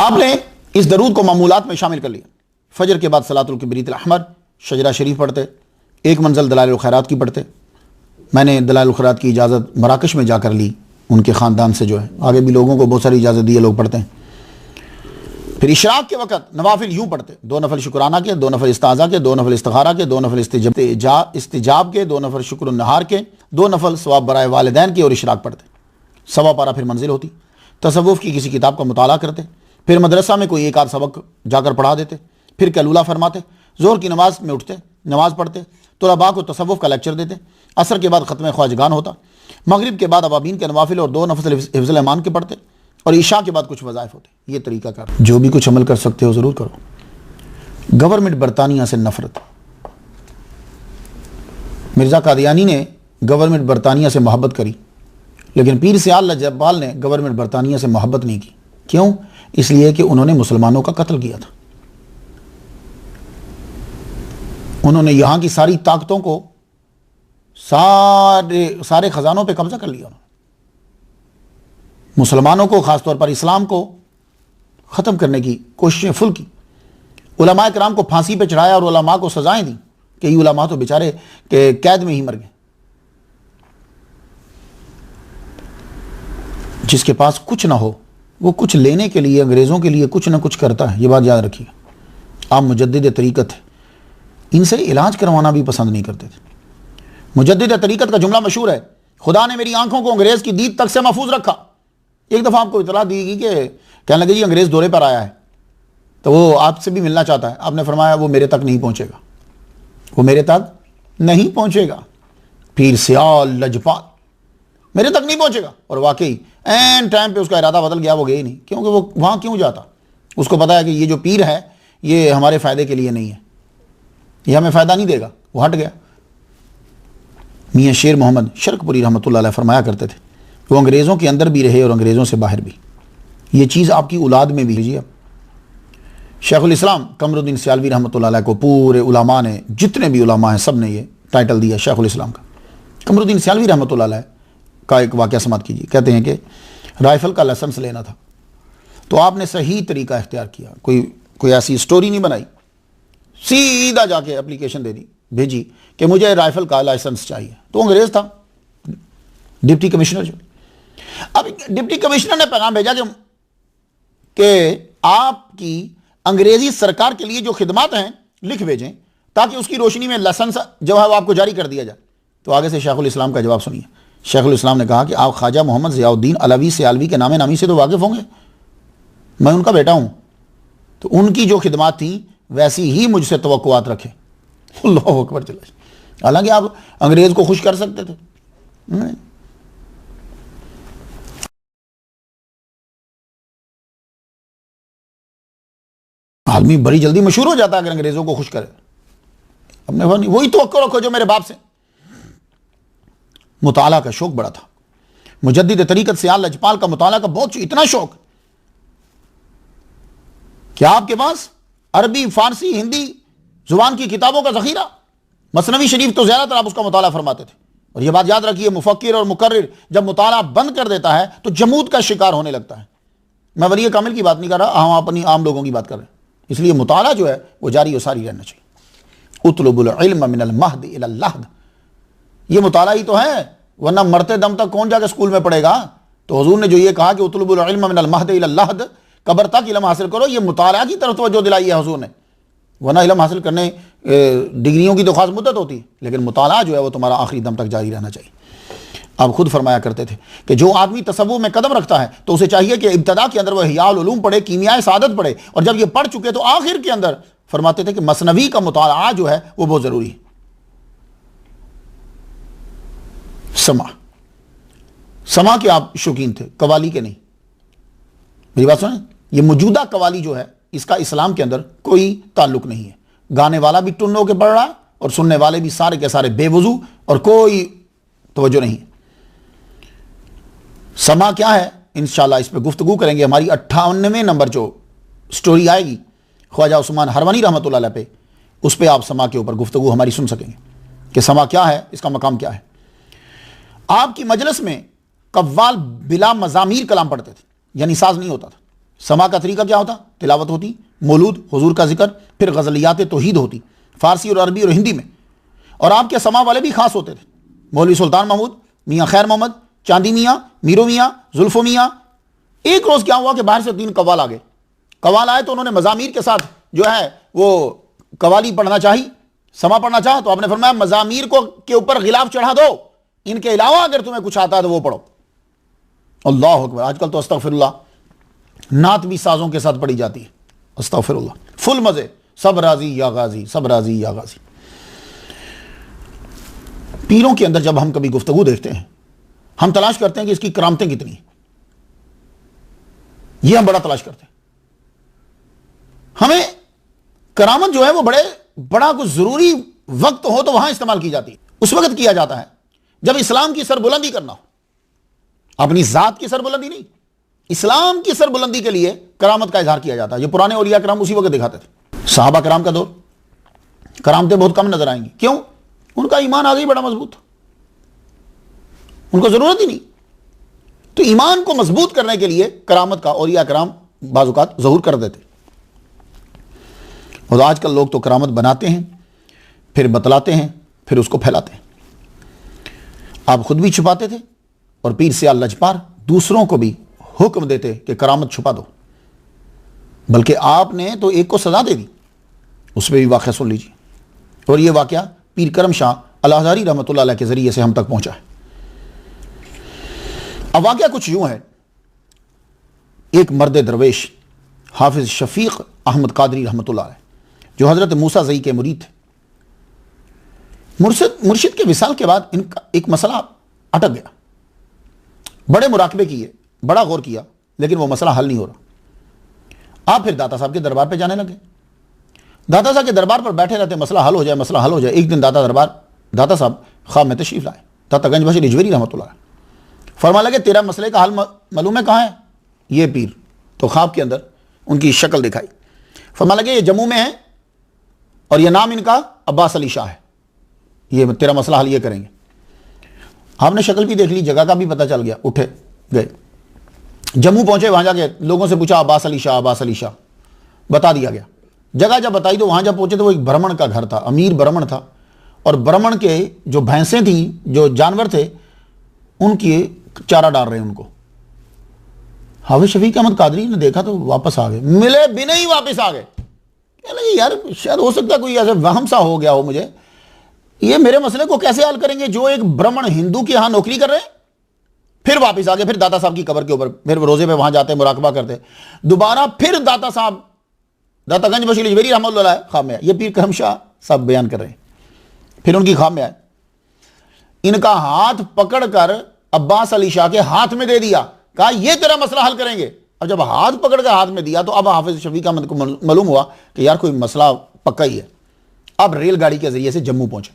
आपने इस दरूद को मामूलात में शामिल कर लिया। फजर के बाद सलातुल किबरीत अहमर शजरा शरीफ पढ़ते, एक मंजिल दलाइल खैरात की पढ़ते। मैंने दलाइल खैरात की इजाज़त मराकश में जाकर ली उनके ख़ानदान से, जो है आगे भी लोगों को बहुत सारी इजाज़त दी है, लोग पढ़ते हैं। फिर इशराक के वक़्त नवाफिल यूँ पढ़ते, 2 नफल शुक्राना के, 2 नफल इस्ताज़ा के, 2 नफल इस्तिखारा के, 2 नफल इस्तिजाब के, 2 नफल शुक्र नहार के, 2 नफल सवाब बराए वालिदैन के, और इशराक पढ़ते। सवा पारा फिर मंजिल होती। तसव्वुफ़ की किसी किताब का मुताला करते, फिर मदरसा में कोई एक आध सबक जाकर पढ़ा देते, फिर कैलूला फरमाते, ज़ोहर की नमाज में उठते, नमाज पढ़ते, तुलबा को तसव्वुफ़ का लेक्चर देते, असर के बाद ख़त्म ख्वाजगान होता, मगरिब के बाद अवाबीन के नवाफिल और 2 नफल हिफ्ज़ुल ईमान के पढ़ते, और ईशा के बाद कुछ वज़ाइफ होते। ये तरीका कर, जो भी कुछ अमल कर सकते हो ज़रूर करो। गवर्नमेंट बरतानिया से नफरत। मिर्ज़ा कादियानी ने गवर्नमेंट बरतानिया से मोहब्बत करी, लेकिन पीर सियाल लजब्बाल ने गवर्नमेंट बरतानिया से मोहब्बत नहीं की। क्यों? इसलिए कि उन्होंने मुसलमानों का कत्ल किया था। उन्होंने यहाँ की सारी ताकतों को, सारे खजानों पे कब्जा कर लिया। उन्होंने मुसलमानों को, ख़ासतौर पर इस्लाम को ख़त्म करने की कोशिशें फुल की। उलमा इकराम को फांसी पे चढ़ाया और उलमा को सजाएं दी कि ये उलमा तो बेचारे के कैद में ही मर गए। जिसके पास कुछ ना हो वो कुछ लेने के लिए, अंग्रेज़ों के लिए कुछ ना कुछ करता है। ये बात याद रखिए। आप मुजद्दिद तरीक़त है, इनसे इलाज करवाना भी पसंद नहीं करते थे। मुजद्दिद तरीक़त का जुमला मशहूर है, खुदा ने मेरी आंखों को अंग्रेज़ की दीद तक से महफूज रखा। एक दफ़ा आपको इतला दी गई कि कहने लगे जी अंग्रेज़ दौरे पर आया है, तो वो आपसे भी मिलना चाहता है। आपने फरमाया वो मेरे तक नहीं पहुँचेगा, वो मेरे तक नहीं पहुँचेगा। पीर सियाल लजपाल मेरे तक नहीं पहुँचेगा। और वाकई एन टाइम पे उसका इरादा बदल गया, वो गया ही नहीं। क्योंकि वो वहाँ क्यों जाता? उसको पता है कि ये जो पीर है ये हमारे फ़ायदे के लिए नहीं है, ये हमें फ़ायदा नहीं देगा। वो हट गया। मियाँ शेर मोहम्मद शर्कपुरी रहमतुल्लाह अलैह फरमाया करते थे, वो अंग्रेज़ों के अंदर भी रहे और अंग्रेज़ों से बाहर भी। ये चीज़ आपकी औलाद में भी लीजिए। अब शेखुल इस्लाम कमरुद्दीन सियालवी रहमतुल्लाह अलैह को पूरे उलमा ने, जितने भी उलमा हैं, सब ने ये टाइटल दिया शेखुल इस्लाम का। कमरुद्दीन सियालवी रहमतुल्लाह अलैह का एक वाक़या समात कीजिए। कहते हैं कि राइफ़ल का लाइसेंस लेना था, तो आपने सही तरीका इख्तियार किया। कोई ऐसी स्टोरी नहीं बनाई, सीधा जाके एप्लीकेशन दे दी, भेजी कि मुझे राइफ़ल का लाइसेंस चाहिए। तो अंग्रेज़ था, डिप्टी कमिश्नर जो। अब डिप्टी कमिश्नर ने पैगाम भेजा कि आपकी अंग्रेज़ी सरकार के लिए जो खिदमात हैं लिख भेजें, ताकि उसकी रोशनी में लाइसेंस जो है वो आपको जारी कर दिया जाए। तो आगे से शेखुल इस्लाम का जवाब सुनिए। शेखुल इस्लाम ने कहा कि आप ख्वाजा मोहम्मद ज़ियाउद्दीन अलवी सियालवी के नामे नामी से तो वाकिफ़ होंगे, मैं उनका बेटा हूँ, तो उनकी जो खिदमात थी वैसी ही मुझसे तवक्कुआत रखें। अल्लाहु अकबर। चला, हालांकि आप अंग्रेज़ को खुश कर सकते थे। नहीं। आदमी बड़ी जल्दी मशहूर हो जाता है अगर अंग्रेज़ों को खुश करे। हमने वही तवक्को रखो जो मेरे बाप से। मुताला का शौक बड़ा था। मुजद्दिद तरीक़त सियाल लजपाल का मुताला का बहुत, इतना शौक कि आपके पास अरबी, फारसी, हिंदी जुबान की किताबों का ज़ख़ीरा, मसनवी शरीफ तो ज़्यादातर आप उसका मुताला फरमाते थे। और यह बात याद रखिए, मुफक्किर और मुकर्रिर जब मुताला बंद कर देता है तो जमूद का शिकार होने लगता है। मैं वली कामिल की बात नहीं कर रहा, हम अपनी आम लोगों की बात कर रहे हैं। इसलिए मुताला जो है वो जारी और सारी रहना चाहिए। उतलुबुल इल्म मिनल महद इलल लहद, ये मुताला ही तो है, वरना मरते दम तक कौन जाकर स्कूल में पढ़ेगा। तो हुजूर ने जो ये कहा कि उतलुबुल इल्म मिनल महद इलल लहद, कब्र तक इल्म हासिल करो, ये मुताला की तरफ तवज्जो दिलाई है हुजूर ने। वरना इल्म हासिल करने डिग्रियों की तो खास मुद्दत होती है, लेकिन मुताला जो है वो तुम्हारा आखिरी दम तक जारी रहना चाहिए। आप खुद फरमाया करते थे कि जो आदमी तसव्वुफ़ में कदम रखता है तो उसे चाहिए कि इब्तदा के अंदर वह हियाउल उलूम पढ़े, कीमियाए सादत पढ़े, और जब ये पढ़ चुके तो आखिर के अंदर फरमाते थे कि मसनवी का मुताला जो है वो बहुत ज़रूरी है। समा के आप शौकीन थे, कवाली के नहीं। मेरी बात सुने, ये मौजूदा कवाली जो है इसका इस्लाम के अंदर कोई ताल्लुक नहीं है। गाने वाला भी टुन्न होकर पढ़ रहा और सुनने वाले भी सारे के सारे बेवजू और कोई तवज्जो नहीं। समा क्या है, इंशाल्लाह इस पर गुफ्तगू करेंगे। हमारी 58वें नंबर जो स्टोरी आएगी ख्वाजा उस्मान हरवनी रहमतुल्लाह अलैह पे, उस पर आप समा के ऊपर गुफ्तगू हमारी सुन सकेंगे कि समा क्या है, इसका मकाम क्या है। आपकी मजलिस में कव्वाल बिला मजामीर कलाम पढ़ते थे, यानी साज नहीं होता था। समा का तरीका क्या होता? तिलावत होती, मौलूद, हुजूर का जिक्र, फिर गज़लियात तौहीद होती फ़ारसी और अरबी और हिंदी में। और आपके समा वाले भी खास होते थे, मौलवी सुल्तान महमूद, मियाँ खैर मोहम्मद, चांदी मियाँ, मीरो मियाँ, जुल्फो मियाँ। एक रोज़ क्या हुआ कि बाहर से 3 कव्वाल आ गए। कव्वाल आए तो उन्होंने मज़ामीर के साथ जो है वो कवाली पढ़ना चाहिए, समा पढ़ना चाहा, तो आपने फरमाया मज़ामीर को के ऊपर गिलाफ चढ़ा दो, इनके अलावा अगर तुम्हें कुछ आता है तो वो पढ़ो। अल्लाह अकबर। आजकल तो अस्तगफिरुल्लाह नात भी साजों के साथ पढ़ी जाती है, अस्तगफिरुल्लाह, फुल मजे, सब राजी या गाजी, सब राजी या गाजी। पीरों के अंदर जब हम कभी गुफ्तगू देखते हैं, हम तलाश करते हैं कि इसकी करामतें कितनी हैं, यह हम बड़ा तलाश करते हैं। हमें करामत जो है वो बड़ा कुछ जरूरी वक्त हो तो वहां इस्तेमाल की जाती है, उस वक्त किया जाता है जब इस्लाम की सरबुलंदी करना हो, अपनी जात की सरबुलंदी नहीं, इस्लाम की सरबुलंदी के लिए करामत का इजहार किया जाता है। ये पुराने औलिया कराम उसी वक्त दिखाते थे। सहाबा कराम का दौर करामतें बहुत कम नजर आएंगी, क्यों? उनका ईमान आगे ही बड़ा मजबूत, उनको जरूरत ही नहीं। तो ईमान को मजबूत करने के लिए करामत का औलिया कराम बाजुकात ज़हूर कर देते। और आजकल लोग तो करामत बनाते हैं, फिर बतलाते हैं, फिर उसको फैलाते हैं। आप खुद भी छुपाते थे और पीर से लजपार दूसरों को भी हुक्म देते कि करामत छुपा दो, बल्कि आपने तो एक को सजा दे दी। उस पर भी वाक़या सुन लीजिए। और यह वाक़या पीर करम शाह अल-अज़हरी रहमतुल्लाह अलैह के ज़रिए से हम तक पहुंचा है। अब वाक़या कुछ यूं है, एक मर्द दरवेश हाफिज शफीक अहमद कादरी रहमतुल्लाह अलैह, जो हज़रत मूसा ज़ई के मुरीद थे, मुर्शिद के विसाल के बाद इनका एक मसला अटक गया। बड़े मुराकबे किए, बड़ा गौर किया, लेकिन वो मसला हल नहीं हो रहा। आप फिर दाता साहब के दरबार पे जाने लगे। दाता साहब के दरबार पर बैठे रहते, मसला हल हो जाए, मसला हल हो जाए। एक दिन दाता साहब ख्वाब में तशरीफ लाए। दाता गंज बशीर रिजवी रहमतुल्लाह फरमा लगे, तेरा मसले का हल मालूम है कहाँ है? ये पीर तो ख्वाब के अंदर उनकी शक्ल दिखाई। फरमा लगे, ये जम्मू में है और ये नाम इनका अब्बास अली शाह है, ये तेरा मसला हल ये करेंगे। आपने शक्ल भी देख ली, जगह का भी पता चल गया, उठे गए जम्मू पहुंचे। वहां जाके लोगों से पूछा, अब्बास अली शाह, अब्बास अली शाह, बता दिया गया। जगह जब बताई तो वहां जब पहुंचे तो वो एक ब्राह्मण का घर था, अमीर ब्राह्मण था, और ब्राह्मण के जो भैंसें थी, जो जानवर थे, उनकी चारा डाल रहे हैं उनको। हाफिज शफीक अहमद कादरी ने देखा तो वापस आ गए, मिले बिना ही वापस आ गए। कहने यार शायद हो सकता है कोई ऐसे वहम सा हो गया हो मुझे, ये मेरे मसले को कैसे हल करेंगे जो एक ब्राह्मण हिंदू के यहां नौकरी कर रहे हैं। फिर वापस आ गए, फिर दाता साहब की कब्र के ऊपर, फिर रोजे पे वहां जाते, मुराकबा करते। दोबारा फिर दाता साहब, दाता गंज बशीर रिजवी रहमतुल्लाह अलैह ख्वाब में आए। ये पीर करम शाह साहब बयान कर रहे हैं। फिर उनकी ख्वाब में आए, इनका हाथ पकड़कर अब्बास अली शाह के हाथ में दे दिया, कहा ये तेरा मसला हल करेंगे। अब जब हाथ पकड़ कर हाथ में दिया तो अब हाफिज शफीक अहमद को मालूम हुआ कि यार कोई मसला पक्का ही है। अब रेलगाड़ी के जरिए से जम्मू पहुंचे।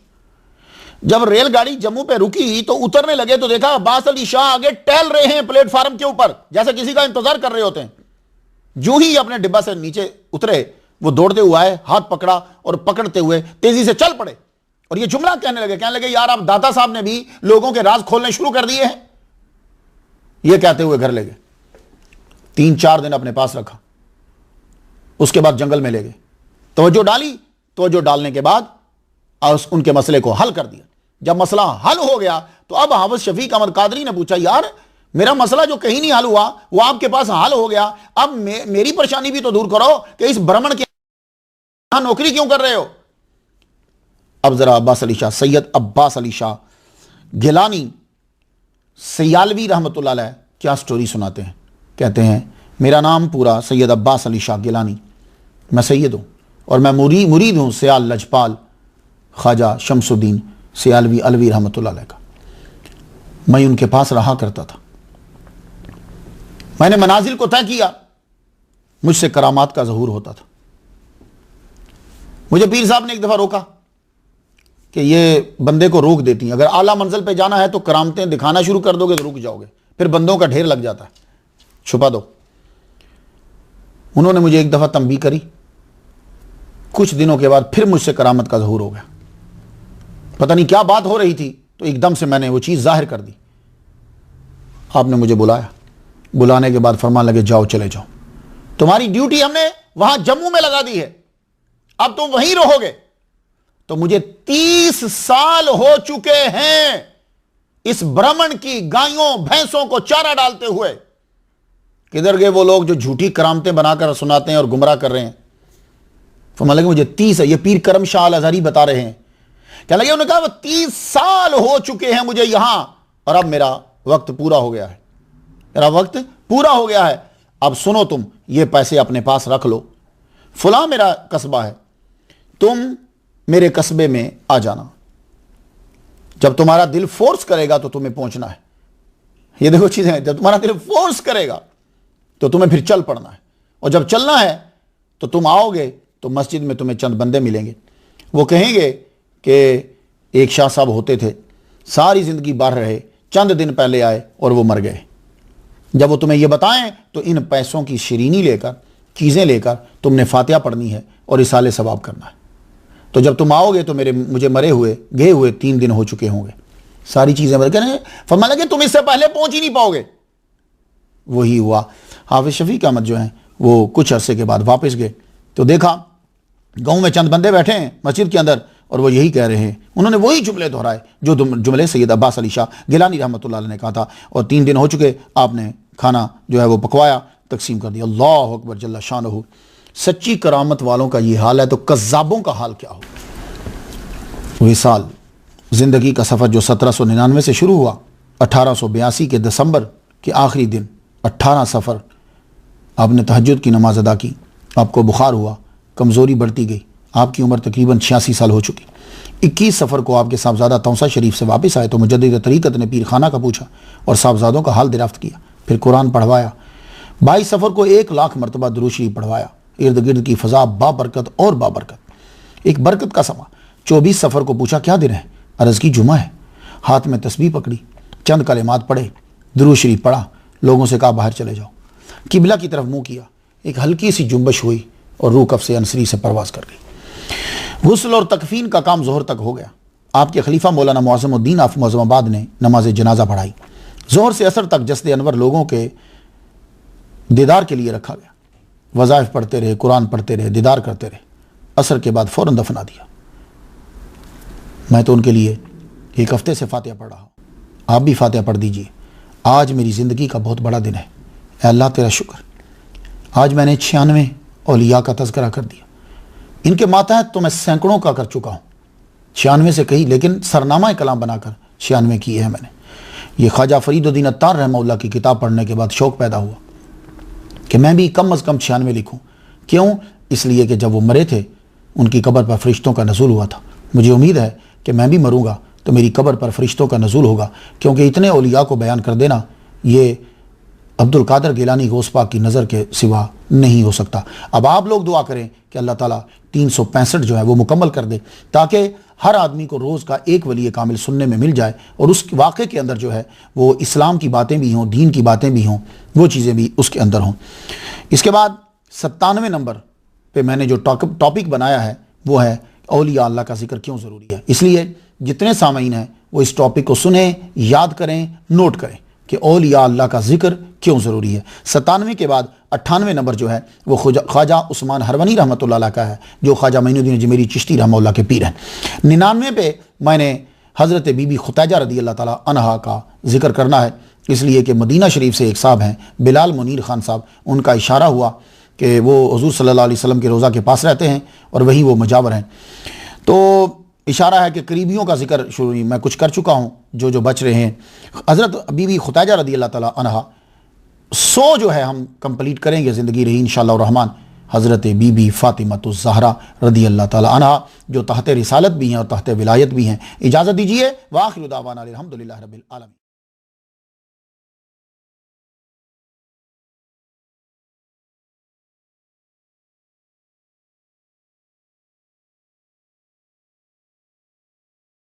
जब रेलगाड़ी जम्मू पे रुकी तो उतरने लगे तो देखा अब्बास अली शाह आगे टहल रहे हैं प्लेटफार्म के ऊपर, जैसे किसी का इंतजार कर रहे होते हैं। जो ही अपने डिब्बा से नीचे उतरे, वो दौड़ते हुए आए, हाथ पकड़ा और पकड़ते हुए तेजी से चल पड़े। और ये जुमला कहने लगे यार आप दाता साहब ने भी लोगों के राज खोलने शुरू कर दिए हैं। ये कहते हुए घर ले गए, 3-4 दिन अपने पास रखा। उसके बाद जंगल में ले गए, तवज्जो डाली, तवज्जो डालने के बाद उनके मसले को हल कर दिया। जब मसला हल हो गया तो अब हाफिज शफीक अहमद कादरी ने पूछा, यार मेरा मसला जो कहीं नहीं हल हुआ वो आपके पास हल हो गया, अब मेरी परेशानी भी तो दूर करो कि इस ब्राह्मण के यहां नौकरी क्यों कर रहे हो। अब जरा अब्बास अली शाह, सैयद अब्बास अली शाह गिलानी सियालवी रहमतुल्लाह अलैह क्या स्टोरी सुनाते हैं। कहते हैं, मेरा नाम पूरा सैयद अब्बास अली शाह गिलानी, मैं सैयद हूँ और मैं मुरीद हूँ सियाल लजपाल ख्वाजा शमसुद्दीन सियालवी अलवी रहमतुल्लाह अलैह का। मैं उनके पास रहा करता था, मैंने मनाजिल को तय किया, मुझसे करामात का ज़हूर होता था। मुझे पीर साहब ने एक दफ़ा रोका कि ये बंदे को रोक देती हैं, अगर आला मंजिल पे जाना है तो करामतें दिखाना शुरू कर दोगे तो रुक जाओगे, फिर बंदों का ढेर लग जाता है, छुपा दो। उन्होंने मुझे एक दफ़ा तंबीह करी, कुछ दिनों के बाद फिर मुझसे करामत का ज़हूर हो गया। पता नहीं क्या बात हो रही थी, तो एकदम से मैंने वो चीज़ जाहिर कर दी। आपने मुझे बुलाया, बुलाने के बाद फरमान लगे, जाओ चले जाओ। तुम्हारी ड्यूटी हमने वहां जम्मू में लगा दी है, अब तुम वहीं रहोगे। तो मुझे 30 साल हो चुके हैं इस ब्राह्मण की गायों भैंसों को चारा डालते हुए। किधर गए वो लोग जो झूठी करामतें बनाकर सुनाते हैं और गुमराह कर रहे हैं? तो मतलब मुझे 30 है, ये पीर करम शाह अल अज़हरी बता रहे हैं। क्या लगे? उन्होंने कहा वो 30 साल हो चुके हैं मुझे यहां, और अब मेरा वक्त पूरा हो गया है, मेरा वक्त पूरा हो गया है। अब सुनो, तुम ये पैसे अपने पास रख लो, फुला मेरा कस्बा है, तुम मेरे कस्बे में आ जाना, जब तुम्हारा दिल फोर्स करेगा तो तुम्हें पहुंचना है। ये देखो चीजें, जब तुम्हारा दिल फोर्स करेगा तो तुम्हें फिर चल पड़ना है, और जब चलना है तो तुम आओगे तो मस्जिद में तुम्हें चंद बंदे मिलेंगे, वो कहेंगे कि एक शाह साहब होते थे, सारी जिंदगी बाहर रहे, चंद दिन पहले आए और वो मर गए। जब वो तुम्हें ये बताएं तो इन पैसों की शिरीनी लेकर, चीज़ें लेकर तुमने फातिहा पढ़नी है और इसाले सवाब करना है। तो जब तुम आओगे तो मुझे मरे हुए गए हुए 3 दिन हो चुके होंगे, सारी चीज़ें बदल कर फरमाया लगे तुम इससे पहले पहुंच ही नहीं पाओगे। वही हुआ। हाफिज शफीक अहमद जो हैं वो कुछ अरसे के बाद वापस गए तो देखा गाँव में चंद बंदे बैठे हैं मस्जिद के अंदर, और वो यही कह रहे हैं, उन्होंने वही जुमले दोहराए जो जुमले सैयद अब्बास अली शाह गिलानी रहमतुल्लाह अलैह ने कहा था। और 3 दिन हो चुके, आपने खाना जो है वो पकवाया, तकसीम कर दिया। अल्लाह अकबर जल्ला शानहू। सच्ची करामत वालों का ये हाल है तो कज़्ज़ाबों का हाल क्या हो। विसाल ज़िंदगी का सफ़र जो 1799 से शुरू हुआ, 1882 के दिसंबर के आखिरी दिन 18 सफ़र आपने तहज्जुद की नमाज अदा की, आपको बुखार हुआ, कमज़ोरी बढ़ती गई, आपकी उम्र तकरीबन 86 साल हो चुकी। 21 सफ़र को आपके साहबजादा तौसा शरीफ से वापस आए तो मुजद्दिद तरीक़त ने पीर खाना का पूछा और साहबजादों का हाल दरियाफ़्त किया, फिर कुरान पढ़वाया। 22 सफ़र को 1 लाख मरतबा दुरूद शरीफ पढ़वाया। इर्द गिर्द की फ़ज़ा बाबरकत और बाबरकत, एक बरकत का समा। 24 सफ़र को पूछा क्या दिन है, अर्ज़ की जुमा है। हाथ में तस्बीह पकड़ी, चंद कलिमात पढ़े, दुरूद शरीफ पढ़ा, लोगों से कहा बाहर चले जाओ, किबला की तरफ मुँह किया, एक हल्की सी जुम्बश हुई और रूह कफ से अनसरी से परवाज़ कर गई। गुस्ल और तकफीन का काम ज़ोहर तक हो गया। आपके खलीफा मौलाना मुअज़्ज़मुद्दीन ऑफ मुअज़्ज़माबाद ने नमाज जनाजा पढ़ाई। ज़ोहर से असर तक जस्द अनवर लोगों के दीदार के लिए रखा गया। वज़ाइफ पढ़ते रहे, कुरान पढ़ते रहे, दीदार करते रहे। असर के बाद फ़ौरन दफना दिया। मैं तो उनके लिए 1 हफ़्ते से फातिहा पढ़ रहा हूँ, आप भी फातिहा पढ़ दीजिए। आज मेरी ज़िंदगी का बहुत बड़ा दिन है, ऐ अल्लाह तेरा शुक्र, आज मैंने 96 औलिया का तज़किरा कर दिया। इनके मातहत तो मैं सैकड़ों का कर चुका हूँ, 96 से कही, लेकिन सरनामा कलाम बनाकर 96 किए हैं मैंने। ये ख्वाजा फरीदुद्दीन अत्तार रहमतुल्लाह की किताब पढ़ने के बाद शौक़ पैदा हुआ कि मैं भी कम अज़ कम 96 लिखूँ। क्यों? इसलिए कि जब वो मरे थे उनकी कब्र पर फरिश्तों का नज़ूल हुआ था। मुझे उम्मीद है कि मैं भी मरूँगा तो मेरी कब्र पर फरिश्तों का नज़ूल होगा, क्योंकि इतने औलिया को बयान कर देना ये अब्दुल कादिर गिलानी गौस पाक की नज़र के सिवा नहीं हो सकता। अब आप लोग दुआ करें कि अल्लाह ताला 365 जो है वो मुकम्मल कर दे, ताकि हर आदमी को रोज़ का एक वली कामिल सुनने में मिल जाए और उस वाक़े के अंदर जो है वो इस्लाम की बातें भी हों, दीन की बातें भी हों, वो चीज़ें भी उसके अंदर हों। इसके बाद 97 नंबर पे मैंने जो टॉपिक बनाया है वो है औलिया अल्लाह का जिक्र क्यों ज़रूरी है। इसलिए जितने सामीन हैं वो इस टॉपिक को सुने, याद करें, नोट करें कि औलिया अल्लाह का जिक्र क्यों ज़रूरी है। 97 के बाद 98 नंबर जो है वो ख्वाजा उस्मान हरवनी रहमतुल्लाह अलैह का है, जो ख्वाजा मोइनुद्दीन अजमेरी चिश्ती रहमतुल्लाह के पीर हैं। 99 पे मैंने हज़रत बीबी खुतैजा रदी अल्लाह ताला अन्हा का जिक्र करना है, इसलिए कि मदीना शरीफ से एक साहब हैं बिलाल मुनीर खान साहब, उनका इशारा हुआ कि वो हुज़ूर सल्लल्लाहु अलैहि वसल्लम के रोज़ा के पास रहते हैं और वहीं वो मुजावर हैं। तो इशारा है कि करीबियों का जिक्र शुरू मैं कुछ कर चुका हूँ, जो बच रहे हैं। हज़रत बीबी खुतैजा रदी अल्लाह ताला अन्हा 100 जो है हम कंप्लीट करेंगे, ज़िंदगी रही इंशाअल्लाह रहमान। हज़रत बीबी फ़ातिमतुज़ ज़हरा रदी अल्लाह ताला अन्हा जो तहत रिसालत भी हैं और तहत विलायत भी हैं। इजाज़त दीजिए। व आखिरु दावाना अनिल हम्दुलिल्लाहि रब्बिल आलमीन।